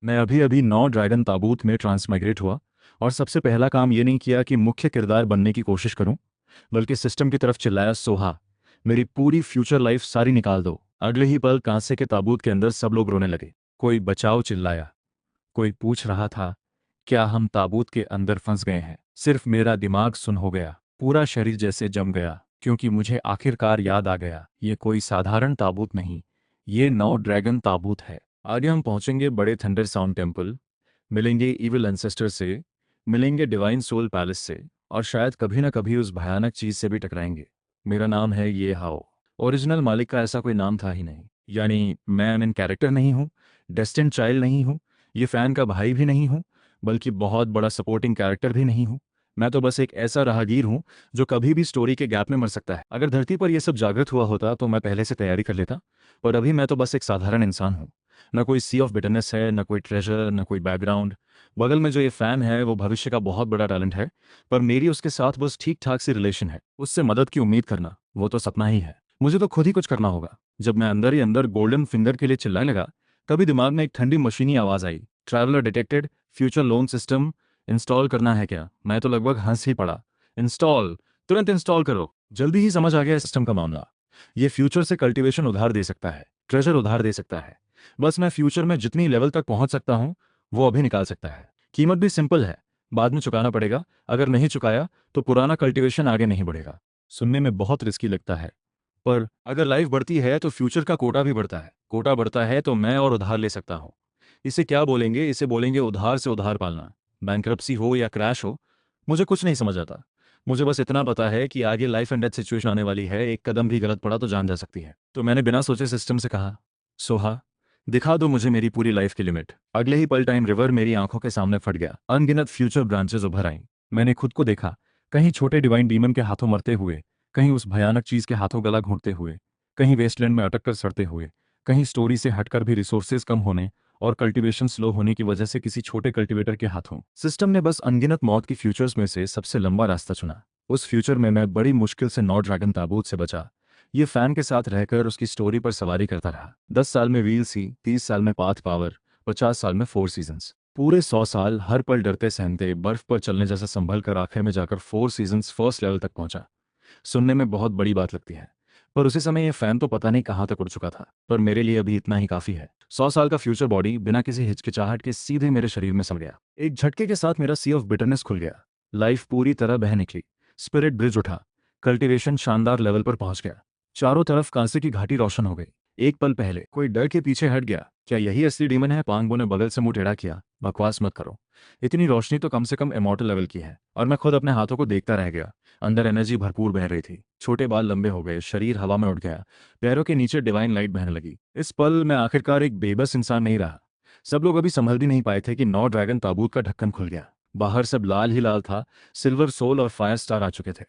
मैं अभी अभी नौ ड्रैगन ताबूत में ट्रांसमाइग्रेट हुआ और सबसे पहला काम ये नहीं किया कि मुख्य किरदार बनने की कोशिश करूं, बल्कि सिस्टम की तरफ चिल्लाया, सोहा, मेरी पूरी फ्यूचर लाइफ सारी निकाल दो। अगले ही पल कांसे के ताबूत के अंदर सब लोग रोने लगे। कोई बचाओ चिल्लाया, कोई पूछ रहा था क्या हम ताबूत के अंदर फंस गए हैं। सिर्फ मेरा दिमाग सुन हो गया, पूरा शरीर जैसे जम गया, क्योंकि मुझे आखिरकार याद आ गया, ये कोई साधारण ताबूत नहीं, ये नौ ड्रैगन ताबूत है। आगे हम पहुंचेंगे बड़े थंडर साउंड टेम्पल, मिलेंगे इविल एंसेस्टर से, मिलेंगे डिवाइन सोल पैलेस से, और शायद कभी ना कभी उस भयानक चीज से भी टकराएंगे। मेरा नाम है ये हाओ। ओरिजिनल मालिक का ऐसा कोई नाम था ही नहीं। यानी मैं इन कैरेक्टर नहीं हूँ, डेस्टिन्ड चाइल्ड नहीं हूँ, ये फैन का भाई भी नहीं हूँ, बल्कि बहुत बड़ा सपोर्टिंग कैरेक्टर भी नहीं हूँ। मैं तो बस एक ऐसा राहगीर हूँ जो कभी भी स्टोरी के गैप में मर सकता है। अगर धरती पर यह सब जागृत हुआ होता तो मैं पहले से तैयारी कर लेता, पर अभी मैं तो बस एक साधारण इंसान हूँ। न कोई सी ऑफ बिटरनेस है, न कोई ट्रेजर, न कोई बैकग्राउंड। बगल में जो ये फैन है वो भविष्य का बहुत बड़ा टैलेंट है, पर मेरी उसके साथ बस ठीक ठाक सी रिलेशन है। उससे मदद की उम्मीद करना वो तो सपना ही है। मुझे तो खुद ही कुछ करना होगा। जब मैं अंदर ही अंदर गोल्डन फिंगर के लिए चिल्लाने लगा, तभी दिमाग में एक ठंडी मशीनी आवाज आई, traveller detected, future loan system install करना है क्या। मैं तो लगभग हंस ही पड़ा। इंस्टॉल? तुरंत इंस्टॉल करो। जल्दी ही समझ आ गया सिस्टम का मामला। ये फ्यूचर से कल्टीवेशन उधार दे सकता है, ट्रेजर उधार दे सकता है। बस मैं फ्यूचर में जितनी लेवल तक पहुंच सकता हूं वो अभी निकाल सकता है। कीमत भी सिंपल है, बाद में चुकाना पड़ेगा। अगर नहीं चुकाया तो पुराना कल्टीवेशन आगे नहीं बढ़ेगा। सुनने में बहुत रिस्की लगता है, पर अगर लाइफ बढ़ती है तो फ्यूचर का कोटा भी बढ़ता है। कोटा बढ़ता है तो मैं और उधार ले सकता हूँ। इसे क्या बोलेंगे, इसे बोलेंगे उधार से उधार पालना। बैंक्रप्सी हो या क्रैश हो, मुझे कुछ नहीं समझ आता। मुझे बस इतना पता है कि आगे लाइफ एंड डेथ सिचुएशन आने वाली है, एक कदम भी गलत पड़ा तो जान जा सकती है। तो मैंने बिना सोचे सिस्टम से कहा, सोहा, दिखा दो मुझे मेरी पूरी लाइफ की लिमिट। अगले ही पल टाइम रिवर मेरी आंखों के सामने फट गया। अनगिनत फ्यूचर ब्रांचेस उभर आईं। मैंने खुद को देखा, कहीं छोटे डिवाइन डीमन के हाथों मरते हुए, कहीं उस भयानक चीज के हाथों गला घोंटते हुए, कहीं वेस्टलैंड में अटक कर सड़ते हुए, कहीं स्टोरी से हटकर भी रिसोर्सेज कम होने और कल्टीवेशन स्लो होने की वजह से किसी छोटे कल्टीवेटर के हाथों। सिस्टम ने बस अनगिनत मौत की फ्यूचर्स में से सबसे लंबा रास्ता चुना। उस फ्यूचर में मैं बड़ी मुश्किल से नौ ड्रैगन ताबूत से बचा। ये फैन के साथ रहकर उसकी स्टोरी पर सवारी करता रहा। 10 साल में व्हील सी, 30 साल में पाथ पावर, 50 साल में 4 सीजन्स। पूरे 100 साल हर पल डरते सहमते बर्फ पर चलने जैसा संभल कर आखिर में जाकर 4 सीजन्स फर्स्ट लेवल तक पहुंचा। सुनने में बहुत बड़ी बात लगती है, पर उसी समय ये फैन तो पता नहीं कहाँ तक उड़ चुका था। पर मेरे लिए अभी इतना ही काफी है। 100 साल का फ्यूचर बॉडी बिना किसी हिचकिचाहट के सीधे मेरे शरीर में सम गया। एक झटके के साथ मेरा सी ऑफ बिटरनेस खुल गया। लाइफ पूरी तरह बह निकली। स्पिरिट ब्रिज उठा। कल्टीवेशन शानदार लेवल पर पहुंच गया। चारों तरफ कांसे की घाटी रोशन हो गई। एक पल पहले कोई डर के पीछे हट गया। क्या यही असली डीमन है? पांगबो ने बगल से मुंह टेढ़ा किया। बकवास मत करो, इतनी रोशनी तो कम से कम इमॉर्टल लेवल की है। और मैं खुद अपने हाथों को देखता रह गया। अंदर एनर्जी भरपूर बह रही थी। छोटे बाल लंबे हो गए, शरीर हवा में उड़ गया, पैरों के नीचे डिवाइन लाइट बहने लगी। इस पल मैं आखिरकार एक बेबस इंसान नहीं रहा। सब लोग अभी संभल भी नहीं पाए थे कि नौ ड्रैगन ताबूत का ढक्कन खुल गया। बाहर सब लाल ही लाल था। सिल्वर सोल और फायर स्टार आ चुके थे।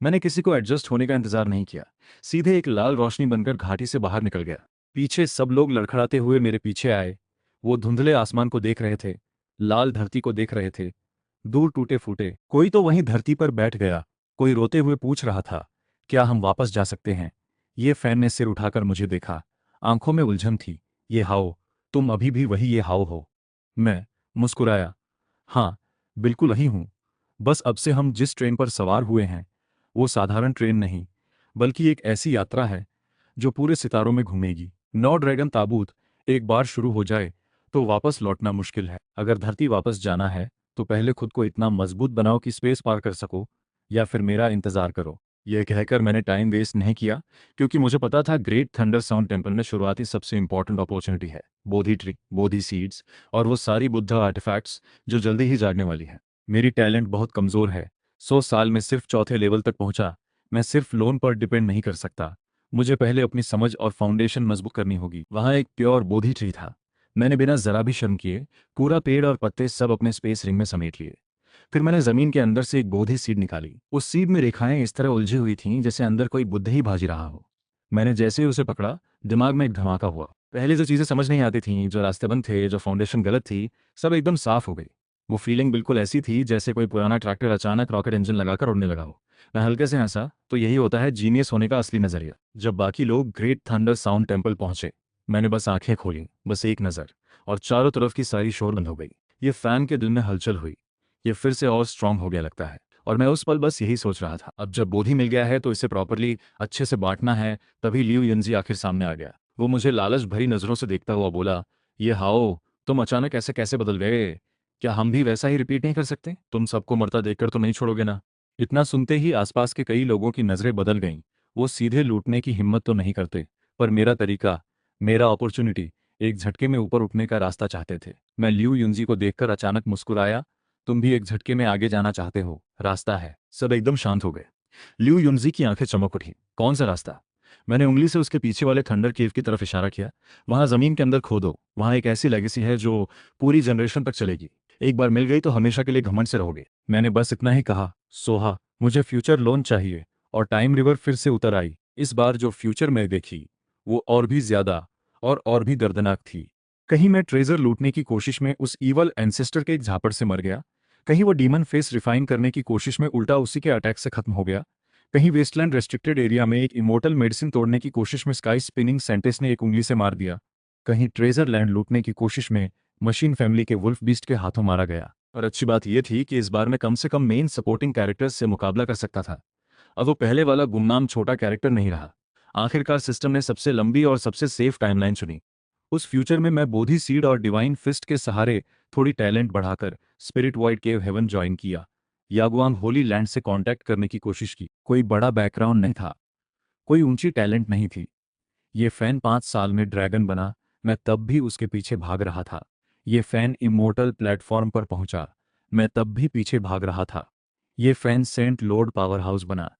मैंने किसी को एडजस्ट होने का इंतजार नहीं किया, सीधे एक लाल रोशनी बनकर घाटी से बाहर निकल गया। पीछे सब लोग लड़खड़ाते हुए मेरे पीछे आए। वो धुंधले आसमान को देख रहे थे, लाल धरती को देख रहे थे, दूर टूटे फूटे। कोई तो वहीं धरती पर बैठ गया। कोई रोते हुए पूछ रहा था, क्या हम वापस जा सकते हैं? ये फैन ने सिर उठाकर मुझे देखा। आंखों में उलझन थी। ये हाओ, तुम अभी भी वही ये हाओ हो? मैं मुस्कुराया। हाँ, बिल्कुल वही हूं। बस अब से हम जिस ट्रेन पर सवार हुए हैं वो साधारण ट्रेन नहीं, बल्कि एक ऐसी यात्रा है जो पूरे सितारों में घूमेगी। नौ ड्रैगन ताबूत एक बार शुरू हो जाए तो वापस लौटना मुश्किल है। अगर धरती वापस जाना है तो पहले खुद को इतना मजबूत बनाओ कि स्पेस पार कर सको, या फिर मेरा इंतजार करो। यह कहकर मैंने टाइम वेस्ट नहीं किया, क्योंकि मुझे पता था ग्रेट थंडर साउंड टेम्पल में शुरुआती सबसे इंपॉर्टेंट अपॉर्चुनिटी है। बोधि ट्री, बोधि सीड्स और वो सारी बुद्धा आर्टिफैक्ट्स जो जल्दी ही जागने वाली है। मेरी टैलेंट बहुत कमज़ोर है। 100 साल में सिर्फ चौथे लेवल तक पहुंचा। मैं सिर्फ लोन पर डिपेंड नहीं कर सकता। मुझे पहले अपनी समझ और फाउंडेशन मजबूत करनी होगी। वहां एक प्योर बोधि ट्री था। मैंने बिना जरा भी शर्म किए पूरा पेड़ और पत्ते सब अपने स्पेस रिंग में समेट लिए। फिर मैंने जमीन के अंदर से एक बोधि सीड निकाली। उस सीड में रेखाएं इस तरह उलझी हुई थीं जैसे अंदर कोई बुद्ध ही भाजी रहा हो। मैंने जैसे ही उसे पकड़ा, दिमाग में एक धमाका हुआ। पहले जो चीज़ें समझ नहीं आती थीं, जो रास्ते बंद थे, जो फाउंडेशन गलत थी, सब एकदम साफ हो गई। वो फीलिंग बिल्कुल ऐसी थी जैसे कोई पुराना ट्रैक्टर अचानक रॉकेट इंजन लगाकर उड़ने लगा हो। मैं हल्के से हंसा। तो यही होता है जीनियस होने का असली नजरिया। जब बाकी लोग ग्रेट थंडर साउंड टेम्पल पहुंचे, मैंने बस आंखें खोली, बस एक नज़र। और चारों तरफ की सारी शोर बंद हो गई। ये फैन के दिल में हलचल हुई। ये फिर से और स्ट्रांग हो गया लगता है। और मैं उस पल बस यही सोच रहा था, अब जब बोधी मिल गया है तो इसे प्रॉपरली अच्छे से बांटना है। तभी लियू यंजी आखिर सामने आ गया। वो मुझे लालच भरी नजरों से देखता हुआ बोला, ये हाओ, तुम अचानक ऐसे कैसे बदल गए? क्या हम भी वैसा ही रिपीट नहीं कर सकते? तुम सबको मरता देखकर तो नहीं छोड़ोगे ना? इतना सुनते ही आसपास के कई लोगों की नजरें बदल गईं। वो सीधे लूटने की हिम्मत तो नहीं करते, पर मेरा तरीका, मेरा अपॉर्चुनिटी, एक झटके में ऊपर उठने का रास्ता चाहते थे। मैं लियू युंजी को देखकर अचानक मुस्कुराया। तुम भी एक झटके में आगे जाना चाहते हो, रास्ता है। सब एकदम शांत हो गए। लियू युंजी की आंखें चमक उठी। कौन सा रास्ता? मैंने उंगली से उसके पीछे वाले थंडर केव की तरफ इशारा किया। वहां जमीन के अंदर खोदो, वहां एक ऐसी लेगेसी है जो पूरी जनरेशन तक चलेगी। एक बार मिल गई तो हमेशा के लिए घमंड से रहोगे। मैंने बस इतना ही कहा। सोहा, मुझे फ्यूचर लोन चाहिए। और टाइम रिवर फिर से उतर आई। इस बार जो फ्यूचर में देखी वो और भी ज्यादा और भी दर्दनाक थी। कहीं मैं ट्रेजर लूटने की कोशिश में उस ईवल एंसेस्टर के एक झापड़ से मर गया। कहीं वो डीमन फेस रिफाइन करने की कोशिश में उल्टा उसी के अटैक से खत्म हो गया। कहीं वेस्टलैंड रेस्ट्रिक्टेड एरिया में एक इमोर्टल मेडिसिन तोड़ने की कोशिश में स्काई स्पिनिंग सेंटेस ने एक उंगली से मार दिया। कहीं ट्रेजर लैंड लूटने की कोशिश में मशीन फैमिली के वुल्फ बीस्ट के हाथों मारा गया। और अच्छी बात यह थी कि इस बार मैं कम से कम मेन सपोर्टिंग कैरेक्टर्स से मुकाबला कर सकता था। अब वो पहले वाला गुमनाम छोटा कैरेक्टर नहीं रहा। आखिरकार सिस्टम ने सबसे लंबी और सबसे सेफ टाइमलाइन चुनी। उस फ्यूचर में मैं बोधी सीड और डिवाइन फिस्ट के सहारे थोड़ी टैलेंट बढ़ाकर स्पिरिट वाइड केव हेवन ज्वाइन किया। यागुआंग होली लैंड से कांटेक्ट करने की कोशिश की। कोई बड़ा बैकग्राउंड नहीं था, कोई ऊंची टैलेंट नहीं थी। ये फैन 5 साल में ड्रैगन बना, मैं तब भी उसके पीछे भाग रहा था। ये फैन इमोर्टल प्लेटफॉर्म पर पहुंचा, मैं तब भी पीछे भाग रहा था। ये fan saint lord powerhouse बना,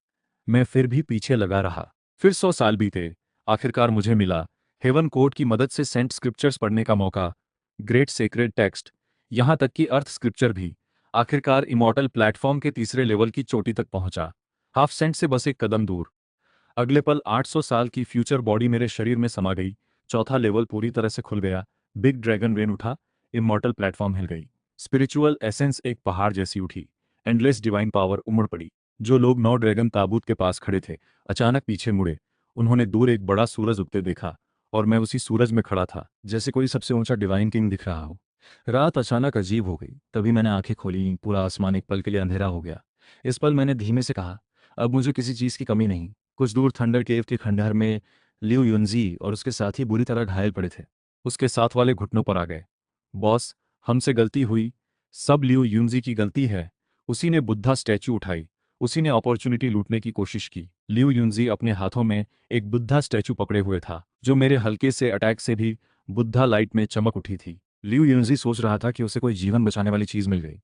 मैं फिर भी पीछे लगा रहा। फिर 100 साल बीते। आखिरकार मुझे मिला हेवन कोड की मदद से सेंट स्क्रिप्चर्स पढ़ने का मौका। ग्रेट सेक्रेड टेक्स्ट, यहां तक कि अर्थ स्क्रिप्चर भी। आखिरकार इमॉर्टल प्लेटफॉर्म के तीसरे लेवल की चोटी तक पहुंचा, हाफ सेंट से बस एक कदम दूर। अगले पल 800 साल की फ्यूचर बॉडी मेरे शरीर में समा गई। चौथा लेवल पूरी तरह से खुल गया। बिग ड्रैगन रेन उठा, इमॉर्टल प्लेटफॉर्म हिल गई। स्पिरिचुअल एसेंस एक पहाड़ जैसी उठी। एंडलेस डिवाइन पावर उमड़ पड़ी। जो लोग 9 ड्रैगन ताबूत के पास खड़े थे अचानक पीछे मुड़े। उन्होंने दूर एक बड़ा सूरज उगते देखा, और मैं उसी सूरज में खड़ा था, जैसे कोई सबसे ऊंचा डिवाइन किंग दिख रहा हो। रात अचानक अजीब हो गई। तभी मैंने आंखें खोली। पूरा आसमान एक पल के लिए अंधेरा हो गया। इस पल मैंने धीमे से कहा, अब मुझे किसी चीज़ की कमी नहीं। कुछ दूर थंडर केव के खंडहर में लिऊ युनजी और उसके साथी बुरी तरह घायल पड़े थे। उसके साथ वाले घुटनों पर आ गए। बॉस, हमसे गलती हुई। सब लिऊ युनजी की गलती है। उसी ने बुद्धा स्टैचू उठाई। उसी ने अपॉर्चुनिटी लूटने की कोशिश की। लिऊ युनजी अपने हाथों में एक बुद्धा स्टैचू पकड़े हुए था, जो मेरे हल्के से अटैक से भी बुद्धा लाइट में चमक उठी थी। लिऊ युनजी सोच रहा था कि उसे कोई जीवन बचाने वाली चीज मिल गई।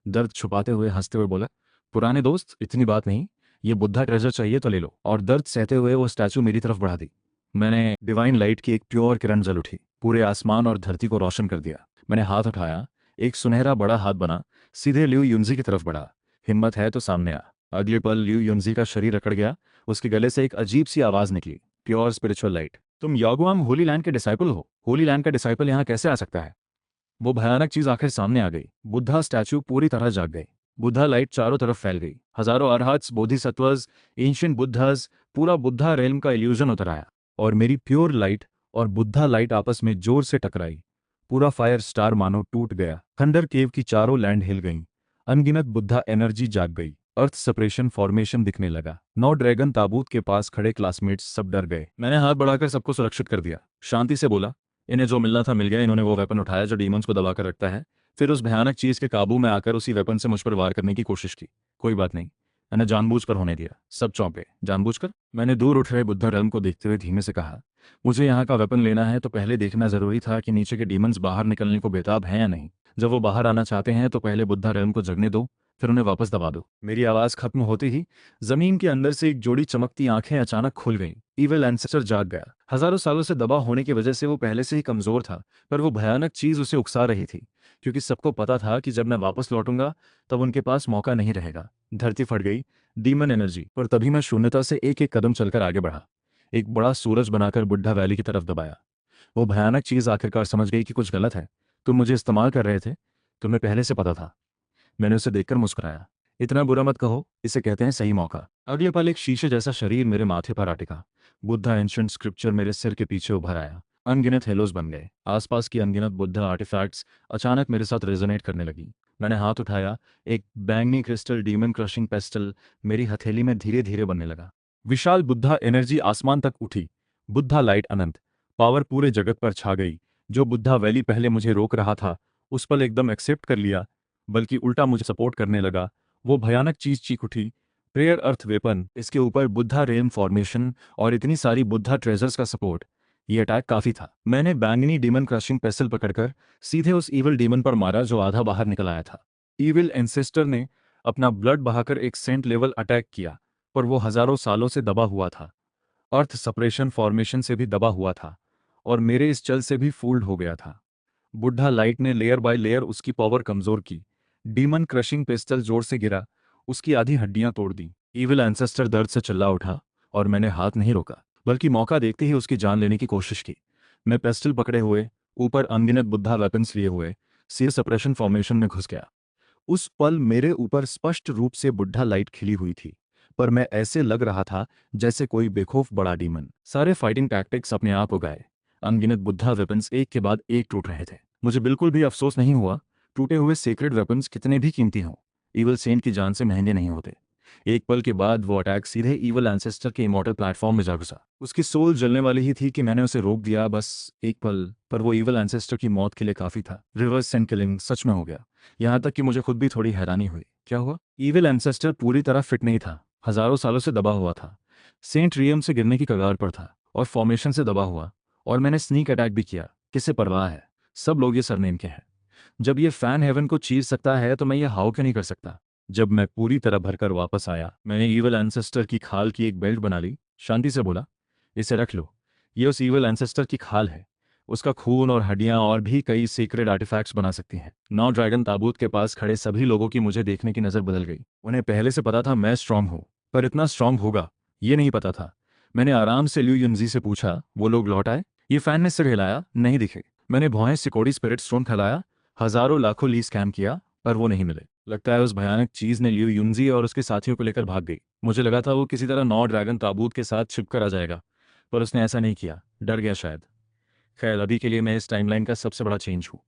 दर्द छुपाते हुए हंसते हुए बोला, पुराने दोस्त, इतनी बात नहीं। ये बुद्धा ट्रेजर चाहिए तो ले लो। और दर्द सहते हुए वो स्टैचू मेरी तरफ बढ़ा दी। मैंने डिवाइन लाइट की एक प्योर किरण जल उठी, पूरे आसमान और धरती को रोशन कर दिया। मैंने हाथ उठाया, एक सुनहरा बड़ा हाथ बना, सीधे लिऊ युनजी की तरफ बढ़ा। हिम्मत है तो सामने आ। अगले पल लिऊ युनजी का शरीर अकड़ गया। उसके गले से एक अजीब सी आवाज निकली, प्योर स्पिरिचुअल लाइट। तुम यागुआम होली लैंड के डिसाइपल हो? होली लैंड का डिसाइपल यहाँ कैसे आ सकता है? वो भयानक चीज आखिर सामने आ गई। बुद्धा स्टैचू पूरी तरह जाग गई। बुद्धा लाइट चारों तरफ फैल गई। हजारों अरहत्स, बोधिसत्वस, एंशिएंट बुद्धास, पूरा बुद्धा रेल्म का इल्यूजन उतर आया। और मेरी प्योर लाइट और बुद्धा लाइट आपस में जोर से टकराई। पूरा फायर स्टार मानो टूट गया। थंडर केव की चारों लैंड हिल गईं। अनगिनत बुद्धा एनर्जी जाग गई। अर्थ सेपरेशन फॉर्मेशन दिखने लगा। 9 ड्रैगन ताबूत के पास खड़े क्लासमेट्स सब डर गए। मैंने हाथ बढ़ाकर सबको सुरक्षित कर दिया। शांति से बोला, इन्हें जो मिलना था मिल गया। इन्होंने वो वेपन उठाया जो डीमंस को दबाकर रखता है, फिर उस भयानक चीज के काबू में आकर उसी वेपन से मुझ पर वार करने की कोशिश की। कोई बात नहीं, मैंने जानबूझकर होने दिया। सब चौंके। जानबूझकर? मैंने दूर उठ रहे बुद्धा रेल्म को देखते हुए धीमे से कहा, मुझे यहाँ का वेपन लेना है तो पहले देखना जरूरी था कि नीचे के डीमंस बाहर निकलने को बेताब हैं या नहीं। जब वो बाहर आना चाहते हैं तो पहले बुद्धा रेल्म को जगने दो, फिर उन्हें वापस दबा दो। मेरी आवाज खत्म होते ही जमीन के अंदर से एक जोड़ी चमकती आंखें अचानक खुल गईं। ईविल एंसेस्टर जाग गया। हजारों सालों से दबा होने की वजह से वो पहले से ही कमजोर था, पर वो भयानक चीज उसे उकसा रही थी, क्योंकि सबको पता था कि जब मैं वापस लौटूंगा तब उनके पास मौका नहीं रहेगा। धरती फट गई, डीमन एनर्जी। पर तभी मैं शून्यता से एक एक कदम चलकर आगे बढ़ा, एक बड़ा सूरज बनाकर बुढ़ा वैली की तरफ दबाया। वो भयानक चीज आखिरकार समझ गई कि कुछ गलत है। तुम मुझे इस्तेमाल कर रहे थे, तुम्हें पहले से पता था। मैंने उसे देखकर मुस्कुराया। इतना बुरा मत कहो, इसे कहते हैं सही मौका। अगले पल एक शीशे जैसा शरीर मेरे माथे पर आ टिका। बुद्धा एंशिएंट स्क्रिप्चर मेरे सिर के पीछे उभर आया। अनगिनत हेलोज बन गए। आसपास की अनगिनत बुद्धा आर्टिफैक्ट्स अचानक मेरे साथ रेजोनेट करने लगी। मैंने हाथ उठाया, एक बैंगनी क्रिस्टल डीमन क्रशिंग पेस्टल मेरी हथेली में धीरे धीरे बनने लगा। विशाल बुद्धा एनर्जी आसमान तक उठी। बुद्धा लाइट अनंत पावर पूरे जगत पर छा गई। जो बुद्धा वैली पहले मुझे रोक रहा था उस पल एकदम एक्सेप्ट कर लिया, बल्कि उल्टा मुझे सपोर्ट करने लगा। वो भयानक चीज चीख उठी, प्रेयर अर्थ वेपन, इसके ऊपर बुद्धा रेन फॉर्मेशन और इतनी सारी बुद्धा ट्रेजर्स का सपोर्ट। ये अटैक काफी था। मैंने बैंगनी डीमन क्रशिंग पेसल पकड़कर सीधे उस ईविल डीमन पर मारा जो आधा बाहर निकल आया था। ईविल एंसेस्टर ने अपना ब्लड बहाकर एक सेंट लेवल अटैक किया, पर वो हजारों सालों से दबा हुआ था। अर्थ सपरेशन फॉर्मेशन से भी दबा हुआ था और मेरे इस चल से भी फूल्ड हो गया था। बुढ़ा लाइट ने लेयर बाय लेयर उसकी पावर कमजोर की। डीमन क्रशिंग पिस्टल जोर से गिरा, उसकी आधी हड्डियां तोड़ दी। ईविल एंसेस्टर दर्द से चिल्ला उठा और मैंने हाथ नहीं रोका, बल्कि मौका देखते ही उसकी जान लेने की कोशिश की। मैं पिस्टल पकड़े हुए, ऊपर अनगिनत बुद्धा वेपन्स लिए हुए, सीर सप्रेशन फॉर्मेशन में घुस गया। उस पल मेरे ऊपर स्पष्ट रूप से बुढ़ा लाइट खिली हुई थी, पर मैं ऐसे लग रहा था जैसे कोई बेखौफ बड़ा डीमन। सारे फाइटिंग टैक्टिक्स अपने आप उगाए। अनगिनत बुद्धा वेपन्स एक के बाद एक टूट रहे थे। मुझे बिल्कुल भी अफसोस नहीं हुआ। टूटे हुए सेक्रेड वेपन्स कितने भी कीमती हों, ईवल सेंट की जान से महंगे नहीं होते। एक पल के बाद वो अटैक सीधे ईवल एंसेस्टर के इमॉर्टल प्लेटफॉर्म में जा घुसा। उसकी सोल जलने वाली ही थी कि मैंने उसे रोक दिया, बस एक पल, पर वो ईवल एंसेस्टर की मौत के लिए काफी था। रिवर्स सेंट किलिंग सच में हो गया। यहाँ तक कि मुझे खुद भी थोड़ी हैरानी हुई। क्या हुआ? ईविल एंसेस्टर पूरी तरह फिट नहीं था, हजारों सालों से दबा हुआ था। सेंट रियम से गिरने की कगार पर था और फॉर्मेशन से दबा हुआ। और मैंने स्नीक अटैक भी किया। किसे परवाह है? सब लोग ये सरनेम के हैं। जब ये फैन हेवन को चीर सकता है तो मैं ये हाउ क्यों नहीं कर सकता? जब मैं पूरी तरह भरकर वापस आया, मैंने ईवल एंसेस्टर की खाल की एक बेल्ट बना ली। शांति से बोला, इसे रख लो। ये उस ईवल एंसेस्टर की खाल है। उसका खून और हड्डियां और भी कई सीक्रेट आर्टिफैक्ट्स बना सकती हैं। नाउ ड्रैगन ताबूत के पास खड़े सभी लोगों की मुझे देखने की नज़र बदल गई। उन्हें पहले से पता था मैं स्ट्रांग हूं, पर इतना स्ट्रांग होगा ये नहीं पता था। मैंने आराम से ल्यू युनजी से पूछा, वो लोग लौट आए? ये फैन ने सिर हिलाया, नहीं दिखे। मैंने भौहें सिकोड़ी स्पिरिट स्टोन फैलाया, हजारों लाखों ली स्कैम किया, पर वो नहीं मिले। लगता है उस भयानक चीज ने ल्यू युनजी और उसके साथियों को लेकर भाग गई। मुझे लगा था वो किसी तरह नौ ड्रैगन ताबूत के साथ छिपकर आ जाएगा, पर उसने ऐसा नहीं किया। डर गया शायद। खैर, अभी के लिए मैं इस टाइमलाइन का सबसे बड़ा चेंज हूँ।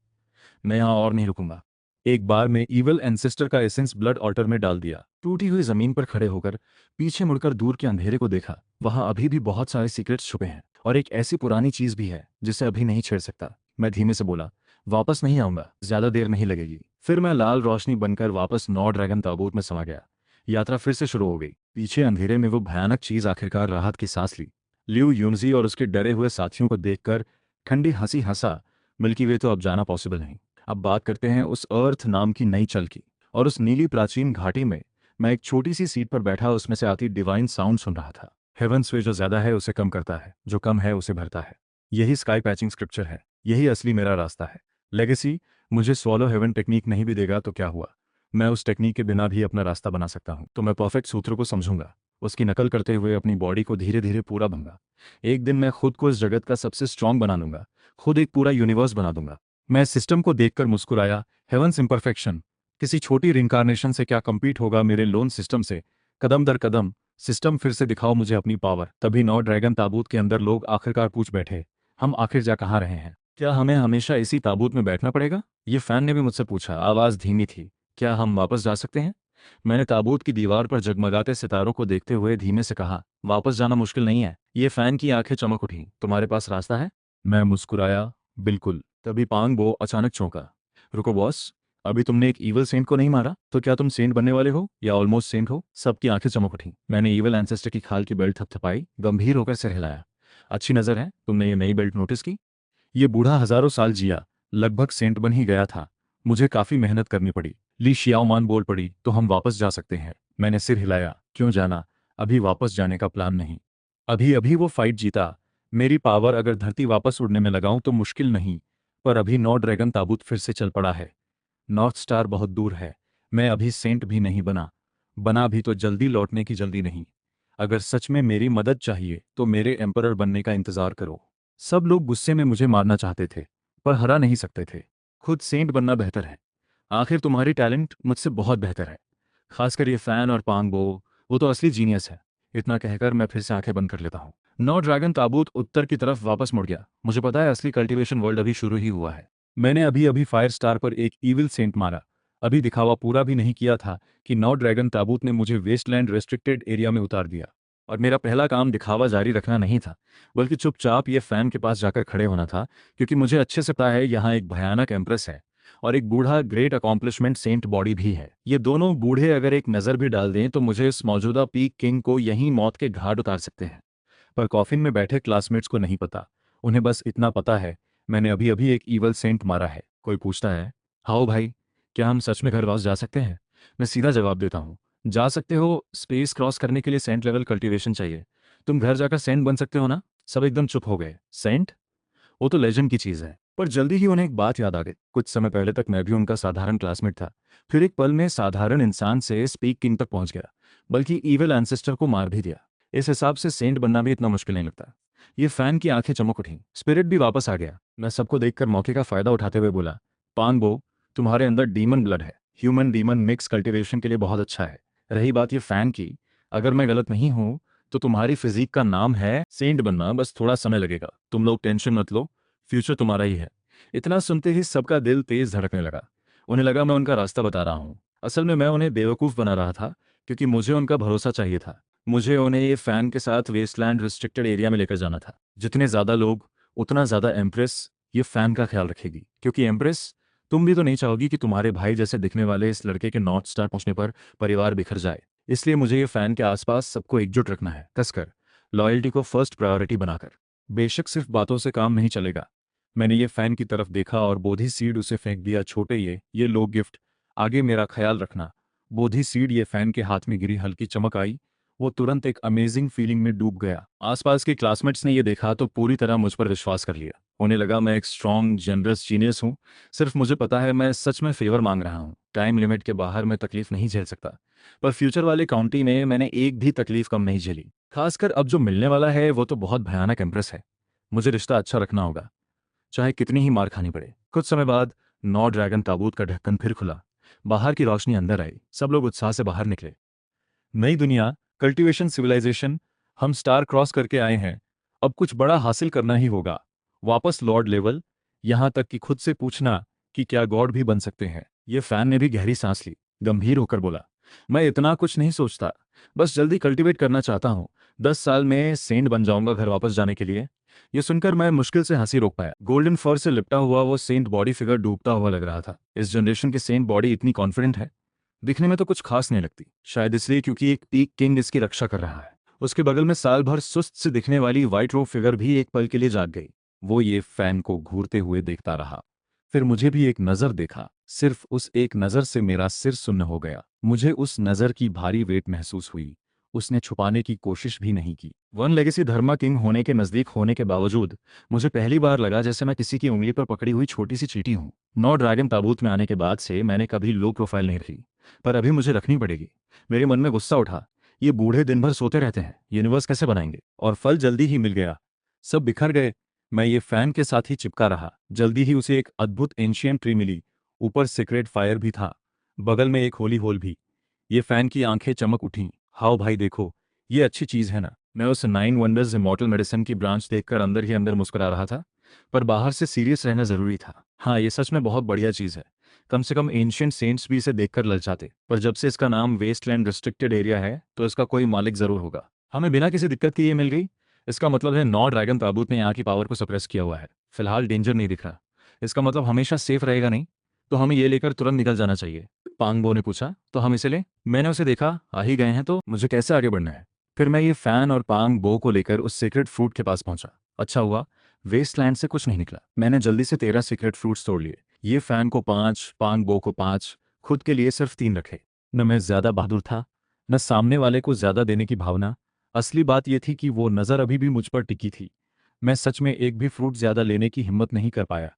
मैं यहाँ और नहीं रुकूंगा। एक बार में ईवल एंसेस्टर का एसेंस ब्लड ऑल्टर में डाल दिया। टूटी हुई जमीन पर खड़े होकर पीछे मुड़कर दूर के अंधेरे को देखा। वहां अभी भी बहुत सारे सीक्रेट्स छुपे हैं और एक ऐसी पुरानी चीज भी है जिसे अभी नहीं छेड़ सकता। मैं धीमे से बोला, वापस नहीं आऊंगा, ज्यादा देर नहीं लगेगी। फिर मैं लाल रोशनी बनकर वापस नौ ड्रैगन ताबूत में समा गया। यात्रा फिर से शुरू हो गई। पीछे अंधेरे में वो भयानक चीज आखिरकार राहत की सांस ली। ल्यू यूनजी और उसके डरे हुए साथियों को देखकर ठंडी हंसी हंसा। मिल्की वे तो अब जाना पॉसिबल नहीं। अब बात करते हैं उस अर्थ नाम की नई चल की। और उस नीली प्राचीन घाटी में मैं एक छोटी सी सीट पर बैठा उसमें से आती डिवाइन साउंड सुन रहा था। हेवंस वे जो ज्यादा है उसे कम करता है, जो कम है उसे भरता है। यही स्काई पैचिंग स्क्रिप्चर है, यही असली मेरा रास्ता है। लेगेसी, मुझे स्वॉलो हेवन टेक्निक नहीं भी देगा तो क्या हुआ? मैं उस टेक्निक के बिना भी अपना रास्ता बना सकता हूँ। तो मैं परफेक्ट सूत्र को समझूंगा, उसकी नकल करते हुए अपनी बॉडी को धीरे धीरे पूरा बनूंगा। एक दिन मैं खुद को इस जगत का सबसे स्ट्रांग बना दूंगा, खुद एक पूरा यूनिवर्स बना दूंगा। मैं सिस्टम को देखकर मुस्कुराया। हेवंस इम्परफेक्शन किसी छोटी रिंकारनेशन से क्या compete होगा मेरे लोन सिस्टम से? कदम दर कदम, सिस्टम फिर से दिखाओ मुझे अपनी पावर। तभी नौ ड्रैगन ताबूत के अंदर लोग आखिरकार पूछ बैठे, हम आखिर जा कहाँ रहे हैं? क्या हमें हमेशा इसी ताबूत में बैठना पड़ेगा? ये फैन ने भी मुझसे पूछा, आवाज धीमी थी। क्या हम वापस जा सकते हैं? मैंने ताबूत की दीवार पर जगमगाते सितारों को देखते हुए धीमे से कहा, वापस जाना मुश्किल नहीं है। ये फैन की आंखें चमक उठी, तुम्हारे पास रास्ता है? मैं मुस्कुराया, बिल्कुल। तभी पांग बो अचानक चौंका, रुको बॉस, अभी तुमने एक ईवल सेंट को नहीं मारा, तो क्या तुम सेंट बनने वाले हो या ऑलमोस्ट सेंट हो? सबकी आंखें चमक उठी। मैंने ईवल एंसेस्टर की खाल की बेल्ट थपथपाई, गंभीर होकर सिर हिलाया। अच्छी नजर है, तुमने ये नई बेल्ट नोटिस की? ये बूढ़ा हजारों साल जिया, लगभग सेंट बन ही गया था। मुझे काफी मेहनत करनी पड़ी। ली शियाओमान बोल पड़ी, तो हम वापस जा सकते हैं। मैंने सिर हिलाया, क्यों जाना? अभी वापस जाने का प्लान नहीं। अभी अभी वो फाइट जीता। मेरी पावर अगर धरती वापस उड़ने में लगाऊं तो मुश्किल नहीं, पर अभी नौ ड्रैगन ताबूत फिर से चल पड़ा है। नॉर्थ स्टार बहुत दूर है। मैं अभी सेंट भी नहीं बना। बना भी तो जल्दी लौटने की जल्दी नहीं। अगर सच में मेरी मदद चाहिए तो मेरे एम्परर बनने का इंतजार करो। सब लोग गुस्से में मुझे मारना चाहते थे, पर हरा नहीं सकते थे। खुद सेंट बनना बेहतर है। आखिर तुम्हारी टैलेंट मुझसे बहुत बेहतर है। खासकर ये फैन और पांगबो, वो तो असली जीनियस है। इतना कहकर मैं फिर से आंखें बंद कर लेता हूँ। नौ ड्रैगन ताबूत उत्तर की तरफ वापस मुड़ गया। मुझे पता है असली कल्टीवेशन वर्ल्ड अभी शुरू ही हुआ है। मैंने अभी अभी फायर स्टार पर एक ईविल सेंट मारा। अभी दिखावा पूरा भी नहीं किया था कि नौ ड्रैगन ताबूत ने मुझे वेस्टलैंड रेस्ट्रिक्टेड एरिया में उतार दिया। और मेरा पहला काम दिखावा जारी रखना नहीं था, बल्कि चुपचाप ये फैन के पास जाकर खड़े होना था, क्योंकि मुझे अच्छे से पता है यहाँ एक भयानक एम्प्रेस है और एक बूढ़ा ग्रेट अकॉम्प्लिशमेंट सेंट बॉडी भी है। ये दोनों बूढ़े अगर एक नज़र भी डाल दें तो मुझे इस मौजूदा पीक किंग को यहीं मौत के घाट उतार सकते हैं। पर कॉफिन में बैठे क्लासमेट्स को नहीं पता। उन्हें बस इतना पता है, मैंने अभी अभी एक ईवल सेंट मारा है। कोई पूछता है, हाओ भाई, क्या हम सच में घर वापस जा सकते हैं? मैं सीधा जवाब देता हूँ, जा सकते हो। स्पेस क्रॉस करने के लिए सेंट लेवल कल्टीवेशन चाहिए। तुम घर जाकर सेंट बन सकते हो ना? सब एकदम चुप हो गए। सेंट? वो तो लेजेंड की चीज़ है। पर जल्दी ही उन्हें एक बात याद आ गई। कुछ समय पहले तक मैं भी उनका साधारण क्लासमेट था, फिर एक पल में साधारण इंसान से स्पीक किंग तक पहुंच गया, बल्कि ईविल एंसेस्टर को मार भी दिया। इस हिसाब से सेंट बनना भी इतना मुश्किल नहीं लगता। ये फैन की आंखें चमक उठी, स्पिरिट भी वापस आ गया। मैं सबको देखकर मौके का फायदा उठाते हुए बोला, पांगबो, तुम्हारे अंदर डीमन ब्लड है। ह्यूमन डीमन मिक्स कल्टीवेशन के लिए बहुत अच्छा है। रही बात ये फैन की, अगर मैं गलत नहीं हूं तो तुम्हारी फिजिक का नाम है सेंट बनना, बस थोड़ा समय लगेगा। तुम लोग टेंशन मत लो, फ्यूचर तुम्हारा ही है। इतना सुनते ही सबका दिल तेज धड़कने लगा। उन्हें लगा मैं उनका रास्ता बता रहा हूँ। असल में मैं उन्हें बेवकूफ़ बना रहा था, क्योंकि मुझे उनका भरोसा चाहिए था। मुझे उन्हें ये फैन के साथ वेस्टलैंड रिस्ट्रिक्टेड एरिया में लेकर जाना था। जितने ज़्यादा लोग, उतना ज़्यादा एम्प्रेस ये फैन का ख्याल रखेगी, क्योंकि एम्प्रेस, तुम भी तो नहीं चाहोगी कि तुम्हारे भाई जैसे दिखने वाले इस लड़के के नॉर्थ स्टार पहुंचने पर परिवार बिखर जाए। इसलिए मुझे ये फैन के आसपास सबको एकजुट रखना है, कसकर, लॉयल्टी को फर्स्ट प्रायोरिटी बनाकर। बेशक सिर्फ बातों से काम नहीं चलेगा। मैंने ये फैन की तरफ देखा और बोधी सीड उसे फेंक दिया। छोटे ये लो गिफ्ट, आगे मेरा ख्याल रखना। बोधी सीड ये फैन के हाथ में गिरी, हल्की चमक आई। वो तुरंत एक अमेजिंग फीलिंग में डूब गया। आसपास के क्लासमेट्स ने ये देखा तो पूरी तरह मुझ पर विश्वास कर लिया। उन्हें लगा मैं एक स्ट्रॉन्ग जनरस जीनियस हूँ। सिर्फ मुझे पता है मैं सच में फेवर मांग रहा हूँ। टाइम लिमिट के बाहर मैं तकलीफ नहीं झेल सकता। पर फ्यूचर वाले काउंटी में मैंने एक भी तकलीफ कम नहीं झेली। खासकर अब जो मिलने वाला है वो तो बहुत भयानक एम्प्रेस है। मुझे रिश्ता अच्छा रखना होगा, चाहे कितनी ही मार खानी पड़े। कुछ समय बाद नौ ड्रैगन ताबूत का ढक्कन फिर खुला। बाहर की रोशनी अंदर आई। सब लोग उत्साह से बाहर निकले। नई दुनिया, कल्टीवेशन, सिविलाइजेशन, हम स्टार क्रॉस करके आए हैं। अब कुछ बड़ा हासिल करना ही होगा। वापस लॉर्ड लेवल, यहां तक कि खुद से पूछना कि क्या गॉड भी बन सकते हैं। ये फैन ने भी गहरी सांस ली, गंभीर होकर बोला, मैं इतना कुछ नहीं सोचता, बस जल्दी कल्टीवेट करना चाहता हूँ। 10 साल में सेंट बन जाऊंगा घर वापस जाने के लिए। ये सुनकर मैं मुश्किल से हंसी रोक पाया। गोल्डन फर से लिपटा हुआ वो सेंट बॉडी फिगर डूबता हुआ लग रहा था। इस जनरेशन की सेंट बॉडी इतनी कॉन्फिडेंट है। दिखने में तो कुछ खास नहीं लगती, शायद इसलिए क्योंकि एक पीक किंग इसकी रक्षा कर रहा है। उसके बगल में साल भर सुस्त से दिखने वाली व्हाइट रोब फिगर भी एक पल के लिए जाग गई। वो ये फैन को घूरते हुए देखता रहा, फिर मुझे भी एक नजर देखा। सिर्फ उस एक नजर से मेरा सिर सुन्न हो गया। मुझे उस नजर की भारी वेट महसूस हुई। उसने छुपाने की कोशिश भी नहीं की। वन लेगेसी धर्मा किंग होने के नजदीक होने के बावजूद मुझे पहली बार लगा जैसे मैं किसी की उंगली पर पकड़ी हुई छोटी सी चींटी हूं। नौ ड्रैगन ताबूत में आने के बाद से मैंने कभी लो प्रोफाइल नहीं रखी, पर अभी मुझे रखनी पड़ेगी। मेरे मन में गुस्सा उठा, ये बूढ़े दिन भर सोते रहते हैं, यूनिवर्स कैसे बनाएंगे? और फल जल्दी ही मिल गया। सब बिखर गए। मैं ये फैन के साथ ही चिपका रहा। जल्दी ही उसे एक अद्भुत एंशियंट ट्री मिली। ऊपर सीक्रेट फायर भी था, बगल में एक होली होल भी। ये फैन की आंखें चमक उठीं। हाओ भाई देखो, ये अच्छी चीज है ना? मैं उस 9 वंडर्स इमॉर्टल मेडिसिन की ब्रांच देखकर अंदर ही अंदर मुस्कुरा रहा था, पर बाहर से सीरियस रहना जरूरी था। हाँ, ये सच में बहुत बढ़िया चीज है। कम से कम एंशियंट सेंट्स भी इसे देखकर ललचाते। पर जब से इसका नाम वेस्टलैंड रिस्ट्रिक्टेड एरिया है तो इसका कोई मालिक जरूर होगा। हमें बिना किसी दिक्कत के ये मिल गई। इसका मतलब है नौ ड्रैगन ताबूत ने यहाँ की पावर को सप्रेस किया हुआ है। फिलहाल डेंजर नहीं दिख रहा। इसका मतलब हमेशा सेफ रहेगा नहीं? तो हमें ये लेकर तुरंत निकल जाना चाहिए। पांगबो ने पूछा, तो हम इसे लें? मैंने उसे देखा, आ ही गए हैं तो मुझे कैसे आगे बढ़ना है? फिर मैं ये फैन और पांगबो को लेकर उस सीक्रेट फ्रूट के पास पहुंचा। अच्छा हुआ वेस्टलैंड से कुछ नहीं निकला। मैंने जल्दी से 13 सीक्रेट फ्रूट्स तोड़ लिए। ये फैन को 5, पांगबो को 5, खुद के लिए सिर्फ 3 रखे। न मैं ज्यादा बहादुर था, न सामने वाले को ज्यादा देने की भावना। असली बात यह थी कि वो नज़र अभी भी मुझ पर टिकी थी। मैं सच में एक भी फ्रूट ज्यादा लेने की हिम्मत नहीं कर पाया।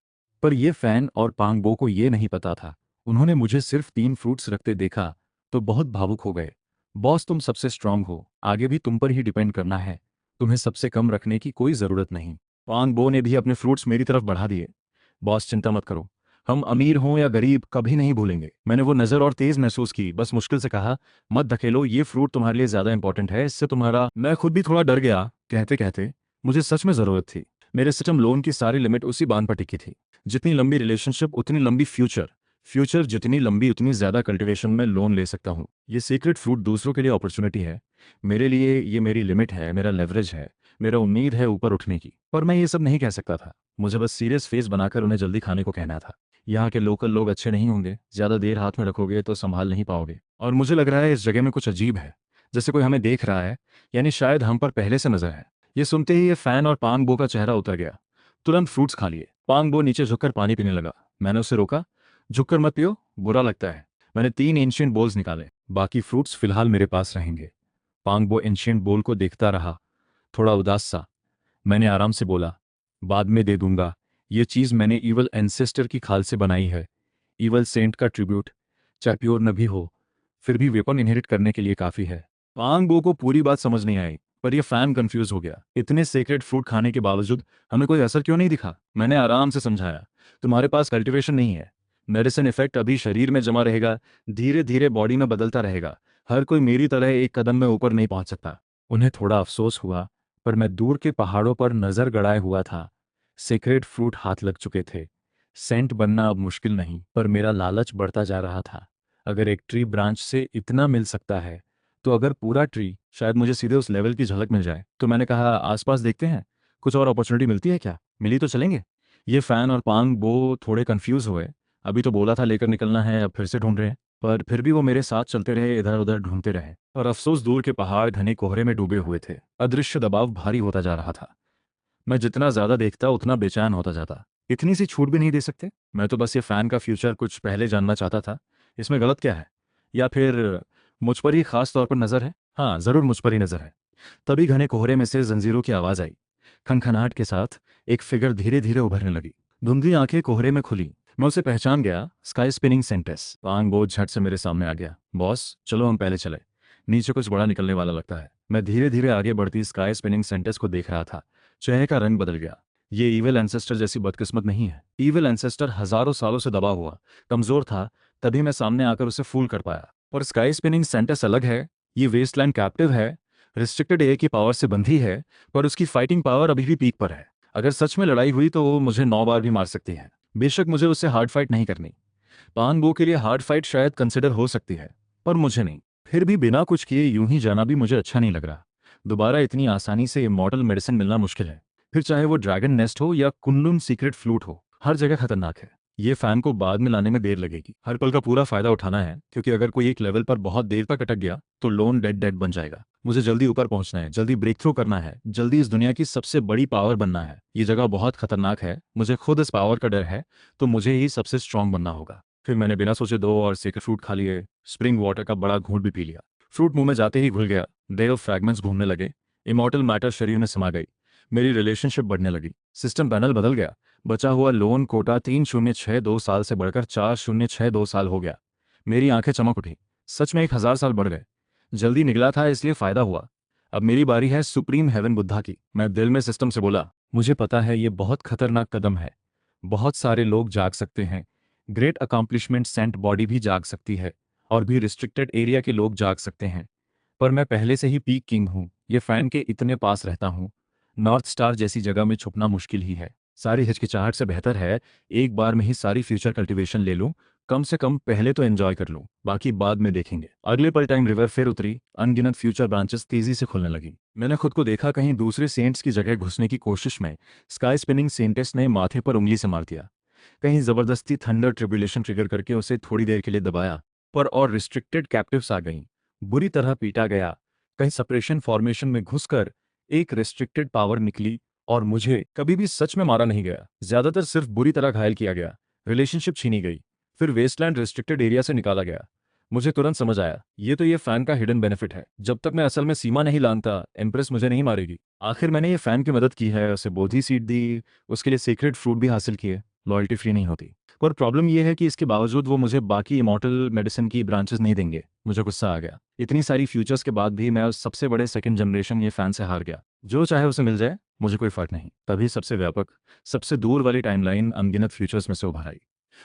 पर ये फैन और पांगबो को ये नहीं पता था। उन्होंने मुझे सिर्फ 3 फ्रूट्स रखते देखा तो बहुत भावुक हो गए। बॉस, तुम सबसे स्ट्रांग हो, आगे भी तुम पर ही डिपेंड करना है। तुम्हें सबसे कम रखने की कोई जरूरत नहीं। पांगबो ने भी अपने फ्रूट्स मेरी तरफ बढ़ा दिए। बॉस चिंता मत करो, हम अमीर हों या गरीब कभी नहीं भूलेंगे। मैंने वो नज़र और तेज महसूस की, बस मुश्किल से कहा, मत धकेलो, ये फ्रूट तुम्हारे लिए ज़्यादा इंपॉर्टेंट है, इससे तुम्हारा। मैं खुद भी थोड़ा डर गया। कहते कहते मुझे सच में ज़रूरत थी। मेरे सिस्टम लोन की सारी लिमिट उसी बांध पर टिकी थी। जितनी लंबी रिलेशनशिप उतनी लंबी फ्यूचर, फ्यूचर जितनी लंबी उतनी ज़्यादा कल्टिवेशन में लोन ले सकता हूँ। ये सीक्रेट फ्रूट दूसरों के लिए अपॉर्चुनिटी है, मेरे लिए ये मेरी लिमिट है, मेरा लेवरेज है, मेरा उम्मीद है ऊपर उठने की। और मैं ये सब नहीं कह सकता था, मुझे बस सीरियस फेस बनाकर उन्हें जल्दी खाने को कहना था। यहाँ के लोकल लोग अच्छे नहीं होंगे, ज़्यादा देर हाथ में रखोगे तो संभाल नहीं पाओगे। और मुझे लग रहा है इस जगह में कुछ अजीब है, जैसे कोई हमें देख रहा है, यानी शायद हम पर पहले से नजर है। ये सुनते ही ये फैन और पांग बो का चेहरा उतर गया। तुरंत फ्रूट्स खा लिए। पांग बो नीचे झुककर पानी पीने लगा। मैंने उसे रोका, झुककर मत पियो, बुरा लगता है। मैंने 3 एंशियंट बोल्स निकाले, बाकी फ्रूट्स फिलहाल मेरे पास रहेंगे। पांग बो एंशियंट बोल को देखता रहा, थोड़ा उदास सा। मैंने आराम से बोला, बाद में दे दूंगा, ये चीज़ मैंने ईवल एंसेस्टर की खाल से बनाई है, ईवल सेंट का ट्रिब्यूट। चाहे प्योर न भी हो, फिर भी वेपन इनहेरिट करने के लिए काफ़ी है। पांग बो को पूरी बात समझ नहीं आई, पर यह फैन कंफ्यूज हो गया। इतने सेक्रेट फ्रूट खाने के बावजूद हमें कोई असर क्यों नहीं दिखा? मैंने आराम से समझाया, तुम्हारे पास कल्टीवेशन नहीं है, मेडिसिन इफेक्ट अभी शरीर में जमा रहेगा, धीरे धीरे बॉडी में बदलता रहेगा। हर कोई मेरी तरह एक कदम में ऊपर नहीं पहुंच सकता। उन्हें थोड़ा अफसोस हुआ, पर मैं दूर के पहाड़ों पर नजर गड़ाए हुआ था। सीक्रेट फ्रूट हाथ लग चुके थे। सेंट बनना अब मुश्किल नहीं, पर मेरा लालच बढ़ता जा रहा था। अगर एक ट्री ब्रांच से इतना मिल सकता है, तो अगर पूरा ट्री, शायद मुझे सीधे उस लेवल की झलक मिल जाए। तो मैंने कहा, आसपास देखते हैं, कुछ और अपॉर्चुनिटी मिलती है क्या? मिली तो चलेंगे। ये फैन और पांग बो थोड़े कंफ्यूज हुए। अभी तो बोला था लेकर निकलना है, अब फिर से ढूंढ रहे हैं। पर फिर भी वो मेरे साथ चलते रहे, इधर उधर ढूंढते रहे। और अफसोस, दूर के पहाड़ घने कोहरे में डूबे हुए थे। अदृश्य दबाव भारी होता जा रहा था। मैं जितना ज्यादा देखता उतना बेचैन होता जाता। इतनी सी छूट भी नहीं दे सकते? मैं तो बस ये फैन का फ्यूचर कुछ पहले जानना चाहता था। इसमें गलत क्या है? या फिर मुझ पर ही खास तौर पर नजर है? हाँ, जरूर मुझ पर ही नजर है। तभी घने कोहरे में से जंजीरों की आवाज आई। खनखनाहट के साथ एक फिगर धीरे धीरे उभरने लगी। धुंधली आंखें कोहरे में खुली। मैं उसे पहचान गया, स्काई स्पिनिंग सेंटेस। पांग बोझ झट से मेरे सामने आ गया। बॉस, चलो हम पहले चले, नीचे कुछ बड़ा निकलने वाला लगता है। मैं धीरे धीरे आगे बढ़ती स्काई स्पिनिंग सेंटेस को देख रहा था। चेहरे का रंग बदल गया। ये ईविल एंसेस्टर जैसी बदकिस्मत नहीं है। ईविल एंसेस्टर हजारों सालों से दबा हुआ, कमजोर था, तभी मैं सामने आकर उसे फूल कर पाया। और स्काई स्पिनिंग सेंटेस अलग है। ये वेस्टलैंड कैप्टिव है, रिस्ट्रिक्टेड एयर की पावर से बंधी है, पर उसकी फाइटिंग पावर अभी भी पीक पर है। अगर सच में लड़ाई हुई तो वो मुझे 9 बार भी मार सकती है। बेशक मुझे उससे हार्ड फाइट नहीं करनी। पान बो के लिए हार्ड फाइट शायद कंसिडर हो सकती है, पर मुझे नहीं। फिर भी बिना कुछ किए यूं ही जाना भी मुझे अच्छा नहीं लग रहा। दोबारा इतनी आसानी से इमॉर्टल मेडिसिन मिलना मुश्किल है। फिर चाहे वो ड्रैगन नेस्ट हो या कुंडुन सीक्रेट फ्लूट हो, हर जगह खतरनाक है। ये फैन को बाद में लाने में देर लगेगी। हर पल का पूरा फायदा उठाना है, क्योंकि अगर कोई एक लेवल पर बहुत देर तक अटक गया तो लोन डेड डेड बन जाएगा। मुझे जल्दी ऊपर पहुंचना है, जल्दी ब्रेक थ्रू करना है, जल्दी इस दुनिया की सबसे बड़ी पावर बनना है। ये जगह बहुत खतरनाक है, मुझे खुद इस पावर का डर है, तो मुझे ही सबसे स्ट्रांग बनना होगा। फिर मैंने बिना सोचे 2 और सीक्रेट फ्रूट खा लिए। स्प्रिंग वाटर का बड़ा घूंट भी पी लिया। फ्रूट मुंह में जाते ही घुल गया। डेल फ्रैगमेंट्स घूमने लगे। इमॉर्टल मैटर शरीर में समा गई। मेरी रिलेशनशिप बढ़ने लगी। सिस्टम पैनल बदल गया। बचा हुआ लोन कोटा 3062 साल से बढ़कर 4062 साल हो गया। मेरी आंखें चमक उठी। सच में 1000 साल बढ़ गए। जल्दी निकला था इसलिए फायदा हुआ। अब मेरी बारी है सुप्रीम हेवन बुद्धा की। मैं दिल में सिस्टम से बोला, मुझे पता है ये बहुत खतरनाक कदम है। बहुत सारे लोग जाग सकते हैं, ग्रेट अकॉम्प्लिशमेंट सेंट बॉडी भी जाग सकती है, और भी रिस्ट्रिक्टेड एरिया के लोग जाग सकते हैं। पर मैं पहले से ही पीक किंग हूँ, ये फैन के इतने पास रहता हूँ। नॉर्थ स्टार जैसी जगह में छुपना मुश्किल ही है। सारी हिचकिचाहट से बेहतर है एक बार में ही सारी फ्यूचर कल्टीवेशन ले लूं। कम से कम पहले तो एंजॉय कर लूं, बाकी बाद में देखेंगे। अगले पल टाइम रिवर फिर उतरी। अनगिनत फ्यूचर ब्रांचेस तेजी से खुलने लगी। मैंने खुद को देखा कहीं दूसरे सेंट्स की जगह घुसने की कोशिश में स्काई स्पिनिंग सेंटेस ने माथे पर उंगली से मार दिया। कहीं जबरदस्ती थंडर ट्रिब्यूलेशन ट्रिगर करके उसे थोड़ी देर के लिए दबाया, पर और रिस्ट्रिक्टेड कैप्टिव्स आ गईं। बुरी तरह पीटा गया। कहीं सेपरेशन फॉर्मेशन में घुसकर एक रिस्ट्रिक्टेड पावर निकली, और मुझे कभी भी सच में मारा नहीं गया, ज्यादातर सिर्फ बुरी तरह घायल किया गया। रिलेशनशिप छीनी गई, फिर वेस्टलैंड रिस्ट्रिक्टेड एरिया से निकाला गया। मुझे तुरंत समझ आया, ये तो ये फैन का हिडन बेनिफिट है। जब तक मैं असल में सीमा नहीं लानता, एम्प्रेस मुझे नहीं मारेगी। आखिर मैंने ये फैन की मदद की है, उसे बोधी सीट दी, उसके लिए सीक्रेट फ्रूट भी हासिल किए। लॉयल्टी फ्री नहीं होती। पर प्रॉब्लम यह है कि इसके बावजूद वो मुझे बाकी इमॉर्टल मेडिसिन की ब्रांचेस नहीं देंगे। मुझे गुस्सा आ गया। इतनी सारी फ्यूचर्स के बाद भी मैं उस सबसे बड़े सेकंड जनरेशन ये फैन से हार गया। जो चाहे उसे मिल जाए, मुझे कोई फर्क नहीं। तभी सबसे व्यापक, सबसे दूर वाली टाइमलाइन अनगिनत फ्यूचर्स में से उभर आई।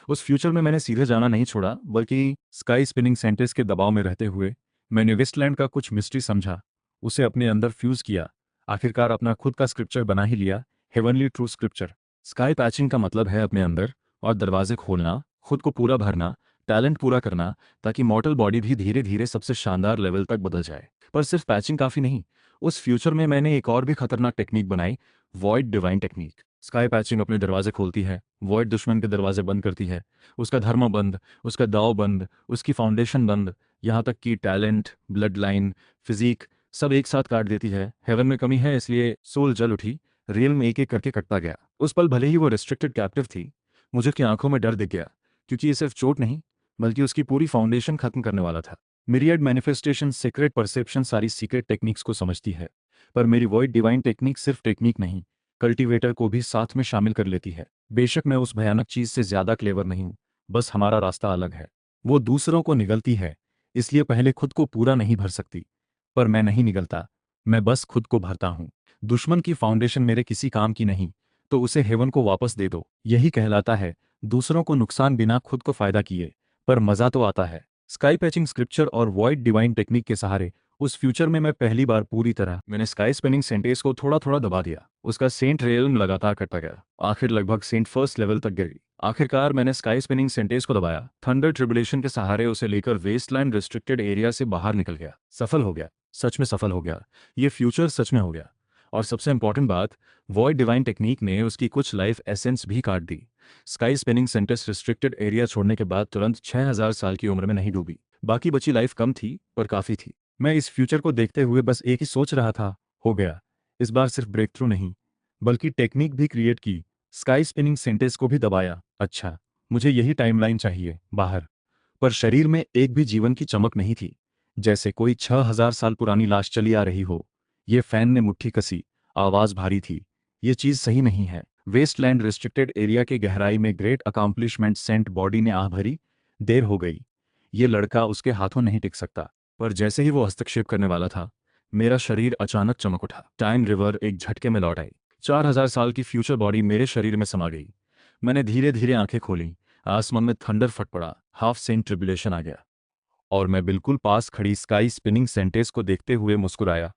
उस फ्यूचर में मैंने सीधे जाना नहीं छोड़ा, बल्कि स्काई स्पिनिंग सेंटेंस के दबाव में रहते हुए मैंने वेस्टलैंड का कुछ मिस्ट्री समझा, उसे अपने अंदर फ्यूज किया, आखिरकार अपना खुद का स्क्रिप्चर बना ही लिया, heavenly true scripture. Sky patching का मतलब है अपने अंदर और दरवाजे खोलना, खुद को पूरा भरना, टैलेंट पूरा करना, ताकि मॉर्टल बॉडी भी धीरे धीरे सबसे शानदार लेवल तक बदल जाए। पर सिर्फ पैचिंग काफ़ी नहीं, उस फ्यूचर में मैंने एक और भी खतरनाक टेक्निक बनाई, void divine technique. Sky patching अपने दरवाजे खोलती है, वॉइड दुश्मन के दरवाजे बंद करती है, उसका धर्म बंद, उसका दाव बंद, उसकी फाउंडेशन बंद, यहाँ तक कि टैलेंट, ब्लड लाइन, फिजिक सब एक साथ काट देती है। हेवन में कमी है इसलिए सोल जल उठी, रियल में एक एक करके कटता गया। उस पल भले ही वो रिस्ट्रिक्टेड कैप्टिव थी, मुझे उसकी आंखों में डर दिख गया, क्योंकि ये सिर्फ चोट नहीं बल्कि उसकी पूरी फाउंडेशन खत्म करने वाला था। मिरियड मैनिफेस्टेशन, सीक्रेट परसेप्शन सारी सीक्रेट टेक्निक्स को समझती है, पर मेरी वॉइड डिवाइन टेक्निक सिर्फ टेक्निक नहीं, कल्टीवेटर को भी साथ में शामिल कर लेती है। बेशक मैं उस भयानक चीज से ज्यादा क्लेवर नहीं हूं, बस हमारा रास्ता अलग है। वो दूसरों को निगलती है, इसलिए पहले खुद को पूरा नहीं भर सकती, पर मैं नहीं निगलता, मैं बस खुद को भरता हूं। दुश्मन की फाउंडेशन मेरे किसी काम की नहीं, तो उसे हेवन को वापस दे दो। यही कहलाता है दूसरों को नुकसान बिना खुद को फायदा किए, पर मजा तो आता है। स्काई पैचिंग स्क्रिप्चर और वॉइड डिवाइन टेक्निक के सहारे उस फ्यूचर में मैं पहली बार पूरी तरह मैंने स्काई स्पिनिंग सेंटेंस को थोड़ा थोड़ा दबा दिया। उसका सेंट रेलम लगातार कटता गया, आखिर लगभग सेंट फर्स्ट लेवल तक गिरी। आखिरकार मैंने स्काई स्पिनिंग सेंटेंस को दबाया, थंडर ट्रिबुलेशन के सहारे उसे लेकर वेस्टलैंड रिस्ट्रिक्टेड एरिया से बाहर निकल गया। सफल हो गया, सच में सफल हो गया, ये फ्यूचर सच में हो गया। और सबसे इंपॉर्टेंट बात, वॉइड डिवाइन टेक्निक ने उसकी कुछ लाइफ एसेंस भी काट दी। Sky spinning sentence restricted area छोड़ने के बाद तुरंत 6000 साल की उम्र में नहीं डूबी। बाकी बची लाइफ कम थी पर काफ़ी थी। मैं इस फ्यूचर को देखते हुए बस एक ही सोच रहा था, हो गया। इस बार सिर्फ ब्रेक थ्रू नहीं, बल्कि टेक्निक भी क्रिएट की, स्काई स्पिनिंग सेंटेंस को भी दबाया। अच्छा, मुझे यही टाइमलाइन चाहिए बाहर। पर शरीर में एक भी जीवन की चमक नहीं थी, जैसे कोई 6000 साल पुरानी लाश चली आ रही हो। ये फैन ने मुट्ठी कसी, आवाज भारी थी। ये चीज सही नहीं है। वेस्टलैंड रिस्ट्रिक्टेड एरिया की गहराई में ग्रेट अकॉम्प्लिशमेंट सेंट बॉडी ने आह भरी, देर हो गई, ये लड़का उसके हाथों नहीं टिक सकता। पर जैसे ही वो हस्तक्षेप करने वाला था, मेरा शरीर अचानक चमक उठा। टाइम रिवर एक झटके में लौट आई, 4000 साल की फ्यूचर बॉडी मेरे शरीर में समा गई। मैंने धीरे धीरे आंखें खोली, आसमान में थंडर फट पड़ा, हाफ सेंट ट्रिबुलेशन आ गया, और मैं बिल्कुल पास खड़ी स्काई स्पिनिंग सेंटेंस को देखते हुए मुस्कुराया।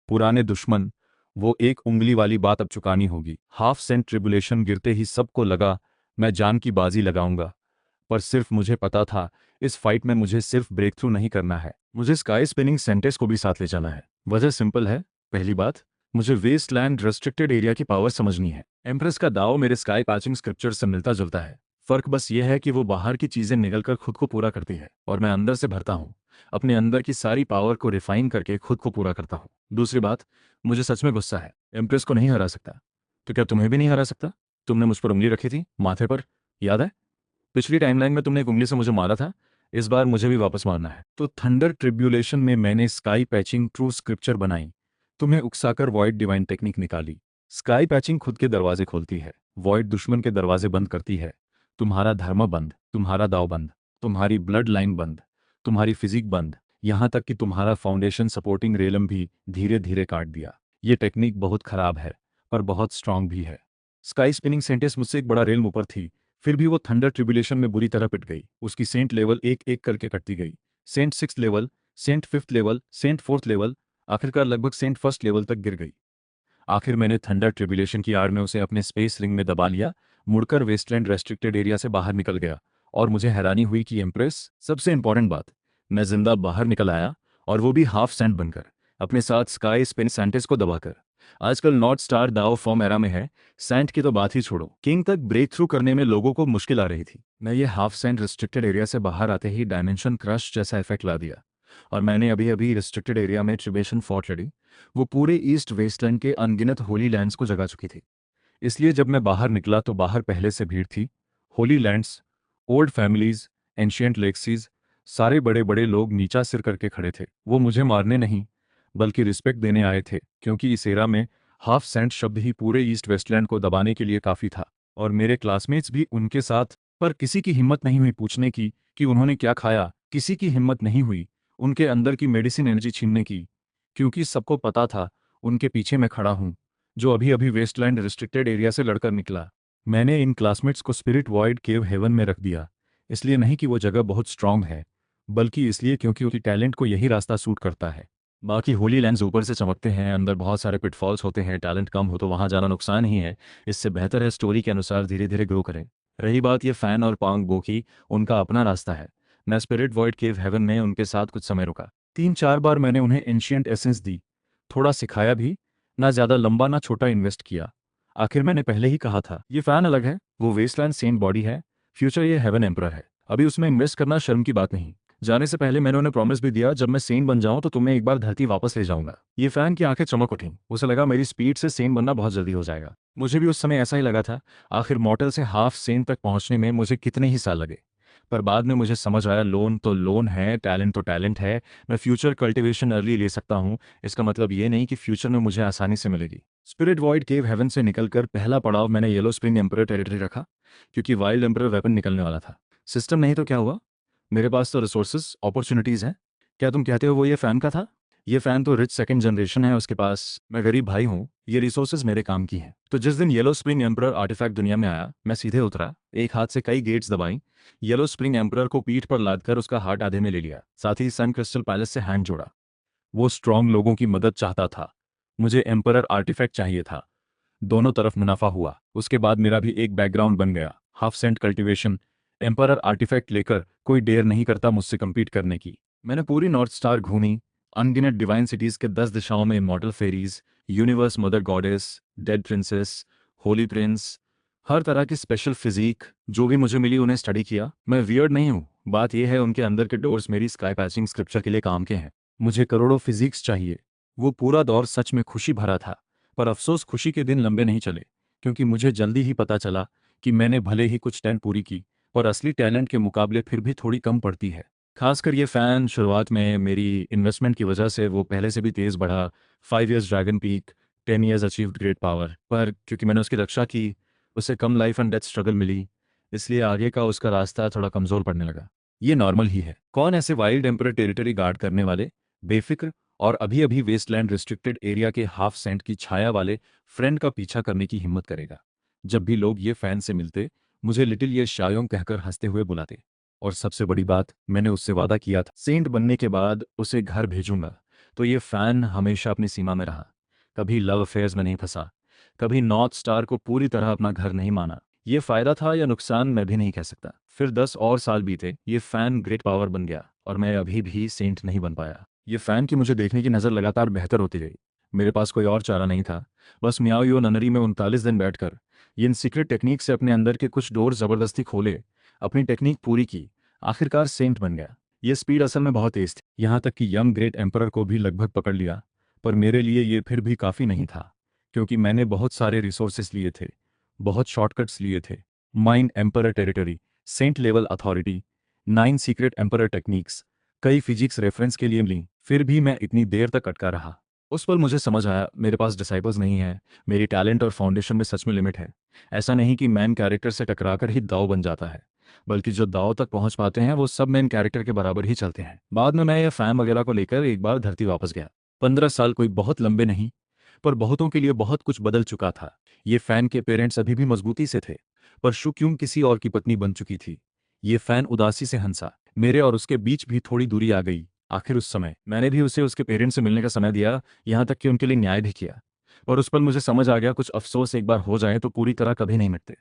पुराने दुश्मन, वो एक उंगली वाली बात अब चुकानी होगी। हाफ सेंट ट्रिबुलेशन गिरते ही सबको लगा मैं जान की बाजी लगाऊंगा, पर सिर्फ मुझे पता था इस फाइट में मुझे सिर्फ ब्रेक थ्रू नहीं करना है, मुझे स्काई स्पिनिंग सेंटेंस को भी साथ ले जाना है। वजह सिंपल है, पहली बात, मुझे वेस्टलैंड रेस्ट्रिक्टेड एरिया की पावर समझनी है। एम्प्रेस का दाव मेरे स्काई पैचिंग स्क्रिप्चर से मिलता जुलता है, फर्क बस यह है कि वो बाहर की चीजें निगलकर खुद को पूरा करती है, और मैं अंदर से भरता हूँ, अपने अंदर की सारी पावर को रिफाइन करके खुद को पूरा करता हूँ। दूसरी बात, मुझे सच में गुस्सा है, एम्प्रेस को नहीं हरा सकता, तो क्या तुम्हें भी नहीं हरा सकता? तुमने मुझ पर उंगली रखी थी माथे पर, याद है? पिछली टाइमलाइन में तुमने एक उंगली से मुझे मारा था, इस बार मुझे भी वापस मारना है। तो थंडर ट्रिब्यूलेशन में मैंने स्काई पैचिंग ट्रू स्क्रिप्चर बनाई, तुम्हें उकसाकर वॉइड डिवाइन टेक्निक निकाली। स्काई पैचिंग खुद के दरवाजे खोलती है, वॉइड दुश्मन के दरवाजे बंद करती है। तुम्हारा धर्म बंद, तुम्हारा दाव बंद, तुम्हारी ब्लड लाइन बंद, तुम्हारी फिजिक बंद, यहाँ तक कि तुम्हारा फाउंडेशन सपोर्टिंग रेलम भी धीरे धीरे काट दिया। ये टेक्निक बहुत खराब है, पर बहुत स्ट्रांग भी है। स्काई स्पिनिंग सेंटेंस मुझसे एक बड़ा रेलम ऊपर थी, फिर भी वो थंडर ट्रिब्यूलेशन में बुरी तरह पिट गई। उसकी सेंट लेवल एक एक करके कटती गई, saint six level, saint fifth level, saint fourth level, आखिरकार लगभग सेंट फर्स्ट लेवल तक गिर गई। आखिर मैंने थंडर ट्रिब्यूलेशन की आड़ में उसे अपने स्पेस रिंग में दबा लिया, मुड़कर वेस्टलैंड रेस्ट्रिक्टेड एरिया से बाहर निकल गया, और मुझे हैरानी हुई कि एम्प्रेस, सबसे इंपॉर्टेंट बात, मैं जिंदा बाहर निकल आया, और वो भी हाफ सेंट बनकर, अपने साथ स्काई स्पिन सेंटेंस को दबाकर। आजकल नॉर्थ स्टार दाव फॉर्म एरा में है, सेंट की तो बात ही छोड़ो, किंग तक ब्रेक थ्रू करने में लोगों को मुश्किल आ रही थी। मैं ये हाफ सेंट रिस्ट्रिक्टेड एरिया से बाहर आते ही डायमेंशन क्रश जैसा इफेक्ट ला दिया, और मैंने अभी अभी रिस्ट्रिक्टेड एरिया में ट्रिबेशन फोर्ट लड़ी, वो पूरे ईस्ट वेस्टलैंड के अनगिनत होली लैंड्स को जगा चुकी थी। इसलिए जब मैं बाहर निकला तो बाहर पहले से भीड़ थी, holy lands, old families, ancient लेक्सीज, सारे बड़े बड़े लोग नीचा सिर करके खड़े थे। वो मुझे मारने नहीं, बल्कि रिस्पेक्ट देने आए थे, क्योंकि इस एरा में हाफ सेंट शब्द ही पूरे ईस्ट वेस्टलैंड को दबाने के लिए काफ़ी था। और मेरे क्लासमेट्स भी उनके साथ, पर किसी की हिम्मत नहीं हुई पूछने की कि उन्होंने क्या खाया, किसी की हिम्मत नहीं हुई उनके अंदर की मेडिसिन एनर्जी छीनने की, क्योंकि सबको पता था उनके पीछे मैं खड़ा हूँ, जो अभी अभी वेस्टलैंड रिस्ट्रिक्टेड एरिया से लड़कर निकला। मैंने इन क्लासमेट्स को स्पिरिट वॉइड केव हेवन में रख दिया, इसलिए नहीं कि वो जगह बहुत स्ट्रांग है, बल्कि इसलिए क्योंकि उनकी टैलेंट को यही रास्ता सूट करता है। बाकी होली लैंड्स ऊपर से चमकते हैं, अंदर बहुत सारे पिटफॉल्स होते हैं, टैलेंट कम हो तो वहाँ जाना नुकसान ही है। इससे बेहतर है स्टोरी के अनुसार धीरे धीरे ग्रो करें। रही बात ये फैन और पांग बो की, उनका अपना रास्ता है। मैं स्पिरिट वॉइड केव हेवन में उनके साथ कुछ समय रुका। 3-4 बार मैंने उन्हें एंशियंट एसेंस दी, थोड़ा सिखाया भी। ना ज़्यादा लंबा ना छोटा इन्वेस्ट किया। आखिर मैंने पहले ही कहा था, ये फैन अलग है, वो वेस्टलैंड सेंट बॉडी है, फ्यूचर ये हेवन एम्परर है। अभी उसमें इन्वेस्ट करना शर्म की बात नहीं। जाने से पहले मैंने उन्हें प्रॉमिस भी दिया, जब मैं सेंट बन जाऊं तो तुम्हें एक बार धरती वापस ले जाऊंगा। ये फैन की आंखें चमक उठी, उसे लगा मेरी स्पीड से सेंट बनना बहुत जल्दी हो जाएगा। मुझे भी उस समय ऐसा ही लगा था। आखिर मॉर्टल से हाफ सेंट तक पहुंचने में मुझे कितने ही साल लगे। पर बाद में मुझे समझ आया, लोन तो लोन है, टैलेंट तो टैलेंट है। मैं फ्यूचर कल्टिवेशन अर्ली ले सकता हूँ, इसका मतलब ये नहीं कि फ्यूचर में मुझे आसानी से मिलेगी। स्पिरिट वॉइड केव हेवन से निकलकर पहला पड़ाव मैंने येलो स्प्रिंग एम्परर टेरिटरी रखा, क्योंकि वाइल्ड एम्परर वेपन निकलने वाला था। सिस्टम नहीं तो क्या हुआ, मेरे पास तो रिसोर्सेज अपॉर्चुनिटीज़ हैं। क्या तुम कहते हो वो ये फ़ैन का था? ये फ़ैन तो रिच सेकंड जनरेशन है उसके पास, मैं गरीब भाई हूँ, ये रिसोर्सेज मेरे काम की हैं। तो जिस दिन येलो स्प्रिंग एम्परर आर्टिफैक्ट दुनिया में आया, मैं सीधे उतरा, एक हाथ से कई गेट्स दबाई, येलो स्प्रिंग एम्परर को पीठ पर लादकर उसका हार्ट आधे में ले लिया, साथ ही सन क्रिस्टल पैलेस से हैंड जोड़ा। वो स्ट्रांग लोगों की मदद चाहता था, मुझे एम्परर आर्टिफैक्ट चाहिए था। दोनों तरफ मुनाफा हुआ। उसके बाद मेरा भी एक बैकग्राउंड बन गया, half saint cultivation. Emperor artefact लेकर कोई डेयर नहीं करता मुझसे कम्पीट करने की। मैंने पूरी नॉर्थ स्टार घूमी, अनगिनत डिवाइन सिटीज के 10 दिशाओं में immortal fairies, universe mother goddess, dead princes, holy prince, हर तरह की स्पेशल फिजिक जो भी मुझे मिली उन्हें स्टडी किया। मैं वियर्ड नहीं हूँ, बात यह है उनके अंदर के डोर्स मेरी स्काई पैचिंग स्क्रिप्चर के लिए काम के हैं। मुझे करोड़ों फिजिक्स चाहिए। वो पूरा दौर सच में खुशी भरा था, पर अफसोस खुशी के दिन लंबे नहीं चले, क्योंकि मुझे जल्दी ही पता चला कि मैंने भले ही कुछ टैलेंट पूरी की, पर असली टैलेंट के मुकाबले फिर भी थोड़ी कम पड़ती है। खासकर ये फ़ैन शुरुआत में मेरी इन्वेस्टमेंट की वजह से वो पहले से भी तेज़ बढ़ा। 5 years dragon peak, 10 years achieved great power, पर क्योंकि मैंने उसकी रक्षा की, उसे कम लाइफ एंड डेथ स्ट्रगल मिली, इसलिए आगे का उसका रास्ता थोड़ा कमज़ोर पड़ने लगा। ये नॉर्मल ही है। कौन ऐसे वाइल्ड एम्परर टेरिटरी गार्ड करने वाले, बेफिक्र और अभी अभी वेस्टलैंड रिस्ट्रिक्टेड एरिया के हाफ सेंट की छाया वाले फ्रेंड का पीछा करने की हिम्मत करेगा? जब भी लोग ये फैन से मिलते, मुझे लिटिल ये शायोंग कहकर हंसते हुए बुलाते। और सबसे बड़ी बात, मैंने उससे वादा किया था, सेंट बनने के बाद उसे घर भेजूंगा। तो ये फैन हमेशा अपनी सीमा में रहा, कभी लव अफेयर्स में नहीं फंसा, कभी नॉर्थ स्टार को पूरी तरह अपना घर नहीं माना। ये फायदा था या नुकसान मैं भी नहीं कह सकता। फिर 10 और साल बीते, ये फैन ग्रेट पावर बन गया और मैं अभी भी सेंट नहीं बन पाया। ये फैन की मुझे देखने की नज़र लगातार बेहतर होती गई। मेरे पास कोई और चारा नहीं था, बस मियाओ यो ननरी में 39 दिन बैठकर इन सीक्रेट टेक्निक से अपने अंदर के कुछ डोर ज़बरदस्ती खोले, अपनी टेक्निक पूरी की, आखिरकार सेंट बन गया। ये स्पीड असल में बहुत तेज थी, यहाँ तक कि यंग ग्रेट एम्परर को भी लगभग पकड़ लिया। पर मेरे लिए ये फिर भी काफ़ी नहीं था, क्योंकि मैंने बहुत सारे रिसोर्सेस लिए थे, बहुत शॉर्टकट्स लिए थे। Mind emperor territory, saint level authority, 9 secret emperor techniques, कई फिजिक्स रेफरेंस के लिए ली। फिर भी मैं इतनी देर तक अटका रहा। उस पल मुझे समझ आया, मेरे पास डिसाइपल्स नहीं है, मेरी टैलेंट और फाउंडेशन में सच में लिमिट है। ऐसा नहीं कि मैन कैरेक्टर से टकराकर ही दाव बन जाता है, बल्कि जो दाव तक पहुंच पाते हैं वो सब मेन कैरेक्टर के बराबर ही चलते हैं। बाद में मैं ये फैम वगैरह को लेकर एक बार धरती वापस गया। 15 साल कोई बहुत लंबे नहीं, पर बहुतों के लिए बहुत कुछ बदल चुका था। ये फैन के पेरेंट्स अभी भी मजबूती से थे, पर शुक्युंग किसी और की पत्नी बन चुकी थी। ये फैन उदासी से हंसा, मेरे और उसके बीच भी थोड़ी दूरी आ गई। आखिर उस समय मैंने भी उसे उसके पेरेंट्स से मिलने का समय दिया, यहाँ तक कि उनके लिए न्याय भी किया। और उस पर मुझे समझ आ गया, कुछ अफसोस एक बार हो जाए तो पूरी तरह कभी नहीं मिटते।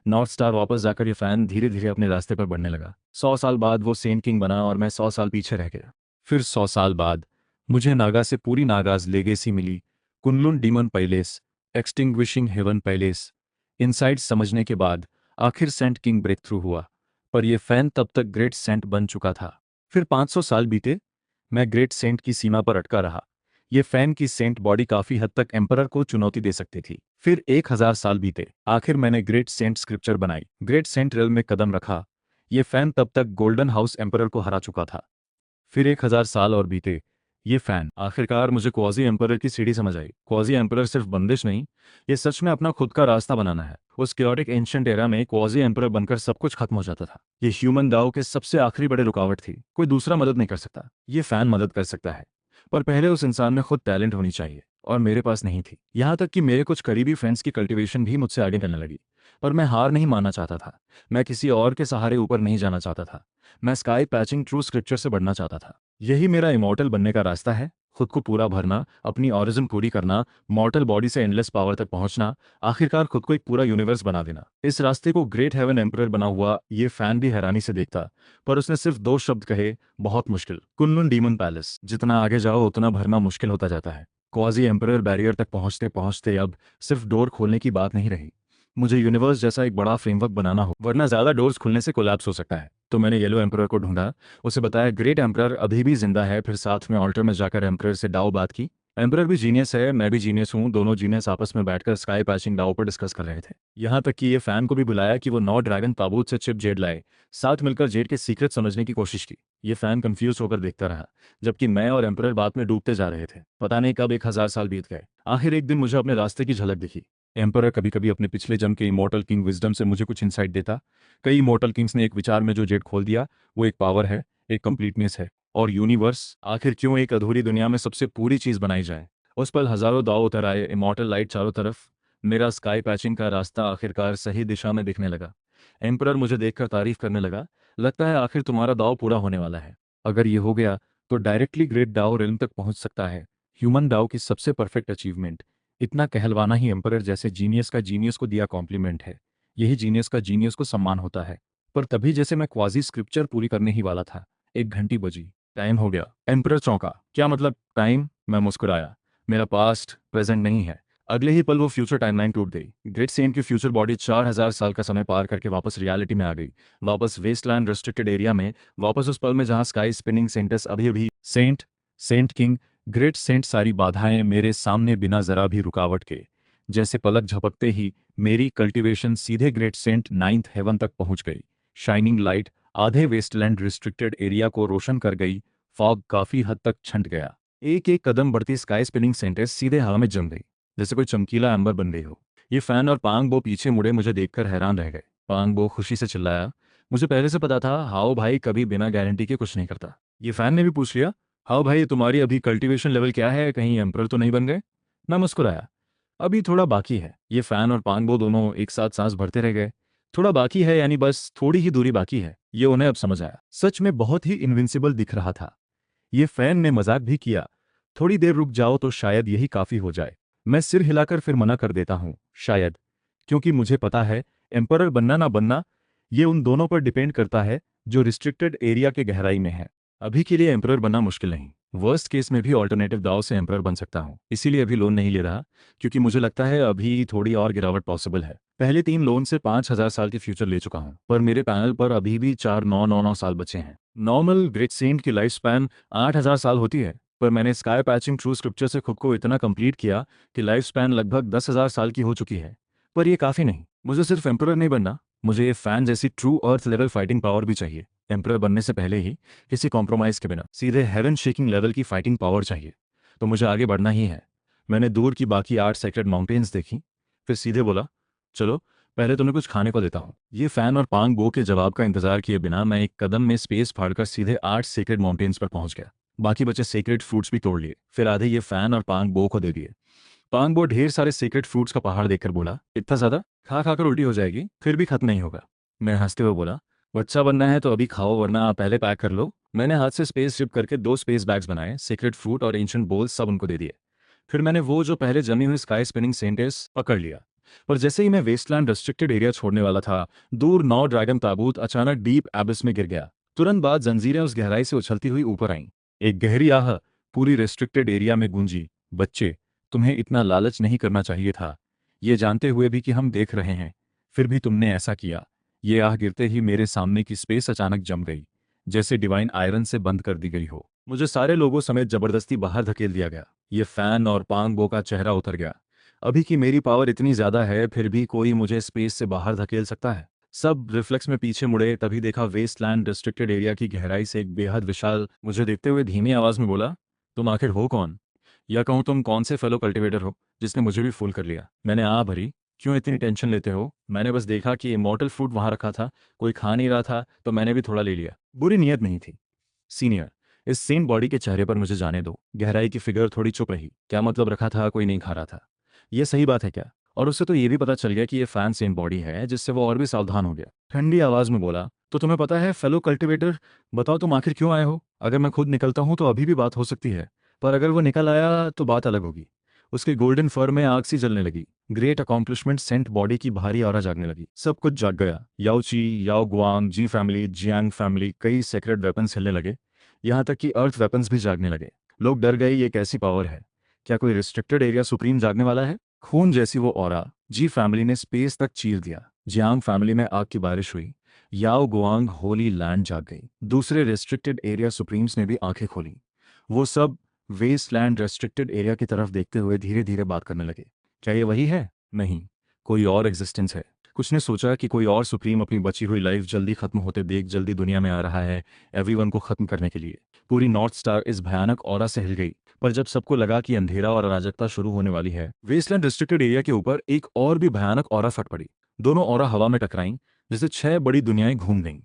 नॉर्थ स्टार वापस जाकर ये फैन धीरे धीरे अपने रास्ते पर बढ़ने लगा। 100 साल बाद वो सेंट किंग बना और मैं 100 साल पीछे रह गया। फिर 100 साल बाद मुझे नागा से पूरी नागाज लेगेसी मिली, Kunlun demon palace, extinguishing heaven palace. Insights समझने के बाद आखिर सेंट किंग ब्रेक थ्रू हुआ, पर यह फैन तब तक ग्रेट सेंट बन चुका था। फिर 500 साल बीते, मैं ग्रेट सेंट की सीमा पर अटका रहा। ये फैन की सेंट बॉडी काफी हद तक एम्परर को चुनौती दे सकती थी। फिर 1000 साल बीते, आखिर मैंने ग्रेट सेंट स्क्रिप्चर बनाई, ग्रेट सेंट रेल में कदम रखा। ये फैन तब तक गोल्डन हाउस एम्परर को हरा चुका था। फिर 1000 साल और बीते, ये फैन आखिरकार मुझे क्वाजी एम्परर की सीढ़ी समझ आई। क्वाजी एम्परर सिर्फ बंदिश नहीं, ये सच में अपना खुद का रास्ता बनाना है। उस क्योटिक एंशिएंट एरा में क्वाजी एम्परर बनकर सब कुछ खत्म हो जाता था। ये ह्यूमन दाव के सबसे आखिरी बड़े रुकावट थी। कोई दूसरा मदद नहीं कर सकता, ये फैन मदद कर सकता है, पर पहले उस इंसान में खुद टैलेंट होनी चाहिए, और मेरे पास नहीं थी। यहाँ तक कि मेरे कुछ करीबी फ्रेंड्स की कल्टीवेशन भी मुझसे आगे करने लगी। पर मैं हार नहीं मानना चाहता था। मैं किसी और के सहारे ऊपर नहीं जाना चाहता था। मैं स्काई पैचिंग ट्रू स्क्रिप्चर से बढ़ना चाहता था। यही मेरा इमॉर्टल बनने का रास्ता है। खुद को पूरा भरना, अपनी ऑरिजिन पूरी करना, मॉर्टल बॉडी से एंडलेस पावर तक पहुंचना, आखिरकार खुद को एक पूरा यूनिवर्स बना देना। इस रास्ते को ग्रेट हेवन एम्परर बना हुआ ये फैन भी हैरानी से देखता, पर उसने सिर्फ 2 शब्द कहे, बहुत मुश्किल। Kunlun demon palace. जितना आगे जाओ उतना भरना मुश्किल होता जाता है। क्वाजी एम्परर बैरियर तक पहुंचते पहुंचते अब सिर्फ डोर खोलने की बात नहीं रही। मुझे यूनिवर्स जैसा एक बड़ा फ्रेमवर्क बनाना हो, वरना ज्यादा डोर्स खुलने से कोलैप्स हो सकता है। तो मैंने येलो एम्परर को ढूंढा, उसे बताया ग्रेट एम्परर अभी भी जिंदा है, फिर साथ में ऑल्टर में जाकर एम्परर से डाओ बात की। एम्परर भी जीनियस है, मैं भी जीनियस हूँ, दोनों जीनियस आपस में बैठकर स्काई पैचिंग डाओ पर डिस्कस कर रहे थे। यहाँ तक कि ये फैन को भी बुलाया कि वो 9 ड्रैगन ताबूत से चिप जेड लाए। साथ मिलकर जेड के सीक्रेट समझने की कोशिश की। ये फैन कंफ्यूज होकर देखता रहा, जबकि मैं और एम्परर बात में डूबते जा रहे थे। पता नहीं कब 1000 साल बीत गए। आखिर एक दिन मुझे अपने रास्ते की झलक दिखी। एम्परर कभी कभी अपने पिछले जन्म के इमॉर्टल किंग विजडम से मुझे कुछ इंसाइट देता। कई इमॉर्टल किंग्स ने एक विचार में जो जेड खोल दिया, वो एक पावर है, एक कंप्लीटनेस है। और यूनिवर्स, आखिर क्यों एक अधूरी दुनिया में सबसे पूरी चीज बनाई जाए। उस पल हजारों दाव उतर आए, इमॉर्टल लाइट चारों तरफ। मेरा स्काई पैचिंग का रास्ता आखिरकार सही दिशा में दिखने लगा। एम्परर मुझे देखकर तारीफ करने लगा, लगता है आखिर तुम्हारा दाव पूरा होने वाला है। अगर ये हो गया तो डायरेक्टली ग्रेट डाओ रिल्म तक पहुंच सकता है, ह्यूमन डाओ की सबसे परफेक्ट अचीवमेंट। इतना कहलवाना ही एम्परर जैसे जीनियस का जीनियस को दिया कॉम्प्लीमेंट है। यही जीनियस का जीनियस को सम्मान होता है। पर तभी जैसे मैं क्वाजी स्क्रिप्चर पूरी करने ही वाला था, एक घंटी बजी। टाइम हो गया। एम्परर चौंका। क्या मतलब टाइम? मैं मुस्कुराया। मेरा पास्ट प्रेजेंट नहीं है। अगले ही पल वो फ्यूचर टाइमलाइन टूट गई। ग्रेट सेंट की फ्यूचर बॉडी 4000 साल का समय पार करके वापस रियलिटी में आ गई। वापस वेस्टलैंड रेस्ट्रिक्टेड एरिया में, वापस उस पल में जहां स्काई स्पिनिंग सेंटर्स अभी अभी saint, saint king, great saint सारी बाधाएं मेरे सामने बिना जरा भी रुकावट के। जैसे पलक झपकते ही मेरी कल्टीवेशन सीधे ग्रेट सेंट 9th हेवन तक पहुंच गई। शाइनिंग लाइट आधे वेस्टलैंड रिस्ट्रिक्टेड एरिया को रोशन कर गई। फॉग काफी हद तक छंट गया। एक एक कदम बढ़ती स्काई स्पिनिंग सेंटर्स सीधे हवा में जम गई, जैसे कोई चमकीला एम्बर बन गई हो। ये फैन और पांग बो पीछे मुड़े मुझे देखकर हैरान रह गए। पांग बो खुशी से चिल्लाया, मुझे पहले से पता था, हाओ भाई कभी बिना गारंटी के कुछ नहीं करता। ये फैन ने भी पूछ लिया, हाओ भाई तुम्हारी अभी कल्टीवेशन लेवल क्या है, कहीं एम्परर तो नहीं बन गए? मैं मुस्कुराया, अभी थोड़ा बाकी है। ये फैन और पांग बो दोनों एक साथ सांस भरते रह गए। थोड़ा बाकी है यानी बस थोड़ी ही दूरी बाकी है, ये उन्हें अब समझ आया। सच में बहुत ही इनविंसिबल दिख रहा था। ये फैन ने मजाक भी किया, थोड़ी देर रुक जाओ तो शायद यही काफी हो जाए। मैं सिर हिलाकर फिर मना कर देता हूँ, शायद, क्योंकि मुझे पता है एम्परर बनना ना बनना ये उन दोनों पर डिपेंड करता है जो रिस्ट्रिक्टेड एरिया के गहराई में है। अभी के लिए एम्परर बनना मुश्किल नहीं। वर्स्ट केस में भी ऑल्टरनेटिव दाव से एम्परर बन सकता हूँ, इसीलिए अभी लोन नहीं ले रहा, क्योंकि मुझे लगता है अभी थोड़ी और गिरावट पॉसिबल है। पहले 3 लोन से 5000 साल के फ्यूचर ले चुका हूँ, पर मेरे पैनल पर अभी भी 4999 साल बचे हैं। नॉर्मल ग्रेट सेंट की लाइफ स्पैन 8000 साल होती है, पर मैंने स्काई पैचिंग ट्रू स्क्रिप्चर से खुद को इतना कंप्लीट किया कि लाइफ स्पैन लगभग 10,000 साल की हो चुकी है। पर यह काफ़ी नहीं। मुझे सिर्फ एम्परर नहीं बनना, मुझे ये फैन जैसी true earth level fighting power भी चाहिए। एम्परर बनने से पहले ही, किसी कॉम्प्रोमाइज़ के बिना, सीधे हेवन शेकिंग लेवल की फाइटिंग पावर चाहिए। तो मुझे आगे बढ़ना ही है। मैंने दूर की बाकी 8 सेक्रेड माउंटेन्स देखी, फिर सीधे बोला, चलो पहले तुम्हें कुछ खाने को देता हूँ। ये फैन और पांग बो के जवाब का इंतजार किए बिना मैं एक कदम में स्पेस फाड़कर सीधे 8 सेक्रेड माउंटेन्स पर पहुंच गया। बाकी बचे सेक्रेट फ्रूट्स भी तोड़ लिए, फिर आधे ये फैन और पांग बो को दे दिए। पांग बो ढेर सारे सीक्रेट फ्रूट्स का पहाड़ देखकर बोला, इतना ज्यादा खा खाकर उल्टी हो जाएगी, फिर भी खत्म नहीं होगा। मैं हंसते हुए बोला, बच्चा बनना है तो अभी खाओ, वरना आप पहले पैक कर लो। मैंने हाथ से स्पेस शिप करके 2 स्पेस बैग्स बनाए, सीक्रेट फ्रूट और एंशिएंट बोल्स सब उनको दे दिए। फिर मैंने वो जो पहले जमी हुई स्काई स्पिनिंग सेंटर्स पकड़ लिया। पर जैसे ही मैं वेस्टलैंड रेस्ट्रिक्टेड एरिया छोड़ने वाला था, दूर 9 ड्रैगन ताबूत अचानक डीप एबिस में गिर गया। तुरंत बाद जंजीरें उस गहराई से उछलती हुई ऊपर आईं। एक गहरी आह पूरी रेस्ट्रिक्टेड एरिया में गूंजी, बच्चे, तुम्हें इतना लालच नहीं करना चाहिए था, ये जानते हुए भी कि हम देख रहे हैं, फिर भी तुमने ऐसा किया। ये आह गिरते ही मेरे सामने की स्पेस अचानक जम गई, जैसे डिवाइन आयरन से बंद कर दी गई हो। मुझे सारे लोगों समेत जबरदस्ती बाहर धकेल दिया गया। ये फैन और पांग बो का चेहरा उतर गया। अभी की मेरी पावर इतनी ज्यादा है, फिर भी कोई मुझे स्पेस से बाहर धकेल सकता है। सब रिफ्लेक्स में पीछे मुड़े, तभी देखा वेस्टलैंड रिस्ट्रिक्टेड एरिया की गहराई से एक बेहद विशाल मुझे देखते हुए धीमी आवाज में बोला, तुम आखिर हो कौन? या कहूँ तुम कौन से फेलो कल्टिवेटर हो जिसने मुझे भी फूल कर लिया? मैंने आ भरी, क्यों इतनी टेंशन लेते हो? मैंने बस देखा कि इमॉर्टल फ्रूट वहां रखा था, कोई खा नहीं रहा था, तो मैंने भी थोड़ा ले लिया। बुरी नीयत नहीं थी। सीनियर, इस सेम बॉडी के चेहरे पर मुझे जाने दो। गहराई की फिगर थोड़ी चुप रही। क्या मतलब रखा था, कोई नहीं खा रहा था? यह सही बात है क्या? और उससे तो ये भी पता चल गया कि ये फैन सेम बॉडी है, जिससे वो और भी सावधान हो गया। ठंडी आवाज में बोला, तो तुम्हें पता है फेलो कल्टिवेटर, बताओ तुम आखिर क्यों आए हो? अगर मैं खुद निकलता हूं तो अभी भी बात हो सकती है, पर अगर वो निकल आया तो बात अलग होगी। उसके गोल्डन फर में आग सी जलने लगी। ग्रेट अकॉम्प्लिशमेंट सेंट बॉडी की भारी ऑरा जागने लगी। सब कुछ जाग गया। याओ ची, याओ गुआंग, जी फैमिली, जियांग फैमिली, कई सेक्रेट वेपन्स हिलने लगे। यहाँ तक कि अर्थ वेपन्स भी जागने लगे। लोग डर गए, ये कैसी पावर है? क्या कोई रिस्ट्रिक्टेड एरिया सुप्रीम जागने वाला है? खून जैसी वो ऑरा जी फैमिली ने स्पेस तक चीर दिया। जियांग फैमिली में आग की बारिश हुई। याओ गुआंग होली लैंड जाग गई। दूसरे रिस्ट्रिक्टेड एरिया सुप्रीम्स ने भी आंखें खोली। वो सब वेस्टलैंड रेस्ट्रिक्टेड एरिया की तरफ देखते हुए धीरे धीरे बात करने लगे। क्या ये वही है? नहीं, कोई और एग्जिस्टेंस है। कुछ ने सोचा कि कोई और सुप्रीम अपनी बची हुई लाइफ जल्दी खत्म होते देख जल्दी दुनिया में आ रहा है, एवरीवन को खत्म करने के लिए। पूरी नॉर्थ स्टार इस भयानक ऑरा से हिल गई। पर जब सबको लगा कि अंधेरा और अराजकता शुरू होने वाली है, वेस्टलैंड रिस्ट्रिक्टेड एरिया के ऊपर एक और भी भयानक ऑरा फट पड़ी। दोनों ऑरा हवा में टकराईं, जैसे 6 बड़ी दुनियाएं घूम गईं।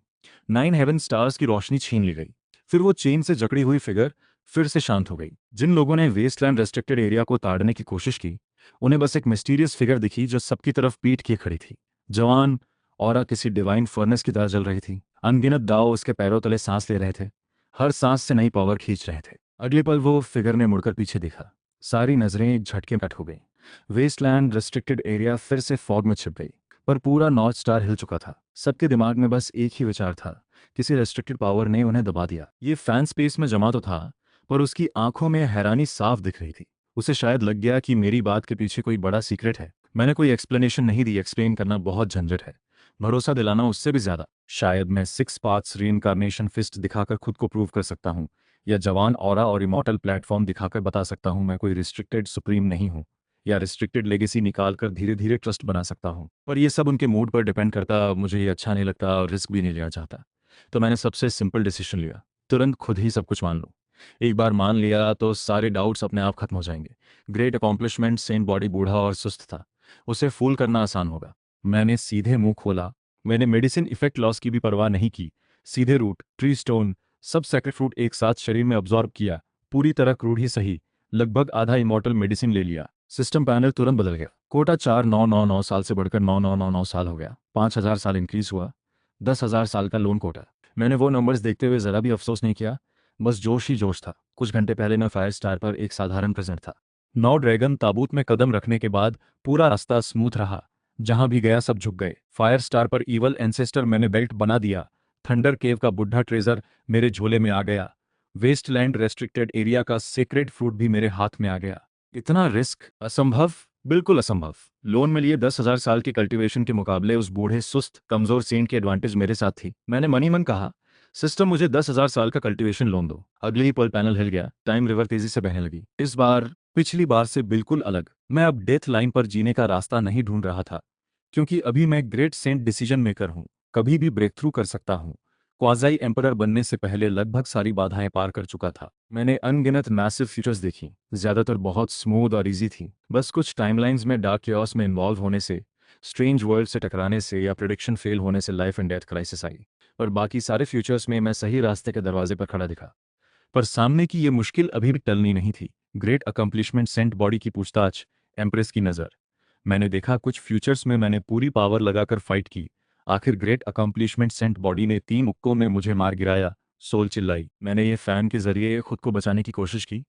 9 हेवन स्टार्स की रोशनी छीन ली गई। फिर वो चेन से जकड़ी हुई फिगर फिर से शांत हो गई। जिन लोगों ने वेस्टलैंड रेस्ट्रिक्टेड एरिया को ताड़ने की कोशिश की, उन्हें बस एक मिस्टीरियस फिगर दिखी जो सबकी तरफ पीठ किए खड़ी थी। जवान औरा किसी डिवाइन फर्नेस की तरह जल रही थी। अनगिनत दाव उसके पैरों तले सांस ले रहे थे, हर सांस से नई पावर खींच रहे थे। अगले पल वो फिगर ने मुड़कर पीछे देखा। सारी नजरें एक झटके में कट हो गई। वेस्टलैंड रेस्ट्रिक्टेड एरिया फिर से फॉग में छिप गई, पर पूरा नॉर्थ स्टार हिल चुका था। सबके दिमाग में बस एक ही विचार था, किसी रेस्ट्रिक्टेड पावर ने उन्हें दबा दिया। ये फैन स्पेस में जमा तो था, पर उसकी आंखों में हैरानी साफ दिख रही थी। उसे शायद लग गया कि मेरी बात के पीछे कोई बड़ा सीक्रेट है। मैंने कोई एक्सप्लेनेशन नहीं दी, एक्सप्लेन करना बहुत झंझट है, भरोसा दिलाना उससे भी ज्यादा। शायद मैं 6 पार्ट्स रीइंकार्नेशन फिस्ट दिखाकर खुद को प्रूव कर सकता हूँ, या जवान ऑरा और इमॉर्टल प्लेटफॉर्म दिखाकर बता सकता हूँ मैं कोई रिस्ट्रिक्टेड सुप्रीम नहीं हूँ, या रिस्ट्रिक्टेड लेगेसी निकालकर धीरे धीरे ट्रस्ट बना सकता हूँ। पर यह सब उनके मूड पर डिपेंड करता, मुझे ये अच्छा नहीं लगता और रिस्क भी नहीं लेना चाहता। तो मैंने सबसे सिंपल डिसीजन लिया, तुरंत खुद ही सब कुछ मान लो। एक बार मान लिया तो सारे डाउट्स अपने आप खत्म हो जाएंगे। ग्रेट अकॉम्प्लिशमेंट सेंट बॉडी बूढ़ा और सुस्त था, उसे फूल करना आसान होगा। मैंने सीधे मुंह खोला। मैंने मेडिसिन इफेक्ट लॉस की भी परवाह नहीं की। सीधे रूट, ट्री स्टोन, सब सेक्रेट फ्रूट एक साथ शरीर में अब्जॉर्ब किया। पूरी तरह क्रूड ही सही, लगभग आधा इमॉर्टल मेडिसिन ले लिया। सिस्टम पैनल तुरंत बदल गया। कोटा 4999 साल से बढ़कर 9999 साल हो गया। 5000 साल इंक्रीज हुआ। 10,000 साल का लोन कोटा। मैंने वो नंबर्स देखते हुए जरा भी अफसोस नहीं किया, बस जोश ही जोश था। कुछ घंटे पहले मैं फायर स्टार पर एक साधारण प्रेजेंट था। 9 ड्रैगन ताबूत में कदम रखने के बाद पूरा रास्ता स्मूथ रहा। जहां भी गया सब झुक गए। फायर स्टार पर ईवल एंसेस्टर मैंने बेल्ट बना दिया। थंडर केव का बुढ़ा ट्रेजर मेरे झोले में आ गया। वेस्टलैंड रेस्ट्रिक्टेड एरिया का सीक्रेट फ्रूट भी मेरे हाथ में आ गया। इतना रिस्क असंभव, बिल्कुल असंभव। लोन में लिए 10,000 साल के कल्टीवेशन के मुकाबले उस बूढ़े सुस्त कमजोर सेंट की एडवांटेज मेरे साथ थी। मैंने मनी मन कहा, सिस्टम मुझे 10,000 साल का कल्टीवेशन लोन दो। अगले ही पल पैनल हिल गया। टाइम रिवर तेजी से बहने लगी। इस बार पिछली बार से बिल्कुल अलग। मैं अब डेथ लाइन पर जीने का रास्ता नहीं ढूंढ रहा था, क्योंकि अभी मैं ग्रेट सेंट डिसीजन मेकर हूं। कभी भी ब्रेक थ्रू कर सकता हूं। क्वाजाई एम्परर बनने से पहले लगभग सारी बाधाएं पार कर चुका था। मैंने अनगिनत मैसिव फ्यूचर्स देखी, ज्यादातर बहुत स्मूथ और इजी थी। बस कुछ टाइमलाइंस में डार्क क्योस में इन्वॉल्व होने से, स्ट्रेंज वर्ल्ड से टकराने से या प्रिडिक्शन फेल होने से लाइफ एंड डेथ क्राइसिस आई। और बाकी सारे फ्यूचर्स में मैं सही रास्ते के दरवाजे पर खड़ा दिखा। पर सामने की ये मुश्किल अभी भी टलनी नहीं थी। ग्रेट अकम्प्लिशमेंट सेंट बॉडी की पूछताछ, एम्प्रेस की नज़र। मैंने देखा कुछ फ्यूचर्स में मैंने पूरी पावर लगाकर फाइट की। आखिर ग्रेट अकम्प्लिशमेंट सेंट बॉडी ने 3 मुक्कों में मुझे मार गिराया। सोल चिल्लाई। मैंने ये फैन के जरिए खुद को बचाने की कोशिश की।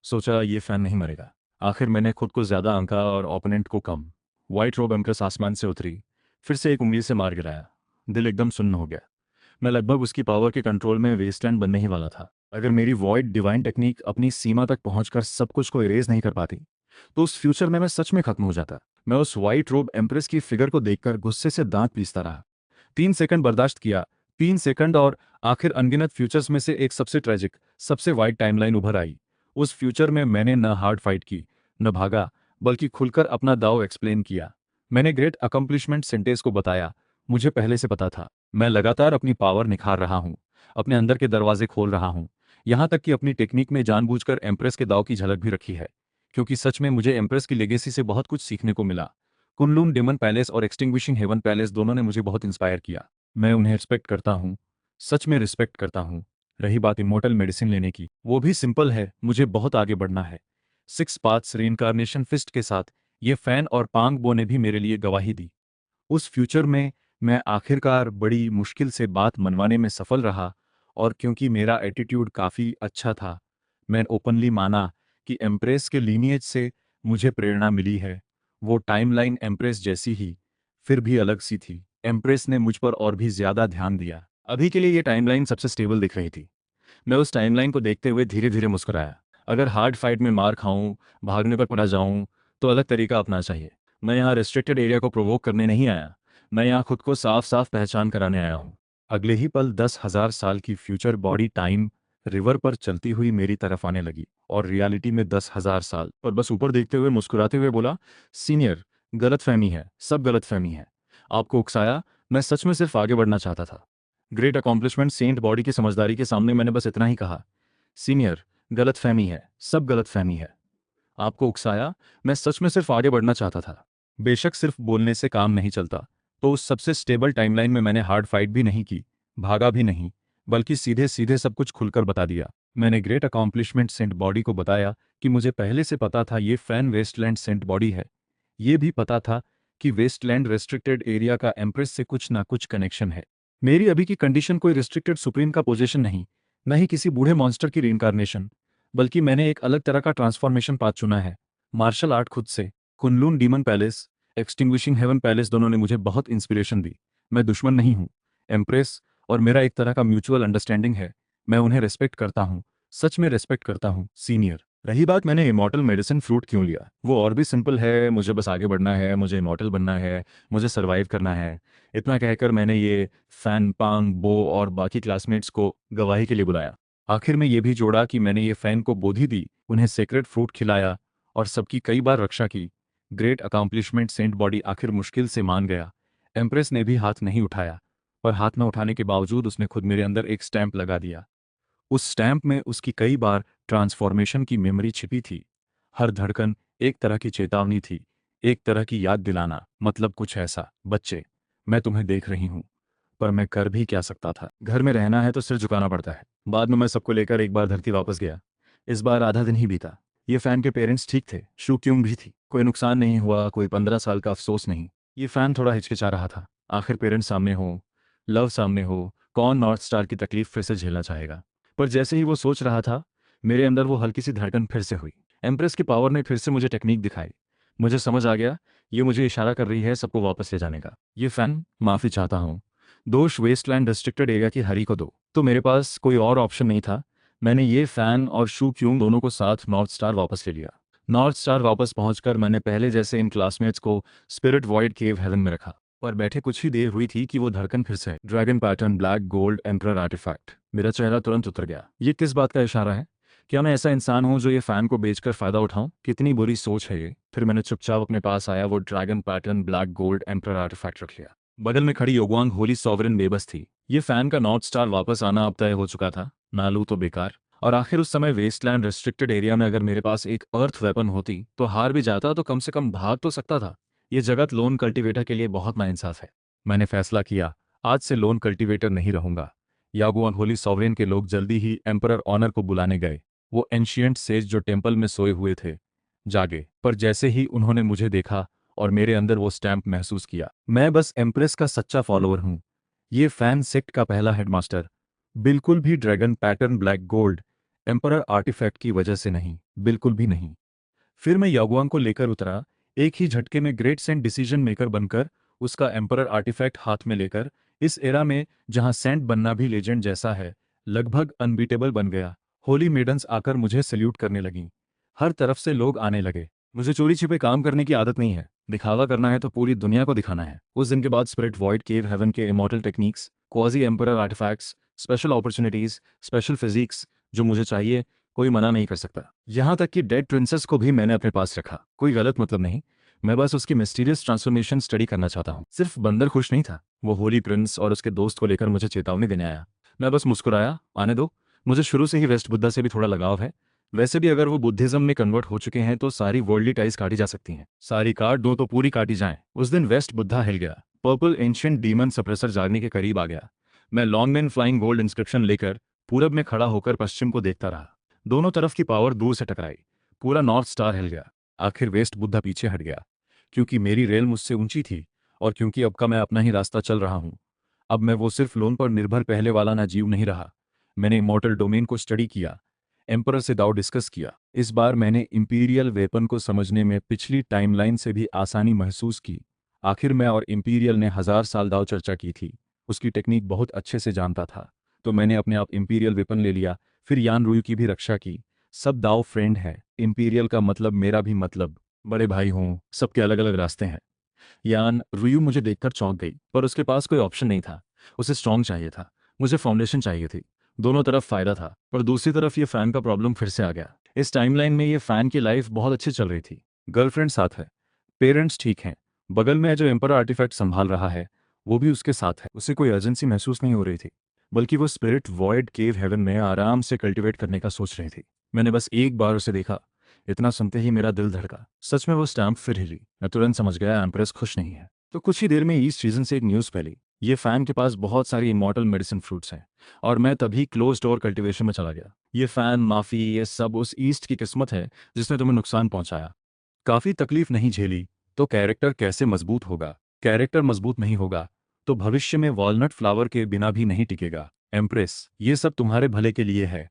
सोचा ये फैन नहीं मरेगा। आखिर मैंने खुद को ज्यादा आंका और ओपोनेंट को कम। व्हाइट रोब एम्प्रेस आसमान से उतरी, फिर से एक उंगली से मार गिराया। दिल एकदम सुन्न हो गया। मैं लगभग उसकी पावर के कंट्रोल में वेस्टलैंड बनने ही वाला था। अगर मेरी वॉइड डिवाइन टेक्निक अपनी सीमा तक पहुंचकर सब कुछ को इरेज नहीं कर पाती, तो उस फ्यूचर में मैं सच में खत्म हो जाता। मैं उस व्हाइट रोब एम्प्रेस की फिगर को देखकर गुस्से से दांत पीसता रहा। 3 सेकंड बर्दाश्त किया। 3 सेकंड, और आखिर अनगिनत फ्यूचर्स में से एक सबसे ट्रेजिक, सबसे वाइड टाइमलाइन उभर आई। उस फ्यूचर में मैंने न हार्ड फाइट की, न भागा, बल्कि खुलकर अपना दाव एक्सप्लेन किया। मैंने ग्रेट अकम्प्लिशमेंट सेंटेंस को बताया, मुझे पहले से पता था। मैं लगातार अपनी पावर निखार रहा हूँ, अपने अंदर के दरवाजे खोल रहा हूँ, यहाँ तक कि अपनी टेक्निक में जानबूझकर एम्प्रेस के दाव की झलक भी रखी है। क्योंकि सच में मुझे एम्प्रेस की लेगेसी से बहुत कुछ सीखने को मिला। कुनलून डेमन पैलेस और एक्सटिंग्विशिंग हेवन पैलेस दोनों ने मुझे बहुत इंस्पायर किया। मैं उन्हें रिस्पेक्ट करता हूँ, सच में रिस्पेक्ट करता हूँ। रही बात इमोर्टल मेडिसिन लेने की, वो भी सिंपल है, मुझे बहुत आगे बढ़ना है। 6 पाथ्स रीइंकार्नेशन फिस्ट के साथ ये फैन और पांग बो ने भी मेरे लिए गवाही दी। उस फ्यूचर में मैं आखिरकार बड़ी मुश्किल से बात मनवाने में सफल रहा, और क्योंकि मेरा एटीट्यूड काफ़ी अच्छा था, मैं ओपनली माना कि एम्प्रेस के लीनिएज से मुझे प्रेरणा मिली है। वो टाइमलाइन एम्प्रेस जैसी ही, फिर भी अलग सी थी। एम्प्रेस ने मुझ पर और भी ज़्यादा ध्यान दिया। अभी के लिए ये टाइमलाइन सबसे स्टेबल दिख रही थी। मैं उस टाइमलाइन को देखते हुए धीरे धीरे मुस्कुराया। अगर हार्ड फाइट में मार खाऊं, भागने पर पड़ा जाऊं, तो अलग तरीका अपना चाहिए। मैं यहाँ रिस्ट्रिक्टेड एरिया को प्रोवोक करने नहीं आया। मैं यहाँ खुद को साफ साफ पहचान कराने आया हूँ। अगले ही पल 10,000 साल की फ्यूचर बॉडी टाइम रिवर पर चलती हुई मेरी तरफ आने लगी, और रियलिटी में 10,000 साल। और बस ऊपर देखते हुए मुस्कुराते हुए बोला, सीनियर, गलतफहमी है, सब गलतफहमी है। आपको उकसाया, मैं सच में सिर्फ आगे बढ़ना चाहता था। ग्रेट अकॉम्प्लिशमेंट सेंट बॉडी की समझदारी के सामने मैंने बस इतना ही कहा, सीनियर, गलतफहमी है, सब गलतफहमी है। आपको उकसाया, मैं सच में सिर्फ आगे बढ़ना चाहता था। बेशक सिर्फ बोलने से काम नहीं चलता, तो उस सबसे स्टेबल टाइमलाइन में मैंने हार्ड फाइट भी नहीं की, भागा भी नहीं, बल्कि सीधे सीधे सब कुछ खुलकर बता दिया। मैंने ग्रेट अकॉम्प्लिशमेंट सेंट बॉडी को बताया कि मुझे पहले से पता था ये फैन वेस्टलैंड सेंट बॉडी है। ये भी पता था कि वेस्टलैंड रेस्ट्रिक्टेड एरिया का एम्प्रेस से कुछ ना कुछ कनेक्शन है। मेरी अभी की कंडीशन कोई रिस्ट्रिक्टेड सुप्रीम का पोजीशन नहीं, न ही किसी बूढ़े मॉन्स्टर की रीइंकारनेशन, बल्कि मैंने एक अलग तरह का ट्रांसफॉर्मेशन पाथ चुना है। मार्शल आर्ट खुद से। Kunlun demon palace, extinguishing heaven palace दोनों ने मुझे बहुत इंस्पिरेशन दी। मैं दुश्मन नहीं हूँ। एम्प्रेस और मेरा एक तरह का म्यूचुअल अंडरस्टैंडिंग है। मैं उन्हें रेस्पेक्ट करता हूँ, सच में रेस्पेक्ट करता हूँ, सीनियर। रही बात मैंने इमॉर्टल मेडिसिन फ्रूट क्यों लिया, वो और भी सिंपल है। मुझे बस आगे बढ़ना है, मुझे इमॉर्टल बनना है, मुझे सर्वाइव करना है। इतना कहकर मैंने ये फैन, पांग, बो और बाकी क्लासमेट्स को गवाही के लिए बुलाया। आखिर में ये भी जोड़ा कि मैंने ये फैन को बोधी दी, उन्हें सेक्रेट फ्रूट खिलाया, और सबकी कई बार रक्षा की। ग्रेट अकॉम्प्लिशमेंट सेंट बॉडी आखिर मुश्किल से मान गया। एम्प्रेस ने भी हाथ नहीं उठाया, पर हाथ न उठाने के बावजूद उसने खुद मेरे अंदर एक स्टैंप लगा दिया। उस स्टैंप में उसकी कई बार ट्रांसफॉर्मेशन की मेमोरी छिपी थी। हर धड़कन एक तरह की चेतावनी थी, एक तरह की याद दिलाना। मतलब कुछ ऐसा, बच्चे, मैं तुम्हें देख रही हूँ। पर मैं कर भी क्या सकता था। घर में रहना है तो सिर झुकाना पड़ता है। बाद में मैं सबको लेकर एक बार धरती वापस गया। इस बार आधा दिन ही बीता। ये फैन के पेरेंट्स ठीक थे, शू क्यूंग भी थी। कोई नुकसान नहीं हुआ, कोई 15 साल का अफसोस नहीं। ये फैन थोड़ा हिचकिचा रहा था। आखिर पेरेंट्स सामने हो, लव सामने हो, कौन नॉर्थ स्टार की तकलीफ फिर से झेलना चाहेगा। पर जैसे ही वो सोच रहा था, मेरे अंदर वो हल्की सी धड़कन फिर से हुई। एम्प्रेस की पावर ने फिर से मुझे टेक्निक दिखाई। मुझे समझ आ गया, ये मुझे इशारा कर रही है सबको वापस ले जाने का। ये फैन, माफ़ी चाहता हूँ, दोष वेस्टलैंड रिस्ट्रिक्टेड एरिया की हरी को दो। तो मेरे पास कोई और ऑप्शन नहीं था। मैंने ये फैन और शू क्यूंग दोनों को साथ नॉर्थ स्टार वापस ले लिया। नॉर्थ स्टार वापस पहुंचकर मैंने पहले जैसे इन क्लासमेट्स को स्पिरिट वॉइड केव हेवन में रखा। पर बैठे कुछ ही देर हुई थी कि वो धड़कन फिर से, dragon pattern, black gold, emperor artefact. मेरा चेहरा तुरंत उतर गया। ये किस बात का इशारा है? क्या मैं ऐसा इंसान हूं जो ये फैन को बेचकर फायदा उठाऊं? कितनी बुरी सोच है ये। फिर मैंने चुपचाप अपने पास आया वो dragon pattern, black gold, emperor artefact रख लिया। बगल में खड़ी योगवांग होली सॉवरेन बेबस थी। ये फैन का नॉर्थ स्टार वापस आना अब तय हो चुका था। ना लूं तो बेकार। और आखिर उस समय वेस्टलैंड रेस्ट्रिक्टेड एरिया में अगर मेरे पास एक अर्थ वेपन होती तो हार भी जाता, तो कम से कम भाग तो सकता था। ये जगत लोन कल्टीवेटर के लिए बहुत नाइंसाफ है। मैंने फैसला किया, आज से लोन कल्टीवेटर नहीं रहूंगा। यागुआन होली सॉवरेन के लोग जल्दी ही एम्परर ऑनर को बुलाने गए। वो एंशियंट सेज जो टेम्पल में सोए हुए थे जागे, पर जैसे ही उन्होंने मुझे देखा और मेरे अंदर वो स्टैंप महसूस किया, मैं बस एम्प्रेस का सच्चा फॉलोअर हूँ। ये फैन सेक्ट का पहला हेडमास्टर। बिल्कुल भी dragon pattern, black gold, emperor artefact की वजह से नहीं, बिल्कुल भी नहीं। फिर मैं यागुआंग को लेकर उतरा, एक ही झटके में ग्रेट सेंट डिसीजन मेकर बनकर, उसका एम्परर आर्टिफैक्ट हाथ में लेकर। इस एरा में जहां सेंट बनना भी लेजेंड जैसा है, लगभग अनबीटेबल बन गया। होली मेडन्स आकर मुझे सल्यूट करने लगीं। हर तरफ से लोग आने लगे। मुझे चोरी छिपे काम करने की आदत नहीं है। दिखावा करना है तो पूरी दुनिया को दिखाना है। उस दिन के बाद स्पिरिट वॉइड केव हेवन के immortal techniques, quasi emperor artefacts, special opportunities, special physics, जो मुझे चाहिए, कोई मना नहीं कर सकता। यहाँ तक कि डेड प्रिंसेस को भी मैंने अपने पास रखा। कोई गलत मतलब नहीं, मैं बस उसकी मिस्टीरियस ट्रांसफॉर्मेशन स्टडी करना चाहता हूँ। सिर्फ बंदर खुश नहीं था, वो होली प्रिंस और उसके दोस्त को लेकर मुझे चेतावनी देने आया। मैं बस मुस्कुराया, आने दो। मुझे शुरू से ही वेस्ट बुद्धा से भी थोड़ा लगाव है। वैसे भी अगर वो बुद्धिज्म में कन्वर्ट हो चुके हैं तो सारी वर्ल्डली टाइज काटी जा सकती हैं। सारी काट दो तो पूरी काटी जाएं। उस दिन वेस्ट बुद्धा हिल गया। पर्पल एंशिएंट डीमन सप्रेसर जागने के करीब आ गया। मैं लॉन्गमैन फ्लाइंग गोल्ड इंस्क्रिप्शन लेकर पूरब में खड़ा होकर पश्चिम को देखता रहा। दोनों तरफ की पावर दूर से टकराई। पूरा नॉर्थ स्टार हिल गया। आखिर वेस्ट बुद्धा पीछे हट गया। क्योंकि मेरी रेल मुझसे ऊंची थी और क्योंकि अब का मैं अपना ही रास्ता चल रहा हूँ। अब मैं वो सिर्फ लोन पर निर्भर पहले वाला ना जीव नहीं रहा। मैंने इमॉर्टल डोमेन को स्टडी किया, एम्परर से दाव डिस्कस किया। इस बार मैंने इंपीरियल वेपन को समझने में पिछली टाइमलाइन से भी आसानी महसूस की। आखिर मैं और इंपीरियल ने 1000 साल दाव चर्चा की थी, उसकी टेक्निक बहुत अच्छे से जानता था। तो मैंने अपने आप इंपीरियल वेपन ले लिया, फिर यान रुयु की भी रक्षा की। सब दाव फ्रेंड है, इंपीरियल का मतलब मेरा भी मतलब। बड़े भाई हों, सबके अलग अलग रास्ते हैं। यान रुयु मुझे देखकर चौंक गई, पर उसके पास कोई ऑप्शन नहीं था। उसे स्ट्रॉन्ग चाहिए था, मुझे फाउंडेशन चाहिए थी। दोनों तरफ फायदा था, पर दूसरी तरफ ये फैन का प्रॉब्लम फिर से आ गया। इस टाइमलाइन में ये फैन की लाइफ बहुत अच्छी चल रही थी। गर्लफ्रेंड साथ है, पेरेंट्स ठीक हैं, बगल में जो एम्पर आर्टिफैक्ट संभाल रहा है वो भी उसके साथ है। उसे कोई अर्जेंसी महसूस नहीं हो रही थी, बल्कि वो स्पिरिट वॉइड केव हेवन में आराम से कल्टिवेट करने का सोच रही थी। मैंने बस एक बार उसे देखा, इतना सुनते ही मेरा दिल धड़का। सच में वो स्टैम्प फिर हिली। मैं तुरंत समझ गया एम्प्रेस खुश नहीं है। तो कुछ ही देर में ईस्ट रीजन से एक न्यूज़ फैली, ये फैन के पास बहुत सारी इमॉर्टल मेडिसिन फ्रूट्स हैं। और मैं तभी क्लोज डोर कल्टीवेशन में चला गया। ये फैन माफी ये सब उस ईस्ट की किस्मत है जिसने तुम्हें नुकसान पहुंचाया। काफी तकलीफ नहीं झेली तो कैरेक्टर कैसे मजबूत होगा? कैरेक्टर मजबूत नहीं होगा तो भविष्य में वॉलनट फ्लावर के बिना भी नहीं टिकेगा। एम्प्रेस, ये सब तुम्हारे भले के लिए है।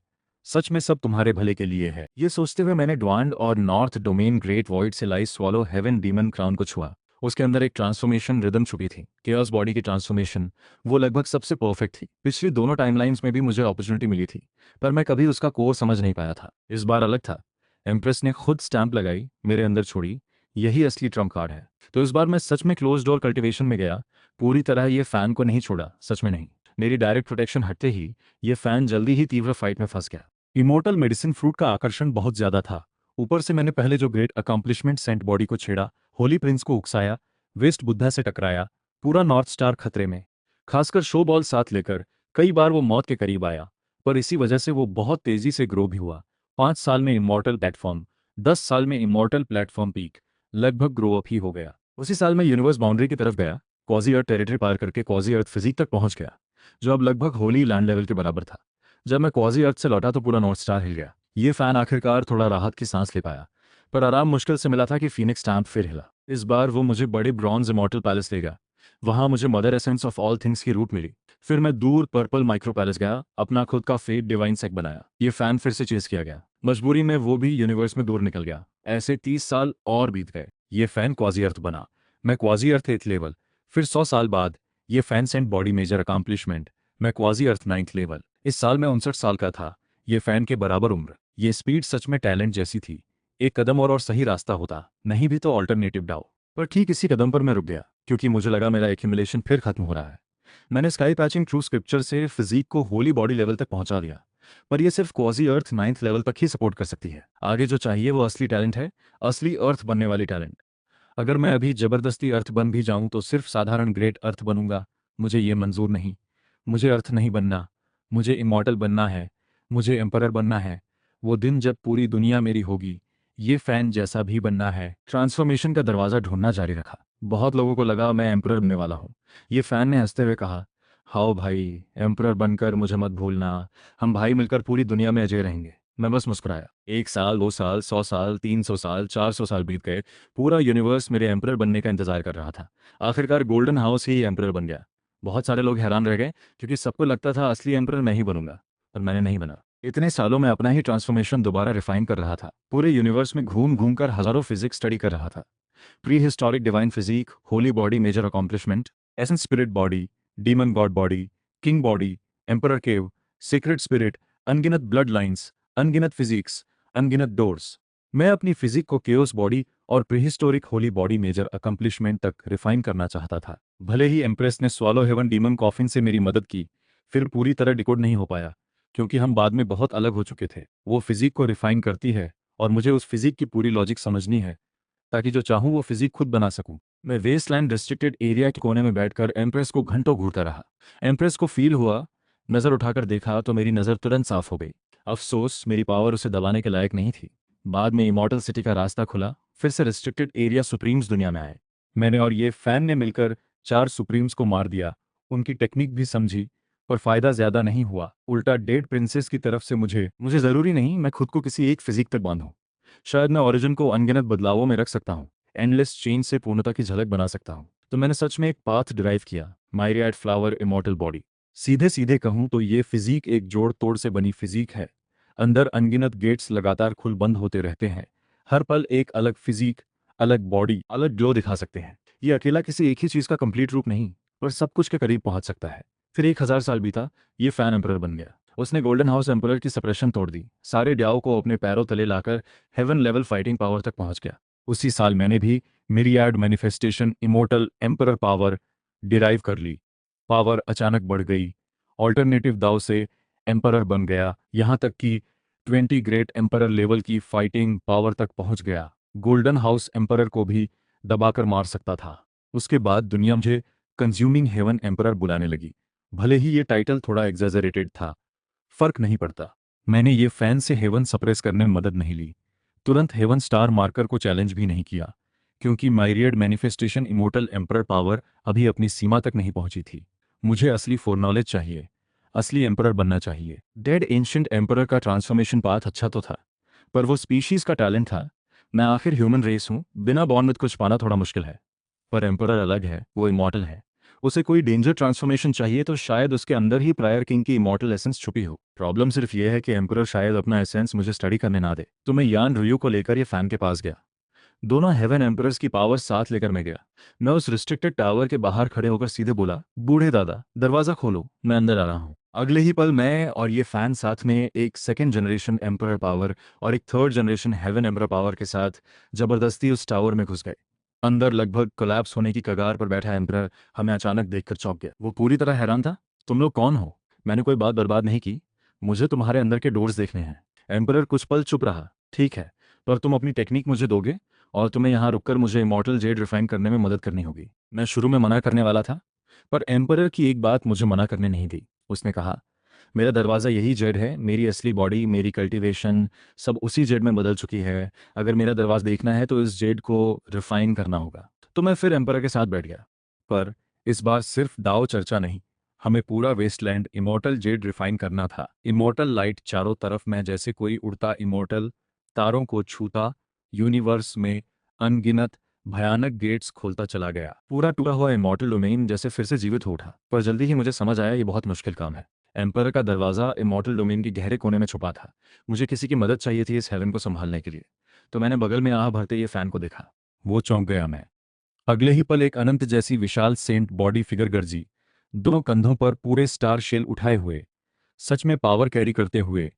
सच में सब तुम्हारे भले के लिए है। ये सोचते हुए मैंने ड्वांड और नॉर्थ डोमेन ग्रेट वॉइड से लाई स्वॉलो हेवन डीमन क्राउन को छुआ। उसके अंदर एक ट्रांसफॉर्मेशन रिदम छुपी थी, केओस बॉडी की ट्रांसफॉर्मेशन। वो लगभग सबसे परफेक्ट थी। पिछली दोनों टाइमलाइंस में भी मुझे अपॉर्चुनिटी मिली थी, पर मैं कभी उसका कोर समझ नहीं पाया था। इस बार अलग था। एम्प्रेस ने खुद स्टैंप लगाई, मेरे अंदर छोड़ी, यही असली ट्रम्प कार्ड है। तो इस बार मैं सच में क्लोज डोर कल्टीवेशन में गया। पूरी तरह ये फैन को नहीं छोड़ा, सच में नहीं। मेरी डायरेक्ट प्रोटेक्शन हटते ही ये फैन जल्दी ही तीव्र फाइट में फंस गया। इमोर्टल मेडिसिन फ्रूट का आकर्षण बहुत ज्यादा था। ऊपर से मैंने पहले जो ग्रेट अकम्पलिशमेंट सेंट बॉडी को छेड़ा, होली प्रिंस को उकसाया, वेस्ट बुद्धा से टकराया, पूरा नॉर्थ स्टार खतरे में। खासकर शो बॉल साथ लेकर कई बार वो मौत के करीब आया, पर इसी वजह से वो बहुत तेजी से ग्रो भी हुआ। 5 साल में इमॉर्टल प्लेटफॉर्म, 10 साल में इमॉर्टल प्लेटफॉर्म पीक, लगभग ग्रो अप ही हो गया। उसी साल में यूनिवर्स बाउंड्री की तरफ गया, कॉजी अर्थ टेरिटरी पार करके कॉजी अर्थ फिजिक तक पहुंच गया, जो अब लगभग होली लैंड लेवल के बराबर था। जब मैं क्वाजी अर्थ से लौटा तो पूरा नॉर्थ स्टार हिल गया। ये फैन आखिरकार थोड़ा राहत की सांस ले पाया, पर आराम मुश्किल से मिला था कि फीनिक्स स्टैम्प फिर हिला। इस बार वो मुझे बड़े ब्रॉन्ज इमॉर्टल पैलेस ले गया। वहां मुझे mother essence of all things की रूट मिली। फिर मैं दूर पर्पल माइक्रो पैलेस गया, अपना खुद का फेट डिवाइन सेक बनाया। ये फैन फिर से चेस किया गया। मजबूरी में वो भी यूनिवर्स में दूर निकल गया। ऐसे 30 साल और बीत गए। ये फैन क्वाजी अर्थ बना, मैं क्वाजी अर्थ 8th लेवल। फिर 100 साल बाद ये fan saint body major accomplishment, मैं क्वाजी अर्थ 9th लेवल। इस साल मैं 59 साल का था, ये फैन के बराबर उम्र। ये स्पीड सच में टैलेंट जैसी थी। एक कदम और सही रास्ता होता, नहीं भी तो ऑल्टरनेटिव डाउ। पर ठीक इसी कदम पर मैं रुक गया, क्योंकि मुझे लगा मेरा एक्यूमुलेशन फिर खत्म हो रहा है। मैंने स्काई पैचिंग ट्रू स्क्रिप्चर से फिजिक को होली बॉडी लेवल तक पहुंचा दिया, पर यह सिर्फ क्वाजी अर्थ 9th लेवल तक ही सपोर्ट कर सकती है। आगे जो चाहिए वो असली टैलेंट है, असली अर्थ बनने वाली टैलेंट। अगर मैं अभी जबरदस्ती अर्थ बन भी जाऊं तो सिर्फ साधारण ग्रेट अर्थ बनूंगा। मुझे ये मंजूर नहीं। मुझे अर्थ नहीं बनना, मुझे इमॉर्टल बनना है, मुझे एम्परर बनना है। वो दिन जब पूरी दुनिया मेरी होगी। ये फैन जैसा भी बनना है। ट्रांसफॉर्मेशन का दरवाज़ा ढूंढना जारी रखा। बहुत लोगों को लगा मैं एम्परर बनने वाला हूँ। ये फैन ने हंसते हुए कहा, हाओ भाई, एम्परर बनकर मुझे मत भूलना। हम भाई मिलकर पूरी दुनिया में अजय रहेंगे। मैं बस मुस्कुराया। 1 साल, 2 साल, 100 साल, 300 साल, 400 साल बीत गए। पूरा यूनिवर्स मेरे एम्परर बनने का इंतजार कर रहा था। आखिरकार गोल्डन हाउस ही एम्परर बन गया। बहुत सारे लोग हैरान रह गए, क्योंकि सबको लगता था असली एम्परर मैं ही बनूंगा, पर मैंने नहीं बना। इतने सालों में अपना ही ट्रांसफॉर्मेशन दोबारा रिफाइन कर रहा था। पूरे यूनिवर्स में घूम घूम कर हजारों फिजिक्स स्टडी कर रहा था। Prehistoric divine physique, holy body major accomplishment, essence spirit body, demon god body, king body, emperor cave, secret spirit, अनगिनत ब्लड लाइन्स, अनगिनत फिजिक्स, अनगिनत डोर्स। मैं अपनी फिजिक को केओस बॉडी और prehistoric holy body major accomplishment तक refine करना चाहता था। भले ही एम्प्रेस ने स्वॉलो हेवन डीमन कॉफिन से मेरी मदद की, फिर पूरी तरह डिकोड नहीं हो पाया, क्योंकि हम बाद में बहुत अलग हो चुके थे। वो फिजिक को रिफाइन करती है और मुझे उस फिजिक की पूरी लॉजिक समझनी है, ताकि जो चाहूँ वो फिजिक खुद बना सकूं। मैं वेस्टलैंड रिस्ट्रिक्टेड एरिया के कोने में बैठकर एम्प्रेस को घंटों घूरता रहा। एम्प्रेस को फील हुआ, नज़र उठाकर देखा तो मेरी नज़र तुरंत साफ हो गई। अफसोस मेरी पावर उसे दबाने के लायक नहीं थी। बाद में इमॉर्टल सिटी का रास्ता खुला, फिर से रिस्ट्रिक्टेड एरिया सुप्रीम्स दुनिया में आए। मैंने और ये फैन ने मिलकर 4 सुप्रीम्स को मार दिया। उनकी टेक्निक भी समझी, पर फायदा ज्यादा नहीं हुआ। उल्टा डेड प्रिंसेस की तरफ से मुझे जरूरी नहीं मैं खुद को किसी एक फिजिक तक बांधूं। शायद मैं ओरिजिन को अनगिनत बदलावों में रख सकता हूँ। एंडलेस चेंज से पूर्णता की झलक बना सकता हूँ। तो मैंने सच में एक पाथ डिराइव किया, मायरियाड फ्लावर इमॉर्टल बॉडी। सीधे सीधे कहूँ तो ये फिजिक एक जोड़ तोड़ से बनी फिजिक है। अंदर अनगिनत गेट्स लगातार खुल बंद होते रहते हैं। हर पल एक अलग फिजिक, अलग बॉडी, अलग ग्लो दिखा सकते हैं। ये अकेला किसी एक ही चीज़ का कंप्लीट रूप नहीं, पर सब कुछ के करीब पहुंच सकता है। फिर 1000 साल बीता, ये फैन एम्परर बन गया। उसने गोल्डन हाउस एम्परर की सप्रेशन तोड़ दी, सारे ड्याओ को अपने पैरों तले लाकर हेवन लेवल फाइटिंग पावर तक पहुंच गया। उसी साल मैंने भी myriad manifestation immortal emperor power derive कर ली। पावर अचानक बढ़ गई, ऑल्टरनेटिव दाव से एम्परर बन गया, यहाँ तक कि 20 ग्रेट एम्परर लेवल की फाइटिंग पावर तक पहुंच गया। गोल्डन हाउस एम्परर को भी दबाकर मार सकता था। उसके बाद दुनिया मुझे कंज्यूमिंग हेवन एम्परर बुलाने लगी। भले ही ये टाइटल थोड़ा एग्जैजरेटेड था, फर्क नहीं पड़ता। मैंने ये फैन से हेवन सप्रेस करने में मदद नहीं ली, तुरंत हेवन स्टार मार्कर को चैलेंज भी नहीं किया, क्योंकि माइरियड मैनिफेस्टेशन इमोर्टल एम्परर पावर अभी अपनी सीमा तक नहीं पहुंची थी। मुझे असली फोरनॉलेज चाहिए, असली एम्परर बनना चाहिए। डेड एंशिएंट एम्परर का ट्रांसफॉर्मेशन पाथ अच्छा तो था, पर वो स्पीशीज का टैलेंट था। मैं आखिर ह्यूमन रेस हूँ, बिना बॉर्न में कुछ पाना थोड़ा मुश्किल है। पर एम्परर अलग है, वो इमॉर्टल है। उसे कोई डेंजर ट्रांसफॉर्मेशन चाहिए तो शायद उसके अंदर ही प्रायर किंग की इमॉर्टल एसेंस छुपी हो। प्रॉब्लम सिर्फ ये है कि एम्परर शायद अपना एसेंस मुझे स्टडी करने ना दे। तो मैं यान रुयू को लेकर ये फैन के पास गया। दोनों हेवन एम्परर्स की पावर साथ लेकर मैं गया। मैं उस रिस्ट्रिक्टेड टावर के बाहर खड़े होकर सीधे बोला, बूढ़े दादा दरवाजा खोलो, मैं अंदर आ रहा हूँ। अगले ही पल मैं और ये फैन साथ में एक सेकेंड जनरेशन एम्परर पावर और एक third generation heaven emperor power के साथ जबरदस्ती उस टावर में घुस गए। अंदर लगभग कोलैप्स होने की कगार पर बैठा एम्परर हमें अचानक देखकर चौंक गया। वो पूरी तरह हैरान था। तुम लोग कौन हो? मैंने कोई बात बर्बाद नहीं की, मुझे तुम्हारे अंदर के डोर्स देखने हैं। एम्परर कुछ पल चुप रहा। ठीक है, पर तुम अपनी टेक्निक मुझे दोगे और तुम्हें यहाँ रुककर मुझे इमॉर्टल जेड रिफाइन करने में मदद करनी होगी। मैं शुरू में मना करने वाला था, पर एम्परर की एक बात मुझे मना करने नहीं दी। उसने कहा, मेरा दरवाज़ा यही जेड है, मेरी असली बॉडी, मेरी कल्टीवेशन सब उसी जेड में बदल चुकी है। अगर मेरा दरवाज़ा देखना है तो इस जेड को रिफाइन करना होगा। तो मैं फिर एम्परर के साथ बैठ गया। पर इस बार सिर्फ दाव चर्चा नहीं, हमें पूरा वेस्टलैंड इमॉर्टल जेड रिफाइन करना था। इमॉर्टल लाइट चारों तरफ, मैं जैसे कोई उड़ता इमॉर्टल तारों को छूता यूनिवर्स में अनगिनत भयानक गेट्स खोलता चला गया। पूरा टूटा हुआ इमॉर्टल डोमेन जैसे फिर से जीवित हो उठा। पर जल्दी ही मुझे समझ आया ये बहुत मुश्किल काम है। एम्परर का दरवाज़ा इमॉर्टल डोमेन के गहरे कोने में छुपा था। मुझे किसी की मदद चाहिए थी इस हेवन को संभालने के लिए। तो मैंने बगल में आह भरते ये फैन को देखा। वो चौंक गया मैं। अगले ही पल एक अनंत जैसी विशाल सेंट बॉडी फिगर गरजी, दोनों कंधों पर पूरे स्टार शेल उठाए हुए, सच में पावर कैरी करते हुए।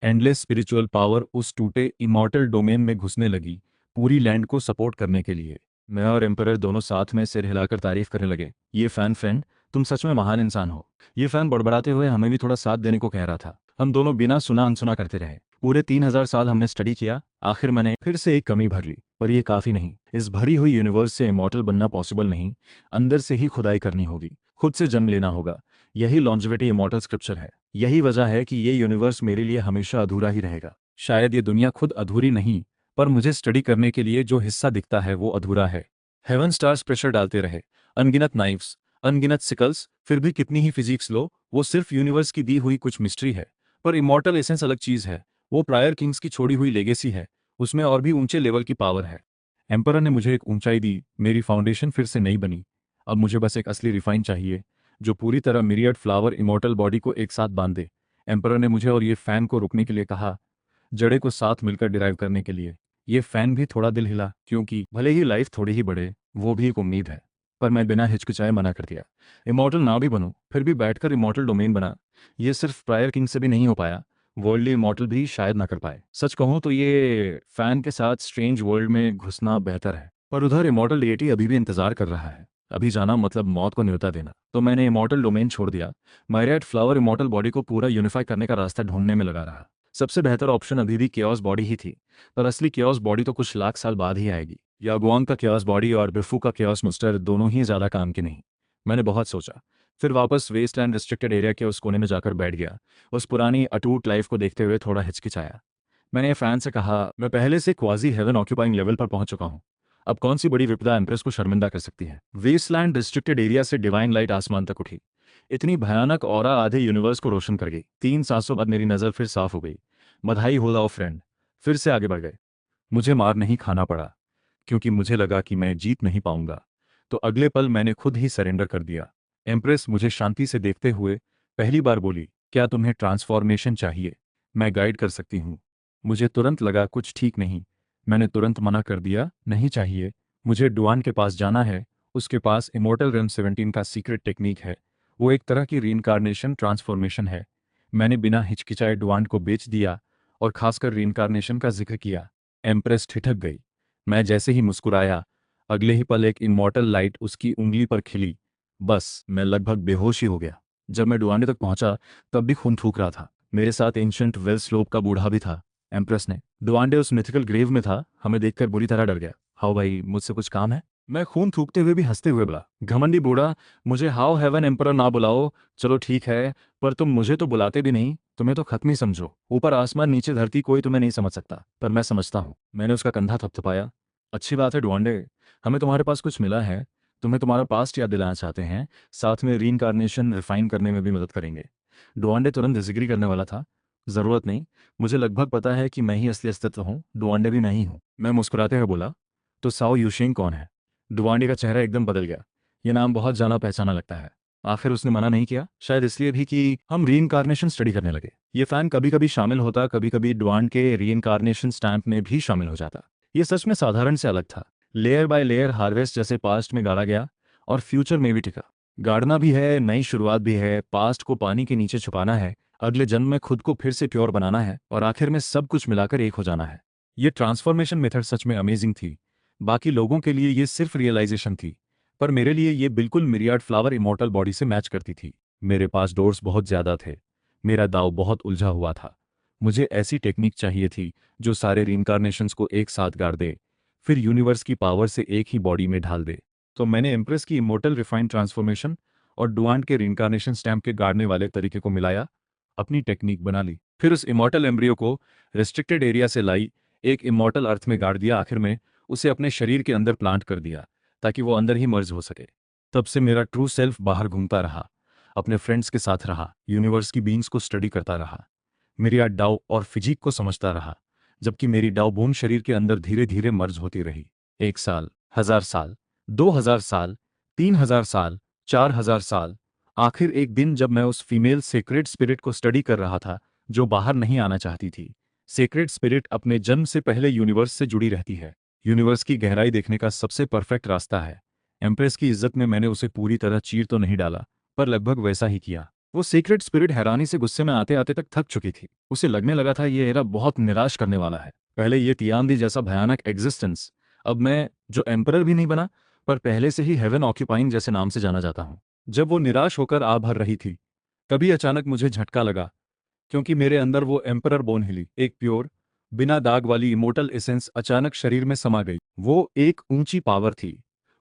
एंडलेस स्पिरिचुअल पावर उस टूटे इमॉर्टल डोमेन में घुसने लगी, पूरी लैंड को सपोर्ट करने के लिए। मैं और एम्परर दोनों साथ में सिर हिलाकर तारीफ करने लगे। ये फैन फ्रेंड, तुम सच में महान इंसान हो। ये फैन बड़बड़ाते हुए हमें भी थोड़ा साथ देने को कह रहा था। हम दोनों बिना सुना अनसुना करते रहे। पूरे 3000 साल हमने स्टडी किया। आखिर मैंने फिर से एक कमी भर ली, पर यह काफी नहीं। इस भरी हुई यूनिवर्स से इमॉर्टल बनना पॉसिबल नहीं, अंदर से ही खुदाई करनी होगी, खुद से जन्म लेना होगा। यही लॉन्जिविटी इमॉर्टल स्क्रिप्चर है। यही वजह है कि ये यूनिवर्स मेरे लिए हमेशा अधूरा ही रहेगा। शायद ये दुनिया खुद अधूरी नहीं, पर मुझे स्टडी करने के लिए जो हिस्सा दिखता है वो अधूरा है। हेवन स्टार्स प्रेशर डालते रहे, अनगिनत नाइफ्स, अनगिनत सिकल्स, फिर भी कितनी ही फिजिक्स लो, वो सिर्फ यूनिवर्स की दी हुई कुछ मिस्ट्री है। पर इमॉर्टल एसेंस अलग चीज है। वो प्रायर किंग्स की छोड़ी हुई लेगेसी है, उसमें और भी ऊंचे लेवल की पावर है। एम्परर ने मुझे एक ऊंचाई दी, मेरी फाउंडेशन फिर से नहीं बनी। अब मुझे बस एक असली रिफाइन चाहिए, जो पूरी तरह मिरियड फ्लावर इमॉर्टल बॉडी को एक साथ बांध दे। एम्परर ने मुझे और ये फैन को रुकने के लिए कहा, जड़े को साथ मिलकर डिराइव करने के लिए। ये फैन भी थोड़ा दिल हिला, क्योंकि भले ही लाइफ थोड़ी ही बढ़े, वो भी एक उम्मीद है। पर मैं बिना हिचकिचाए मना कर दिया। इमॉर्टल ना भी बनूं, फिर भी बैठकर इमॉर्टल डोमेन बना। ये सिर्फ प्रायर किंग से भी नहीं हो पाया, वर्ल्डली इमॉर्टल भी शायद ना कर पाए। सच कहूं तो ये फैन के साथ स्ट्रेंज वर्ल्ड में घुसना बेहतर है, पर उधर इमॉर्टल डेटी अभी भी इंतजार कर रहा है। अभी जाना मतलब मौत को न्योता देना। तो मैंने इमॉर्टल डोमेन छोड़ दिया। मायरियड फ्लावर इमॉर्टल बॉडी को पूरा यूनिफाई करने का रास्ता ढूंढने में लगा रहा। सबसे बेहतर ऑप्शन अभी भी केओस बॉडी ही थी, पर असली केओस बॉडी तो कुछ लाख साल बाद ही आएगी। यागुआंग का केओस बॉडी और बिफू का केओस मुस्टर दोनों ही ज्यादा काम के नहीं। मैंने बहुत सोचा, फिर वापस वेस्टलैंड रिस्ट्रिक्टेड एरिया के उस कोने में जाकर बैठ गया। उस पुरानी अटूट लाइफ को देखते हुए थोड़ा हिचकिचाया। मैंने फैन से कहा, मैं पहले से क्वाजी हेवन ऑक्यूपाइंग लेवल पर पहुंच चुका हूं। अब कौन सी बड़ी विपदा एम्प्रेस को शर्मिंदा कर सकती है? वेस्टलैंड रिस्ट्रिक्टेड एरिया से डिवाइन लाइट आसमान तक उठी। इतनी भयानक ऑरा आधे यूनिवर्स को रोशन कर गई। 3 सांसों बाद मेरी नज़र फिर साफ हो गई। बधाई हो लाओ फ्रेंड, फिर से आगे बढ़ गए। मुझे मार नहीं खाना पड़ा, क्योंकि मुझे लगा कि मैं जीत नहीं पाऊंगा। तो अगले पल मैंने खुद ही सरेंडर कर दिया। एम्प्रेस मुझे शांति से देखते हुए पहली बार बोली, क्या तुम्हें ट्रांसफॉर्मेशन चाहिए? मैं गाइड कर सकती हूँ। मुझे तुरंत लगा कुछ ठीक नहीं। मैंने तुरंत मना कर दिया, नहीं चाहिए। मुझे डुआन के पास जाना है। उसके पास इमोर्टल रेम 17 का सीक्रेट टेक्निक है। वो एक तरह की रीइंकार्नेशन ट्रांसफॉर्मेशन है। मैंने बिना हिचकिचाए डुआन को बेच दिया और खासकर रीइंकार्नेशन का जिक्र किया। एम्प्रेस ठिठक गई। मैं जैसे ही मुस्कुराया, अगले ही पल एक इमॉर्टल लाइट उसकी उंगली पर खिली। बस मैं लगभग बेहोश ही हो गया। जब मैं डुआने तक पहुंचा तब भी खून थूक रहा था। मेरे साथ एंशंट वेल स्लोप का बूढ़ा भी था। एम्प्रेस ने डुआंडे उस मिथिकल ग्रेव में था, हमें देखकर बुरी तरह डर गया। हाउ भाई, मुझसे कुछ काम है? मैं खून थूकते हुए भी हंसते हुए बोला, घमंडी बूढ़ा, मुझे हाउ हेवन एम्परर ना बुलाओ। चलो ठीक है, पर तुम मुझे तो बुलाते भी नहीं, तुम्हें तो खत्म ही समझो। ऊपर आसमान नीचे धरती, कोई तुम्हें नहीं समझ सकता, पर मैं समझता हूँ। मैंने उसका कंधा थपथपाया। अच्छी बात है डुआंडे, हमें तुम्हारे पास कुछ मिला है। तुम्हें तुम्हारा पास्ट याद दिलाना चाहते हैं, साथ में रीइंकार्नेशन रिफाइन करने में भी मदद करेंगे। डुआंडे तुरंत डिसएग्री करने वाला था। जरूरत नहीं, मुझे लगभग पता है कि मैं ही असली अस्तित्व हूँ, डुआंडे भी मैं ही हूँ। मैं मुस्कुराते हुए बोला, तो साओ यूशिंग कौन है? डुआंडे का चेहरा एकदम बदल गया। ये नाम बहुत जाना पहचाना लगता है। आखिर उसने मना नहीं किया, शायद इसलिए भी कि हम रीइंकार्नेशन स्टडी करने लगे। ये फैन कभी कभी शामिल होता, कभी कभी डुआंड के रीइंकार्नेशन स्टैंप में भी शामिल हो जाता। ये सच में साधारण से अलग था। लेयर बाय लेयर हार्वेस्ट जैसे पास्ट में गाड़ा गया और फ्यूचर में भी टिका। गाड़ना भी है, नई शुरुआत भी है, पास्ट को पानी के नीचे छुपाना है, अगले जन्म में खुद को फिर से प्योर बनाना है, और आखिर में सब कुछ मिलाकर एक हो जाना है। ये ट्रांसफॉर्मेशन मेथड सच में अमेजिंग थी। बाकी लोगों के लिए ये सिर्फ रियलाइजेशन थी, पर मेरे लिए ये बिल्कुल मिरियाड फ्लावर इमॉर्टल बॉडी से मैच करती थी। मेरे पास डोर्स बहुत ज्यादा थे। मेरा दाव बहुत उलझा हुआ था। मुझे ऐसी टेक्निक चाहिए थी जो सारे रीइंकार्नेशंस को एक साथ गाड़ दे, फिर यूनिवर्स की पावर से एक ही बॉडी में ढाल दे। तो मैंने एम्प्रेस की इमोर्टल रिफाइंड ट्रांसफॉर्मेशन और डुआंड के रीइंकार्नेशन स्टैम्प के गाड़ने वाले तरीके को मिलाया, अपनी टेक्निक बना ली। फिर उस इमॉर्टल एम्ब्रियो को रिस्ट्रिक्टेड एरिया से लाई, एक इमॉर्टल अर्थ में गाड़ दिया, आखिर में उसे अपने शरीर के अंदर प्लांट कर दिया ताकि वो अंदर ही मर्ज हो सके। तब से मेरा ट्रू सेल्फ बाहर घूमता रहा, अपने फ्रेंड्स के साथ रहा, यूनिवर्स की बींग्स को स्टडी करता रहा, मेरी डाउ और फिजिक को समझता रहा, जबकि मेरी डाउ बोन शरीर के अंदर धीरे धीरे मर्ज होती रही। 1 साल, 1000 साल, 2000 साल, 3000 साल, 4000 साल। आखिर एक दिन जब मैं उस फीमेल सेक्रेड स्पिरिट को स्टडी कर रहा था जो बाहर नहीं आना चाहती थी। सेक्रेड स्पिरिट अपने जन्म से पहले यूनिवर्स से जुड़ी रहती है। यूनिवर्स की गहराई देखने का सबसे परफेक्ट रास्ता है। एम्प्रेस की इज्जत में मैंने उसे पूरी तरह चीर तो नहीं डाला, पर लगभग वैसा ही किया। वो सीक्रेट स्पिरिट हैरानी से गुस्से में आते आते तक थक चुकी थी। उसे लगने लगा था ये एरा बहुत निराश करने वाला है। पहले ये तियामदी जैसा भयानक एग्जिस्टेंस, अब मैं जो एम्परर भी नहीं बना, पर पहले से ही हेवन ऑक्यूपाइंग जैसे नाम से जाना जाता हूँ। जब वो निराश होकर आ भर रही थी, तभी अचानक मुझे झटका लगा, क्योंकि मेरे अंदर वो एम्परर बोन हिली। एक प्योर, बिना दाग वाली इमोर्टल एसेंस अचानक शरीर में समा गई। वो एक ऊंची पावर थी।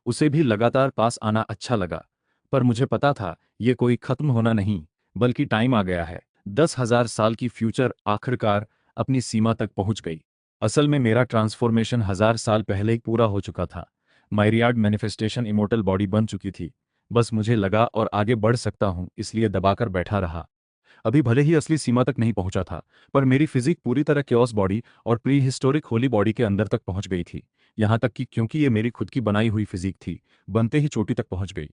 उसे भी लगातार पास आना अच्छा लगा, पर मुझे पता था ये कोई खत्म होना नहीं, बल्कि टाइम आ गया है। 10,000 साल की फ्यूचर आखिरकार अपनी सीमा तक पहुंच गई। असल में मेरा ट्रांसफॉर्मेशन 1000 साल पहले ही पूरा हो चुका था। मायरियाड मैनिफेस्टेशन इमोर्टल बॉडी बन चुकी थी। बस मुझे लगा और आगे बढ़ सकता हूं, इसलिए दबाकर बैठा रहा। अभी भले ही असली सीमा तक नहीं पहुंचा था, पर मेरी फिजिक पूरी तरह क्योस बॉडी और प्री हिस्टोरिक होली बॉडी के अंदर तक पहुंच गई थी। यहां तक कि क्योंकि ये मेरी खुद की बनाई हुई फिजिक थी, बनते ही चोटी तक पहुंच गई।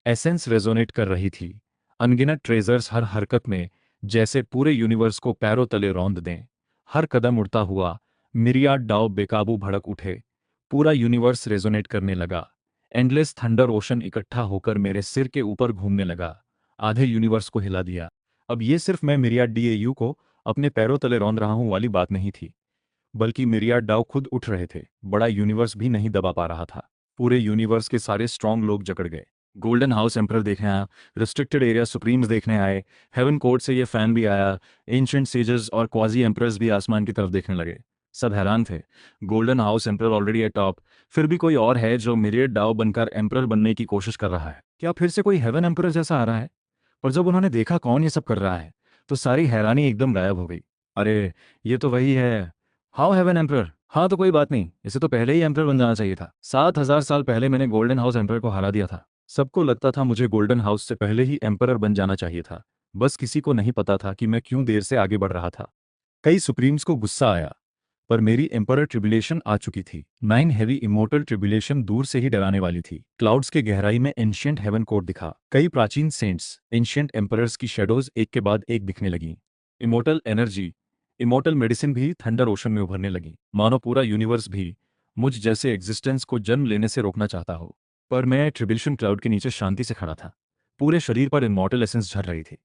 एसेंस रेजोनेट कर रही थी। अनगिनत ट्रेजर्स हर हरकत में, जैसे पूरे यूनिवर्स को पैरों तले रौंद दें। हर कदम उड़ता हुआ मिरियाड डाव बेकाबू भड़क उठे। पूरा यूनिवर्स रेजोनेट करने लगा। एंडलेस थंडर ओशन इकट्ठा होकर मेरे सिर के ऊपर घूमने लगा, आधे यूनिवर्स को हिला दिया। अब ये सिर्फ मैं मिरियाड डीएयू को अपने पैरों तले रौंद रहा हूं वाली बात नहीं थी, बल्कि मिरियाड डाव खुद उठ रहे थे। बड़ा यूनिवर्स भी नहीं दबा पा रहा था। पूरे यूनिवर्स के सारे स्ट्रांग लोग जकड़ गए। गोल्डन हाउस एम्परर देखने आया, रिस्ट्रिक्टेड एरिया सुप्रीम्स देखने आए, हेवन कोर्ट से ये फैन भी आया, एंशिएंट सेजेस और क्वाजी एम्परर्स भी आसमान की तरफ देखने लगे। सब हैरान थे। Golden house emperor already eight top, फिर भी कोई और है जो मिरियड डाव बनकर एम्परर बनने की कोशिश कर रहा है। क्या फिर से कोई हेवन एम्परर जैसा आ रहा है? पर जब उन्होंने देखा कौन ये सब कर रहा है, तो सारी हैरानी एकदम गायब हो गई। अरे, ये तो वही है। How heaven emperor? हाँ, तो कोई बात नहीं, इसे तो पहले ही एम्परर बन जाना चाहिए था। 7,000 साल पहले मैंने गोल्डन हाउस एम्परर को हरा दिया था। सबको लगता था मुझे गोल्डन हाउस से पहले ही एम्परर बन जाना चाहिए था। बस किसी को नहीं पता था कि मैं क्यों देर से आगे बढ़ रहा था। कई सुप्रीम्स को गुस्सा आया, पर मेरी एम्परर ट्रिबुलेशन आ चुकी थी। 9 हेवी इमोर्टल ट्रिबुलेशन दूर से ही डराने वाली थी। क्लाउड्स के गहराई में एंशिएंट हेवन कोड दिखा। कई प्राचीन सेंट्स, एंशिएंट एम्परर्स की शेडोज एक के बाद एक दिखने लगी। इमोर्टल एनर्जी, इमोर्टल मेडिसिन भी थंडर ओशन में उभरने लगी, मानो पूरा यूनिवर्स भी मुझ जैसे एग्जिस्टेंस को जन्म लेने से रोकना चाहता हो। पर मैं ट्रिबुलेशन क्लाउड के नीचे शांति से खड़ा था। पूरे शरीर पर इमोर्टल एसेंस झर रही थी।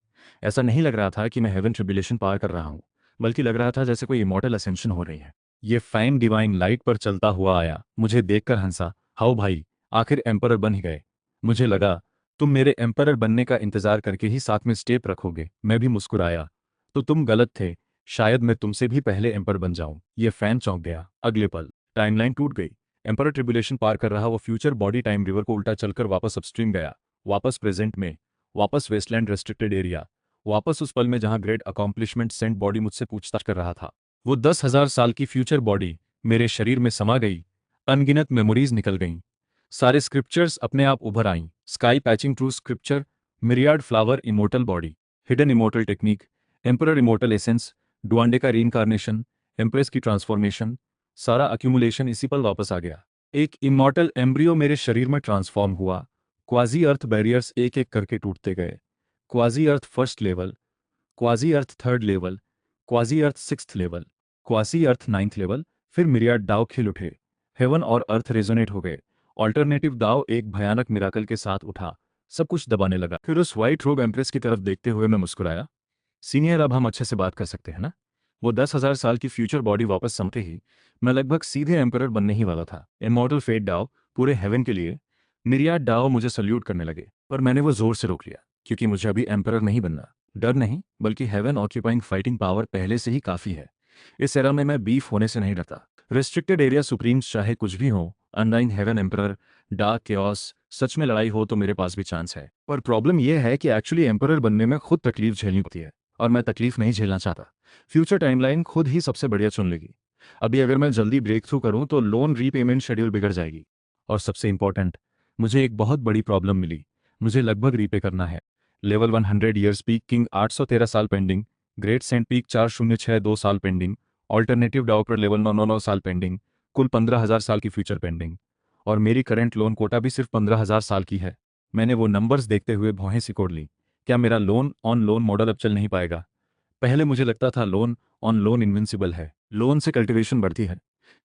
ऐसा नहीं लग रहा था कि मैं हेवन ट्रिबुलेशन पार कर रहा हूँ, बल्कि लग रहा था जैसे कोई इमोर्टल असेंशन हो रही है। ये फाइन डिवाइन लाइट पर चलता हुआ आया, मुझे देखकर हंसा। हाउ भाई, आखिर एम्परर बन ही गए। मुझे लगा तुम मेरे एम्परर बनने का इंतजार करके ही साथ में स्टेप रखोगे। मैं भी मुस्कुराया। तो तुम गलत थे, शायद मैं तुमसे भी पहले एम्पर बन जाऊं। ये फैन चौंक गया। अगले पल टाइमलाइन टूट गई। एम्पर ट्रिबुलेशन पार कर रहा वो फ्यूचर बॉडी टाइम रिवर को उल्टा चलकर वापस अपस्ट्रीम गया, वापस प्रेजेंट में, वापस वेस्टलैंड रेस्ट्रिक्टेड एरिया, वापस उस पल में जहां ग्रेट अकॉम्प्लिशमेंट सेंट बॉडी मुझसे पूछताछ कर रहा था। वो 10,000 साल की फ्यूचर बॉडी मेरे शरीर में समा गई। अनगिनत मेमोरीज निकल गईं। सारे स्क्रिप्चर्स अपने आप उभर आईं। Sky patching true scripture, myriad flower immortal body, hidden immortal technique, emperor immortal essence, डुआंडे का रीइंकार्नेशन, एम्प्रेस की ट्रांसफॉर्मेशन, सारा अक्यूमुलेशन इसी पल वापस आ गया। एक इमॉर्टल एम्ब्रियो मेरे शरीर में ट्रांसफॉर्म हुआ। क्वाजी अर्थ बैरियर्स एक एक करके टूटते गए। क्वाजी अर्थ फर्स्ट लेवल, क्वाजी अर्थ थर्ड लेवल, क्वाजी अर्थ सिक्स्थ लेवल, क्वाजी अर्थ नाइन्थ लेवल, फिर मिरियाड दाव खिल उठे। हेवन और अर्थ रेजोनेट हो गए। ऑल्टरनेटिव दाव एक भयानक मिराकल के साथ उठा, सब कुछ दबाने लगा। फिर उस व्हाइट रोब एम्प्रेस की तरफ देखते हुए मैं मुस्कुराया। सीनियर, अब हम अच्छे से बात कर सकते हैं ना? वो 10,000 साल की फ्यूचर बॉडी वापस समते ही मैं लगभग सीधे एम्परर बनने ही वाला था। इमॉर्टल फेट डाओ पूरे हेवन के लिए। मिरियाड डाओ मुझे सल्यूट करने लगे, पर मैंने वो जोर से रोक लिया, क्योंकि मुझे अभी एम्परर नहीं बनना। डर नहीं, बल्कि हेवन ऑक्यूपाइंग फाइटिंग पावर पहले से ही काफ़ी है। इस एरा में मैं बीफ होने से नहीं डरता। रेस्ट्रिक्टेड एरिया सुप्रीम्स चाहे कुछ भी हो, अनडाइन हेवन एम्परर, डार्क केओस, सच में लड़ाई हो तो मेरे पास भी चांस है। पर प्रॉब्लम यह है कि एक्चुअली एम्परर बनने में खुद तकलीफ झेलनी होती है, और मैं तकलीफ नहीं झेलना चाहता। फ्यूचर टाइमलाइन खुद ही सबसे बढ़िया चुन लेगी। अभी अगर मैं जल्दी ब्रेक थ्रू करूं तो लोन रीपेमेंट शेड्यूल बिगड़ जाएगी। और सबसे इंपॉर्टेंट, मुझे एक बहुत बड़ी प्रॉब्लम मिली। मुझे लगभग रीपे करना है। लेवल 100 ईयर्स पीक किंग 813 साल पेंडिंग, ग्रेट सेंट पीक 4062 साल पेंडिंग, ऑल्टरनेटिव डाउ पर लेवल 999 साल पेंडिंग, कुल 15,000 साल की फ्यूचर पेंडिंग। और मेरी करंट लोन कोटा भी सिर्फ 15,000 साल की है। मैंने वो नंबर्स देखते हुए भौहें सिकोड़ ली। क्या मेरा लोन ऑन लोन मॉडल अब चल नहीं पाएगा? पहले मुझे लगता था लोन ऑन लोन इनविंसिबल है। लोन से कल्टीवेशन बढ़ती है,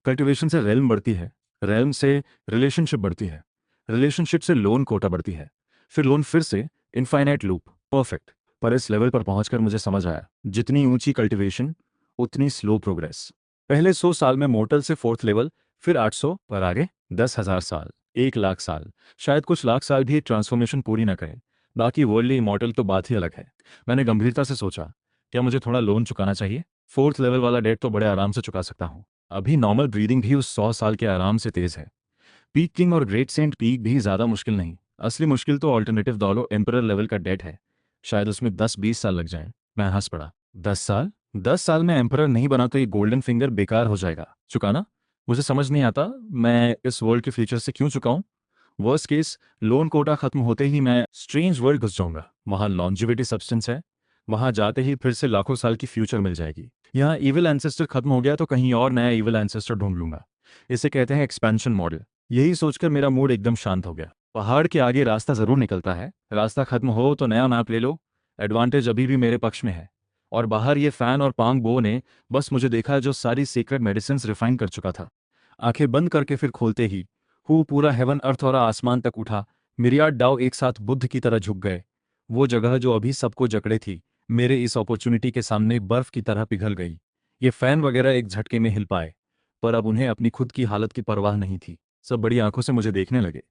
कल्टीवेशन से रेल्म बढ़ती है, रेल्म से रिलेशनशिप बढ़ती है, रिलेशनशिप से लोन कोटा बढ़ती है, फिर लोन फिर से इनफाइनाइट लूप। परफेक्ट। पर इस लेवल पर पहुंचकर मुझे समझ आया, जितनी ऊंची कल्टीवेशन उतनी स्लो प्रोग्रेस। पहले 100 साल में मोर्टल से फोर्थ लेवल, फिर 800, पर आगे 10,000 साल, 1 लाख साल, शायद कुछ लाख साल भी ट्रांसफॉर्मेशन पूरी न करें। बाकी वर्ल्डली इमॉर्टल तो बात ही अलग है। मैंने गंभीरता से सोचा, क्या मुझे थोड़ा लोन चुकाना चाहिए? फोर्थ लेवल वाला डेट तो बड़े आराम से चुका सकता हूँ। अभी नॉर्मल ब्रीदिंग भी उस 100 साल के आराम से तेज है। पीक किंग और ग्रेट सेंट पीक भी ज़्यादा मुश्किल नहीं। असली मुश्किल तो ऑल्टरनेटिव दौलो एम्परर लेवल का डेट है। शायद उसमें 10-20 साल लग जाएं। मैं हंस पड़ा। 10 साल? 10 साल में एम्परर नहीं बना तो ये गोल्डन फिंगर बेकार हो जाएगा। चुकाना? मुझे समझ नहीं आता मैं इस वर्ल्ड के फ्यूचर से क्यों चुकाऊं। वर्स्ट केस, लोन कोटा खत्म होते ही मैं स्ट्रेंज वर्ल्ड घुस जाऊंगा। वहां लॉन्जिविटी सब्सटेंस है, वहां जाते ही फिर से लाखों साल की फ्यूचर मिल जाएगी। यहाँ इविल एंसेस्टर खत्म हो गया तो कहीं और नया इविल एंसेस्टर ढूंढ लूंगा। इसे कहते हैं एक्सपेंशन मॉडल। यही सोचकर मेरा मूड एकदम शांत हो गया। पहाड़ के आगे रास्ता जरूर निकलता है, रास्ता खत्म हो तो नया मैप ले लो। एडवांटेज अभी भी मेरे पक्ष में है। और बाहर ये फैन और पांग बो ने बस मुझे देखा जो सारी सीक्रेट मेडिसिन रिफाइन कर चुका था। आंखें बंद करके फिर खोलते ही पूरा हेवन अर्थ और आसमान तक उठा। मिरियाड डाव एक साथ बुद्ध की तरह झुक गए। वो जगह जो अभी सबको जकड़े थी, मेरे इस अपॉर्चुनिटी के सामने बर्फ की तरह पिघल गई। ये फैन वगैरह एक झटके में हिल पाए, पर अब उन्हें अपनी खुद की हालत की परवाह नहीं थी। सब बड़ी आंखों से मुझे देखने लगे।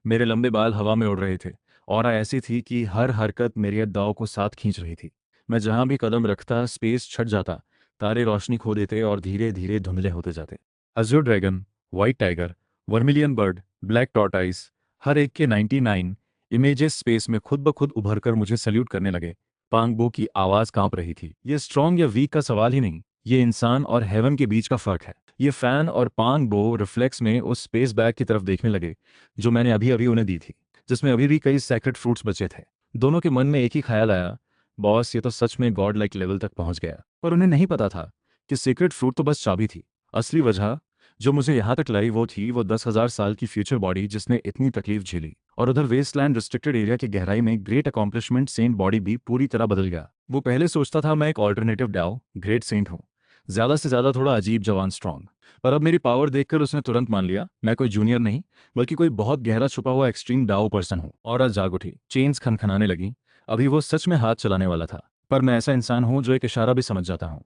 मेरे लंबे बाल हवा में उड़ रहे थे, और ऐसी थी कि हर हरकत मेरी दाव को साथ खींच रही थी। मैं जहां भी कदम रखता स्पेस छट जाता, तारे रोशनी खो देते और धीरे धीरे धुंधले होते जाते। Azure dragon, white tiger, vermilion bird, black tortoise, हर एक के 99 इमेजेस स्पेस में खुद ब खुद उभरकर मुझे सल्यूट करने लगे। पांगबो की आवाज कांप रही थी। ये स्ट्रॉन्ग या वीक का सवाल ही नहीं, ये इंसान और हेवन के बीच का फर्क है। ये फैन और पांगबो रिफ्लेक्स में उस स्पेस बैग की तरफ देखने लगे जो मैंने अभी अभी उन्हें दी थी, जिसमें अभी भी कई सैक्रेड फ्रूट्स बचे थे। दोनों के मन में एक ही ख्याल आया, बॉस ये तो सच में गॉड लाइक लेवल तक पहुंच गया। पर उन्हें नहीं पता था कि सीक्रेट फ्रूट तो बस चाबी थी। असली वजह जो मुझे यहाँ तक लाई वो 10,000 साल की फ्यूचर बॉडी जिसने इतनी तकलीफ झेली। और उधर वेस्टलैंड रिस्ट्रिक्टेड एरिया की गहराई में ग्रेट अकॉम्प्लिशमेंट सेंट बॉडी भी पूरी तरह बदल गया। वो पहले सोचता था मैं एक ऑल्टरनेटिव डाओ ग्रेट सेंट हूँ, ज़्यादा से ज़्यादा थोड़ा अजीब जवान स्ट्रांग। पर अब मेरी पावर देखकर उसने तुरंत मान लिया मैं कोई जूनियर नहीं बल्कि कोई बहुत गहरा छुपा हुआ एक्सट्रीम डाओ पर्सन हूँ। और आज जाग उठी, चेन्स खनखनाने लगी। अभी वो सच में हाथ चलाने वाला था। पर मैं ऐसा इंसान हूँ जो एक इशारा भी समझ जाता हूँ।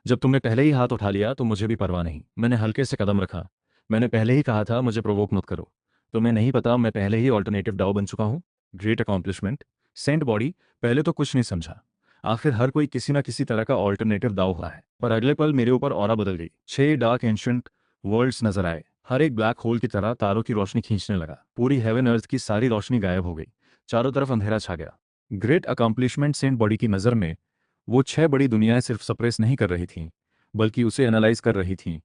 जब तुमने पहले ही हाथ उठा लिया तो मुझे भी परवाह नहीं। मैंने हल्के से कदम रखा। मैंने पहले ही कहा था मुझे प्रोवोक मत करो। तुम्हें नहीं पता मैं पहले ही ऑल्टरनेटिव डाओ बन चुका हूँ। Great accomplishment scent body. पहले तो कुछ नहीं समझा। आखिर हर कोई किसी ना किसी तरह का ऑल्टरनेटिव दाव हुआ है। पर अगले पल मेरे ऊपर ऑरा बदल गई। 6 डार्क एंशिएंट वर्ल्ड्स नजर आए। हर एक ब्लैक होल की तरह तारों की रोशनी खींचने लगा। पूरी हेवन अर्थ की सारी रोशनी गायब हो गई। चारों तरफ अंधेरा छा गया। ग्रेट अकॉम्प्लिशमेंट सेंट बॉडी की नज़र में वो 6 बड़ी दुनियाएं सिर्फ सप्रेस नहीं कर रही थीं बल्कि उसे एनालाइज कर रही थीं।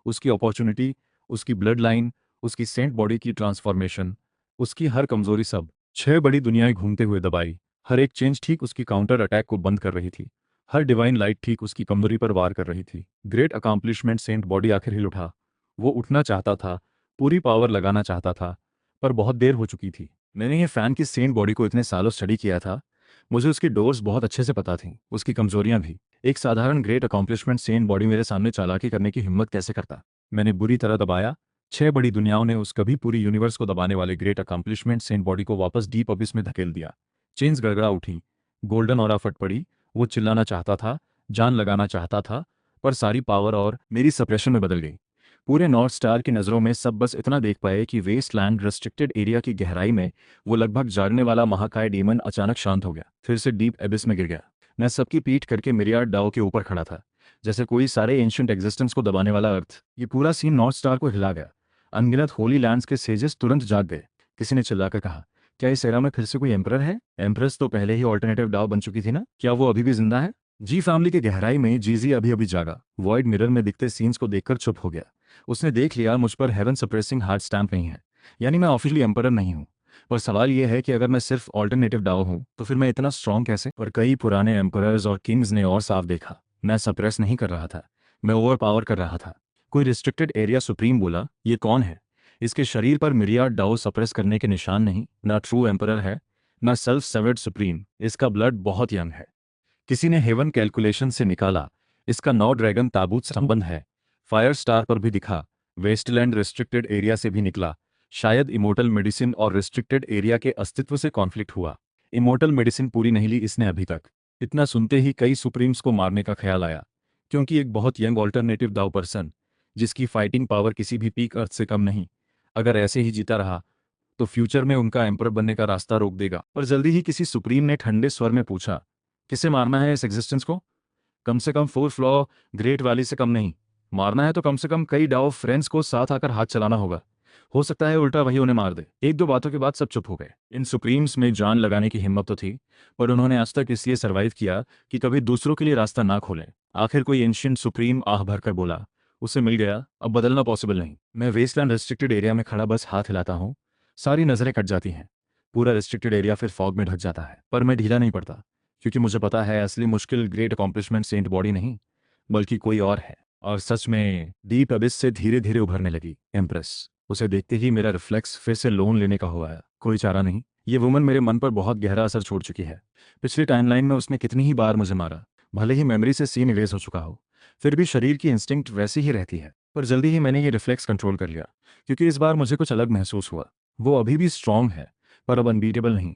उसकी अपॉर्चुनिटी, उसकी ब्लड लाइन, उसकी सेंट बॉडी की ट्रांसफॉर्मेशन, उसकी हर कमजोरी, सब 6 बड़ी दुनियाएं घूमते हुए दबाई। हर एक चेंज ठीक उसकी काउंटर अटैक को बंद कर रही थी। हर डिवाइन लाइट ठीक उसकी कमजोरी पर वार कर रही थी। ग्रेट अकॉम्प्लिशमेंट सेंट बॉडी आखिर हिल उठा। वो उठना चाहता था, पूरी पावर लगाना चाहता था, पर बहुत देर हो चुकी थी। मैंने ये फैन की सेंट बॉडी को इतने सालों स्टडी किया था। मुझे उसकी डोर्स बहुत अच्छे से पता थी, उसकी कमजोरियां भी। एक साधारण ग्रेट अकॉम्प्लिशमेंट सेंट बॉडी मेरे सामने चालाकी करने की हिम्मत कैसे करता। मैंने बुरी तरह दबाया। 6 बड़ी दुनियाओं ने उस कभी पूरी यूनिवर्स को दबाने वाले ग्रेट अकॉम्प्लिशमेंट सेंट बॉडी को वापस डीप अबिस में धकेल दिया। चेन्स गड़गड़ा उठी। गोल्डन ऑरा फट पड़ी। वो चिल्लाना चाहता था, जान लगाना चाहता था, पर सारी पावर और मेरी सप्रेशन में बदल गई। पूरे नॉर्थ स्टार की नज़रों में सब बस इतना देख पाए कि वेस्टलैंड रिस्ट्रिक्टेड एरिया की गहराई में वो लगभग जागने वाला महाकाय डेमन अचानक शांत हो गया, फिर से डीप एबिस में गिर गया। मैं सबकी पीठ करके मिरियाड डाओ के ऊपर खड़ा था, जैसे कोई सारे एंशिएंट एग्जिस्टेंस को दबाने वाला अर्थ। ये पूरा सीन नॉर्थ स्टार को हिला गया। अनगिनत होली लैंड्स के सेजेस तुरंत जाग गए। किसी ने चिल्लाकर कहा, क्या इस एरा में फिर से कोई एम्परर है? एम्प्रेस तो पहले ही ऑल्टरनेटिव डाव बन चुकी थी ना, क्या वो अभी भी जिंदा है? जी फैमिली के गहराई में जीजी अभी अभी जागा। वॉइड मिरर में दिखते सीन्स को देखकर चुप हो गया। उसने देख लिया मुझ पर हेवन सप्रेसिंग हार्ट स्टैम्प नहीं है, यानी मैं ऑफिशियली एम्परर नहीं हूँ। पर सवाल यह है कि अगर मैं सिर्फ ऑल्टरनेटिव डाव हूँ तो फिर मैं इतना स्ट्रांग कैसे? पर कई पुराने एम्परर्स और किंग्स ने और साफ देखा, मैं सप्रेस नहीं कर रहा था, मैं ओवर पावर कर रहा था। कोई रिस्ट्रिक्टेड एरिया सुप्रीम बोला, ये कौन है? इसके शरीर पर मिरियाड डाओ सप्रेस करने के निशान नहीं, ना ट्रू एम्परर है, ना सेल्फ सेवर्ड सुप्रीम। इसका ब्लड बहुत यंग है। किसी ने हेवन कैलकुलेशन से निकाला, इसका 9 ड्रैगन ताबूत से संबंध है। फायर स्टार पर भी दिखा, वेस्टलैंड रिस्ट्रिक्टेड एरिया से भी निकला। शायद इमोर्टल मेडिसिन और रिस्ट्रिक्टेड एरिया के अस्तित्व से कॉन्फ्लिक्ट हुआ। इमोर्टल मेडिसिन पूरी नहीं ली इसने अभी तक। इतना सुनते ही कई सुप्रीम्स को मारने का ख्याल आया, क्योंकि एक बहुत यंग ऑल्टरनेटिव दाव पर्सन जिसकी फाइटिंग पावर किसी भी पीक अर्थ से कम नहीं, अगर ऐसे ही जीता रहा तो फ्यूचर में उनका एम्परर बनने का रास्ता रोक देगा। पर जल्दी ही किसी सुप्रीम ने ठंडे स्वर में पूछा, किसे मारना है इस एग्जिस्टेंस को? कम से कम 4 फ्लॉ ग्रेट वैली से कम नहीं। मारना है तो कम से कम कई डाओ फ्रेंड्स को साथ आकर हाथ चलाना होगा। हो सकता है उल्टा वही उन्हें मार दे। एक दो बातों के बाद सब चुप हो गए। इन सुप्रीम्स में जान लगाने की हिम्मत तो थी, पर उन्होंने आज तक इसलिए सर्वाइव किया कि कभी दूसरों के लिए रास्ता ना खोलें। आखिर कोई एंशिएंट सुप्रीम आह भरकर बोला, उसे मिल गया, अब बदलना पॉसिबल नहीं। मैं वेस्टलैंड रिस्ट्रिक्टेड एरिया में खड़ा बस हाथ हिलाता हूँ, सारी नजरें कट जाती हैं। पूरा रिस्ट्रिक्टेड एरिया फिर फॉग में ढक जाता है। पर मैं ढीला नहीं पड़ता, क्योंकि मुझे पता है असली मुश्किल ग्रेट अकॉम्प्लिशमेंट सेंट बॉडी नहीं बल्कि कोई और है। और सच में डीप अबिस से धीरे धीरे उभरने लगी एम्प्रेस। उसे देखते ही मेरा रिफ्लेक्स फिर से लोन लेने का हुआ है। कोई चारा नहीं, ये वुमन मेरे मन पर बहुत गहरा असर छोड़ चुकी है। पिछली टाइमलाइन में उसने कितनी ही बार मुझे मारा, भले ही मेमोरी से सीन इरेज हो चुका हो, फिर भी शरीर की इंस्टिंक्ट वैसी ही रहती है। पर जल्दी ही मैंने ये रिफ्लेक्स कंट्रोल कर लिया, क्योंकि इस बार मुझे कुछ अलग महसूस हुआ। वो अभी भी स्ट्रांग है, पर अब अनबीटेबल नहीं।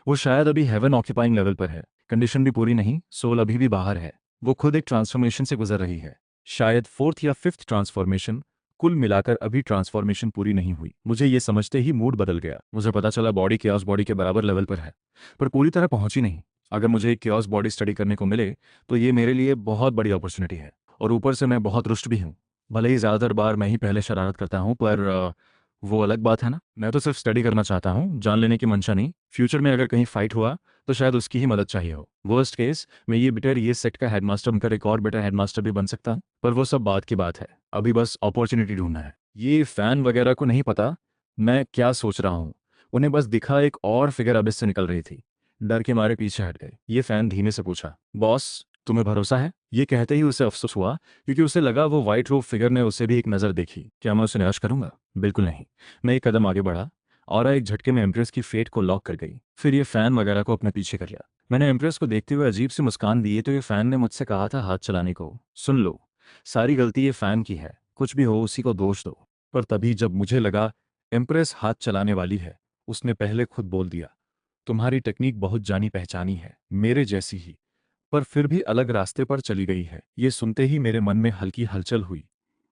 वो शायद अभी हेवन ऑक्यूपाइंग लेवल पर है। कंडीशन भी पूरी नहीं, सोल अभी भी बाहर है। वो खुद एक ट्रांसफॉर्मेशन से गुजर रही है, शायद 4th या 5th ट्रांसफॉर्मेशन। कुल मिलाकर अभी ट्रांसफॉर्मेशन पूरी नहीं हुई। मुझे ये समझते ही मूड बदल गया। मुझे पता चला बॉडी क्योस बॉडी के बराबर लेवल पर है, पर पूरी तरह पहुंची नहीं। अगर मुझे एक क्योस बॉडी स्टडी करने को मिले तो ये मेरे लिए बहुत बड़ी अपॉर्चुनिटी है। और ऊपर से मैं बहुत रुष्ट भी हूँ। भले ही ज़्यादातर बार मैं ही पहले शरारत करता हूँ, पर वो अलग बात है ना। मैं तो सिर्फ स्टडी करना चाहता हूँ, जान लेने की मंशा नहीं। फ्यूचर में अगर कहीं फाइट हुआ तो शायद उसकी ही मदद चाहिए हो। वर्स्ट केस मैं ये सेक्ट का हेडमास्टर बनकर एक और बेटर हेडमास्टर भी बन सकता हूँ, पर वो सब बात की बात है। अभी बस अपॉर्चुनिटी ढूंढना है। ये फैन वगैरह को नहीं पता मैं क्या सोच रहा हूँ। उन्हें बस दिखा एक और फिगर अबिस से निकल रही थी। डर के मारे पीछे हट गए। ये फैन धीमे से पूछा, बॉस तुम्हें भरोसा है? ये कहते ही उसे अफसोस हुआ, क्योंकि उसे लगा वो व्हाइट रूफ फिगर ने उसे भी एक नज़र देखी। क्या मैं उसे निराश करूंगा? बिल्कुल नहीं। मैं एक कदम आगे बढ़ा और एक झटके में एम्प्रेस की फेट को लॉक कर गई। फिर ये फैन वगैरह को अपने पीछे कर लिया। मैंने एम्प्रेस को देखते हुए अजीब सी मुस्कान दी तो ये फैन ने मुझसे कहा था हाथ चलाने को। सुन लो, सारी गलती ये फैन की है, कुछ भी हो उसी को दोष दो। पर तभी जब मुझे लगा एम्प्रेस हाथ चलाने वाली है, उसने पहले खुद बोल दिया, तुम्हारी टेक्निक बहुत जानी पहचानी है, मेरे जैसी ही, पर फिर भी अलग रास्ते पर चली गई है। ये सुनते ही मेरे मन में हल्की हलचल हुई।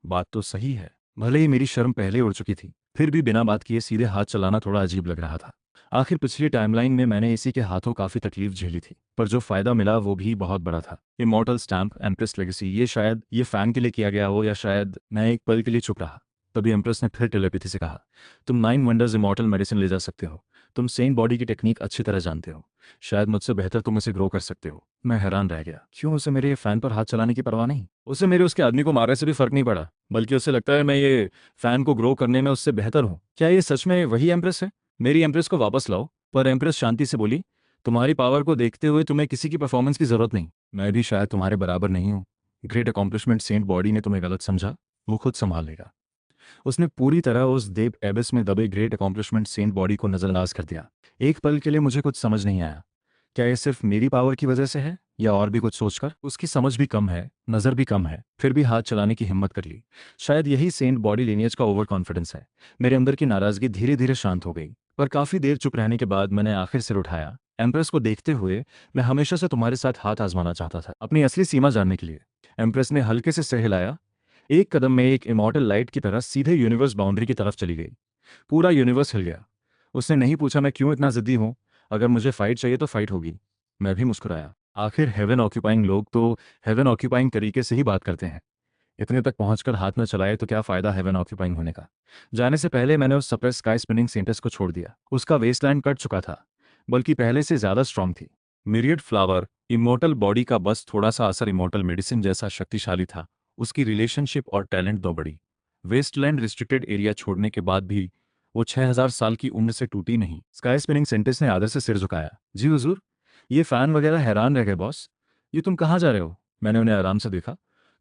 बात तो सही है। भले ही मेरी शर्म पहले उड़ चुकी थी, फिर भी बिना बात किए सीधे हाथ चलाना थोड़ा अजीब लग रहा था। आखिर पिछली टाइमलाइन में मैंने इसी के हाथों काफी तकलीफ झेली थी, पर जो फायदा मिला वो भी बहुत बड़ा था। इमॉर्टल स्टैम्प, एम्प्रेस लेगेसी, ये शायद ये फैन के लिए किया गया हो, या शायद मैं एक पल के लिए चुप रहा। तभी एम्प्रेस ने फिर टेलीपैथी से कहा, तुम 9 वंडर्स इमॉर्टल मेडिसिन ले जा सकते हो। तुम सेंट बॉडी की टेक्निक अच्छी तरह जानते हो। शायद मुझसे बेहतर तुम इसे ग्रो कर सकते हो। मैं हैरान रह गया। क्यों उसे मेरे फैन पर हाथ चलाने की परवाह नहीं? उसे मेरे उसके आदमी को मारने से भी फर्क नहीं पड़ा, बल्कि उसे लगता है मैं ये फैन को ग्रो करने में उससे बेहतर हूँ। क्या ये सच में वही एम्प्रेस है? मेरी एम्प्रेस को वापस लाओ। पर एम्प्रेस शांति से बोली, तुम्हारी पावर को देखते हुए तुम्हें किसी की परफॉर्मेंस की जरूरत नहीं। मैं भी शायद तुम्हारे बराबर नहीं हूँ। ग्रेट अकॉम्प्लिशमेंट सेंट बॉडी ने तुम्हें गलत समझा, वो खुद संभाल लेगा। उसने पूरी तरह उस देव एबिस में दबे ग्रेट अकॉम्प्लिशमेंट सेंट बॉडी को नजरअंदाज कर दिया। एक पल के लिए मुझे कुछ समझ नहीं आया। क्या ये सिर्फ मेरी पावर की वजह से है, या और भी कुछ सोचकर? उसकी समझ भी कम है, नजर भी कम है, फिर भी हाथ चलाने की हिम्मत कर ली। शायद यही सेंट बॉडी लिनियज का ओवर कॉन्फिडेंस है। मेरे अंदर की नाराजगी धीरे धीरे शांत हो गई। पर काफी देर चुप रहने के बाद मैंने आखिर सिर उठाया। एम्प्रेस को देखते हुए, मैं हमेशा से तुम्हारे साथ हाथ आजमाना चाहता था, अपनी असली सीमा जानने के लिए। एम्प्रेस ने हल्के से सिर हिलाया। एक कदम में एक इमॉर्टल लाइट की तरह सीधे यूनिवर्स बाउंड्री की तरफ चली गई। पूरा यूनिवर्स हिल गया। उसने नहीं पूछा मैं क्यों इतना जिद्दी हूं, अगर मुझे फाइट चाहिए तो फाइट होगी। मैं भी मुस्कुराया। आखिर हेवन ऑक्यूपाइंग लोग तो हेवन ऑक्यूपाइंग तरीके से ही बात करते हैं। इतने तक पहुंचकर हाथ न चलाए तो क्या फायदा हेवन ऑक्यूपाइंग होने का? जाने से पहले मैंने उस सप्रेस स्काई स्पिनिंग सेंटस को छोड़ दिया। उसका वेस्टलैंड कट चुका था, बल्कि पहले से ज्यादा स्ट्रांग थी। मिरियड फ्लावर इमोर्टल बॉडी का बस थोड़ा सा असर इमोर्टल मेडिसिन जैसा शक्तिशाली था। उसकी रिलेशनशिप और टैलेंट दो बड़ी। वेस्टलैंड रिस्ट्रिक्टेड एरिया छोड़ने के बाद भी वो 6000 साल की उम्र से टूटी नहीं। स्काई स्पिनिंग सेंटिस ने आदर से सिर झुकाया। जी हुजूर। ये फैन वगैरह हैरान रह गए बॉस। ये तुम कहाँ जा रहे हो? मैंने उन्हें आराम से देखा।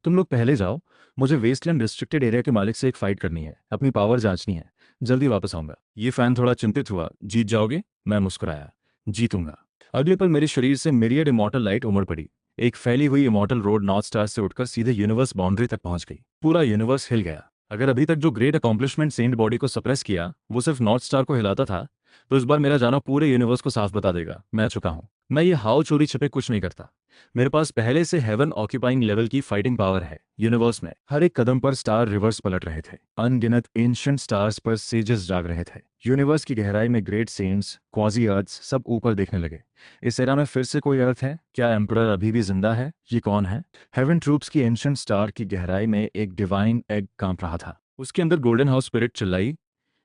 तुम लोग पहले जाओ, मुझे वेस्टलैंड रिस्ट्रिक्टेड एरिया के मालिक से एक फाइट करनी है, अपनी पावर जांचनी है। जल्दी वापस आऊंगा। ये फैन थोड़ा चिंतित हुआ। जीत जाओगे? मैं मुस्कुराया। जीतूंगा। अगले पल मेरे शरीर से मिरियड इमॉर्टल लाइट उमड़ पड़ी। एक फैली हुई इमॉर्टल रोड नॉर्थ स्टार से उठकर सीधे यूनिवर्स बाउंड्री तक पहुंच गई। पूरा यूनिवर्स हिल गया। अगर अभी तक जो ग्रेट अकॉम्प्लिशमेंट सेंट बॉडी को सप्रेस किया वो सिर्फ नॉर्थ स्टार को हिलाता था, तो इस बार मेरा जाना पूरे यूनिवर्स को साफ बता देगा मैं चुका हूं। मैं ये हाव चोरी छिपे कुछ नहीं करता। मेरे पास पहले से हेवन ऑक्यूपाइंग लेवल की फाइटिंग पावर है। यूनिवर्स में हर एक कदम पर स्टार रिवर्स पलट रहे थे। अनगिनत एंशिएंट स्टार्स पर सेजेस जाग रहे थे। यूनिवर्स की गहराई में ग्रेट सेंट्स, क्वाजी अर्थ्स सब ऊपर देखने लगे। इस एरा में फिर से कोई अर्थ है? क्या एम्परर अभी भी जिंदा है? ये कौन है? हेवन ट्रूप्स की एंशिएंट स्टार की गहराई में एक डिवाइन एग कांप रहा था। उसके अंदर गोल्डन हाउस स्पिरिट चिल्लाई,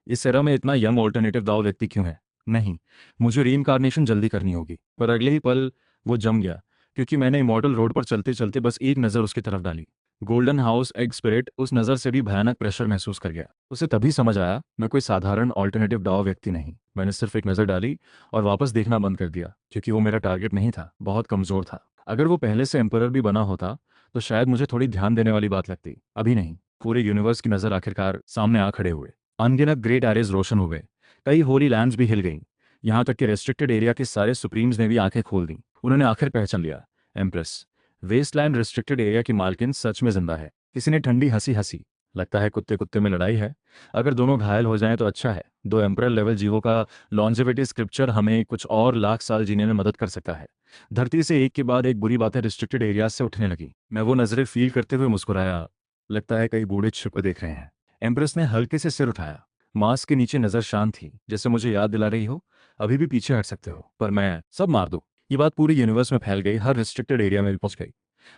इस एरा में इतना यंग ऑल्टरनेटिव दाव व्यक्ति क्यों है? नहीं, मुझे रीइंकार्नेशन जल्दी करनी होगी। पर अगले ही पल वो जम गया, क्योंकि मैंने इमॉर्टल रोड पर चलते चलते बस एक नज़र उसकी तरफ डाली। गोल्डन हाउस एग स्पिरिट उस नज़र से भी भयानक प्रेशर महसूस कर गया। उसे तभी समझ आया मैं कोई साधारण ऑल्टरनेटिव दाव व्यक्ति नहीं। मैंने सिर्फ एक नज़र डाली और वापस देखना बंद कर दिया, क्योंकि वो मेरा टारगेट नहीं था, बहुत कमज़ोर था। अगर वो पहले से एम्परर भी बना होता तो शायद मुझे थोड़ी ध्यान देने वाली बात लगती। अभी नहीं। पूरे यूनिवर्स की नज़र आखिरकार सामने आ खड़े हुए। अनगिनत ग्रेट एरेज रोशन हुए। कई होली लैंड्स भी हिल गईं। यहाँ तक कि रेस्ट्रिक्टेड एरिया के सारे सुप्रीम्स ने भी आंखें खोल दी। उन्होंने आखिर पहचान लिया, एम्प्रेस वेस्टलैंड रिस्ट्रिक्टेड एरिया की मालकिन सच में जिंदा है। किसी ने ठंडी हंसी हंसी। लगता है कुत्ते कुत्ते में लड़ाई है। अगर दोनों घायल हो जाएं तो अच्छा है। दो एम्परर लेवल जीवों का लॉन्जेविटी स्क्रिप्चर हमें कुछ और लाख साल जीने में मदद कर सकता है। धरती से एक के बाद एक बुरी बातें रिस्ट्रिक्टेड एरिया से उठने लगी। मैं वो नजरें फील करते हुए मुस्कुराया। लगता है कई बूढ़े छिप देख रहे हैं। एम्प्रेस ने हल्के से सिर उठाया। मास्क के नीचे नजर शांत थी, जैसे मुझे याद दिला रही हो, अभी भी पीछे हट सकते हो, पर मैं सब मार दूं। ये बात पूरी यूनिवर्स में फैल गई, हर रिस्ट्रिक्टेड एरिया में भी पहुंच गई।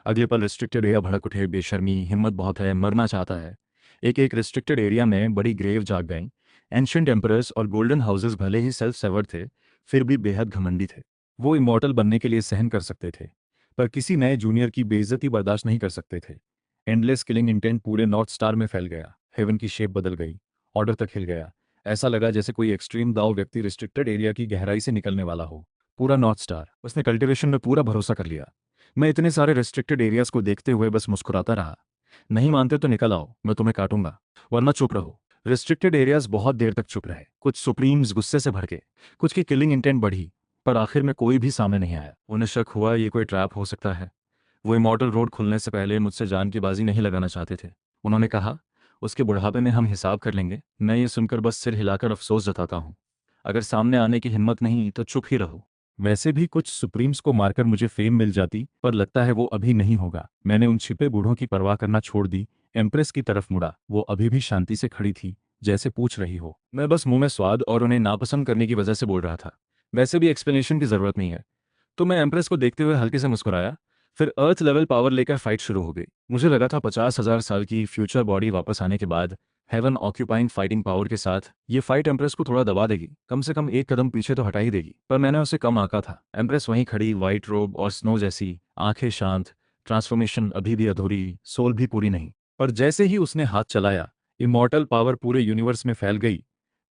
अगले पल रिस्ट्रिक्टेड एरिया भड़क उठे। बेशर्मी, हिम्मत बहुत है, मरना चाहता है। एक एक रिस्ट्रिक्टेड एरिया में बड़ी ग्रेव जाग गई। एंशिएंट एम्परर्स और गोल्डन हाउसेस भले ही सेल्फ सेवर्ड थे, फिर भी बेहद घमंडी थे। वो इमॉर्टल बनने के लिए सहन कर सकते थे, पर किसी नए जूनियर की बेइज्जती बर्दाश्त नहीं कर सकते थे। एंडलेस किलिंग इंटेंट पूरे नॉर्थ स्टार में फैल गया। हेवन की शेप बदल गई। ऑर्डर तक हिल गया। ऐसा लगा जैसे कोई एक्सट्रीम दाव व्यक्ति रिस्ट्रिक्टेड एरिया की गहराई से निकलने वाला हो। पूरा नॉर्थ स्टार। उसने कल्टीवेशन में पूरा भरोसा कर लिया। मैं इतने सारे रेस्ट्रिक्टेड एरियाज को देखते हुए बस मुस्कुराता रहा। नहीं मानते तो निकल आओ, मैं तुम्हें काटूंगा, वरना चुप रहो। रिस्ट्रिक्टेड एरियाज बहुत देर तक चुप रहे। कुछ सुप्रीम्स गुस्से से भड़के, कुछ की किलिंग इंटेंट बढ़ी, पर आखिर में कोई भी सामने नहीं आया। उन्हें शक हुआ ये कोई ट्रैप हो सकता है। वो इमॉर्टल रोड खुलने से पहले मुझसे जान की बाजी नहीं लगाना चाहते थे। उन्होंने कहा, उसके बुढ़ापे में हम हिसाब कर लेंगे। मैं ये सुनकर बस सिर हिलाकर अफसोस जताता हूँ। अगर सामने आने की हिम्मत नहीं तो चुप ही रहो। वैसे भी कुछ सुप्रीम्स को मारकर मुझे फेम मिल जाती, पर लगता है वो अभी नहीं होगा। मैंने उन छिपे बूढ़ों की परवाह करना छोड़ दी। एम्प्रेस की तरफ मुड़ा। वो अभी भी शांति से खड़ी थी, जैसे पूछ रही हो। मैं बस मुंह में स्वाद और उन्हें नापसंद करने की वजह से बोल रहा था। वैसे भी एक्सप्लेनेशन की जरूरत नहीं है। तो मैं एम्प्रेस को देखते हुए हल्के से मुस्कुराया। फिर अर्थ लेवल पावर लेकर फाइट शुरू हो गई। मुझे लगा था 50,000 साल की फ्यूचर बॉडी वापस आने के बाद हेवन ऑक्यूपाइंग फाइटिंग पावर के साथ ये फाइट एम्प्रेस को थोड़ा दबा देगी, कम से कम एक कदम पीछे तो हटा ही देगी। पर मैंने उसे कम आंका था। एम्प्रेस वहीं खड़ी, व्हाइट रोब और स्नो जैसी, आंखें शांत। ट्रांसफॉर्मेशन अभी भी अधूरी, सोल भी पूरी नहीं। पर जैसे ही उसने हाथ चलाया, इमॉर्टल पावर पूरे यूनिवर्स में फैल गई।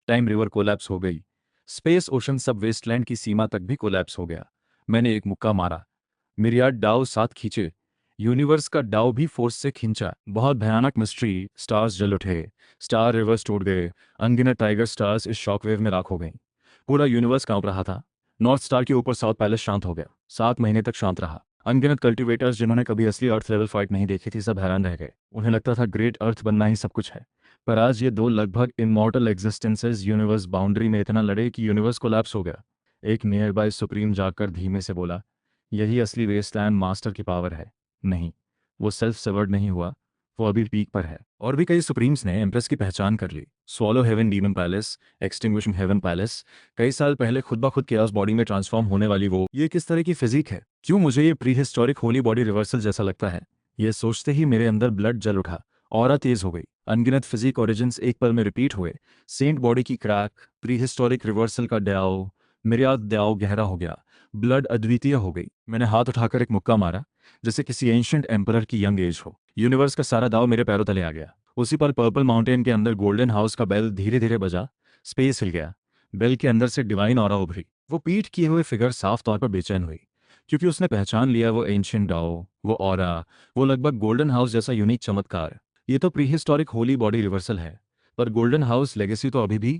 टाइम रिवर कोलैप्स हो गई। स्पेस ओशन सब वेस्टलैंड की सीमा तक भी कोलैप्स हो गया। मैंने एक मुक्का मारा। मिरियाड डाव साथ खींचे। यूनिवर्स का डाव भी फोर्स से खींचा। बहुत भयानक मिस्ट्री। स्टार्स जल उठे। स्टार रिवर्स टूट गए। अनगिनत टाइगर स्टार्स इस शॉकवेव में राख हो गईं। पूरा यूनिवर्स कांप रहा था। नॉर्थ स्टार के ऊपर साउथ पैलेस शांत हो गया। 7 महीने तक शांत रहा। अनगिनत कल्टिवेटर्स जिन्होंने कभी असली अर्थ लेवल फाइट नहीं देखी थी, सब हैरान रह गए। उन्हें लगता था ग्रेट अर्थ बनना ही सब कुछ है। पर आज ये दो लगभग इमॉर्टल एग्जिस्टेंसेस यूनिवर्स बाउंड्री में इतना लड़े कि यूनिवर्स कोलैप्स हो गया। एक नियर बाय सुप्रीम जाकर धीमे से बोला, यही असली वेस्टलैंड मास्टर की पावर है। नहीं, वो सेल्फ सर्वर्ड नहीं हुआ, वो अभी पीक पर है। और भी कई सुप्रीम्स ने एम्प्रेस की पहचान कर ली। Swallow heaven demon palace, extinguishing heaven palace. कई साल पहले खुद ब खुद केओस बॉडी में ट्रांसफॉर्म होने वाली वो। ये किस तरह की फिजिक है? क्यों मुझे ये pre historic Holi body reversal जैसा लगता है? ये सोचते ही मेरे अंदर ब्लड जल उठा। ऑरा तेज हो गई। अनगिनत फिजिक ओरिजिन्स एक पल में रिपीट हुए। सेंट बॉडी की क्रैक, प्री हिस्टोरिक रिवर्सल का ड्याव। मेरा ड्याव गहरा हो गया। ब्लड अद्वितीय हो गई। मैंने हाथ उठाकर एक मुक्का मारा, जैसे किसी एंशिएंट एम्परर की यंग एज हो। यूनिवर्स का सारा दाव मेरे पैरों तले आ गया। उसी पर पर्पल माउंटेन के अंदर गोल्डन हाउस का बेल धीरे धीरे बजा। स्पेस हिल गया। बेल के अंदर से डिवाइन ऑरा उभरी। वो पीठ किए हुए फिगर साफ तौर पर बेचैन हुई, क्योंकि उसने पहचान लिया वो एंशिएंट डाओ, वो ऑरा, वो लगभग गोल्डन हाउस जैसा यूनिक चमत्कार। ये तो pre historic Holi body reversal है, पर गोल्डन हाउस लेगेसी तो अभी भी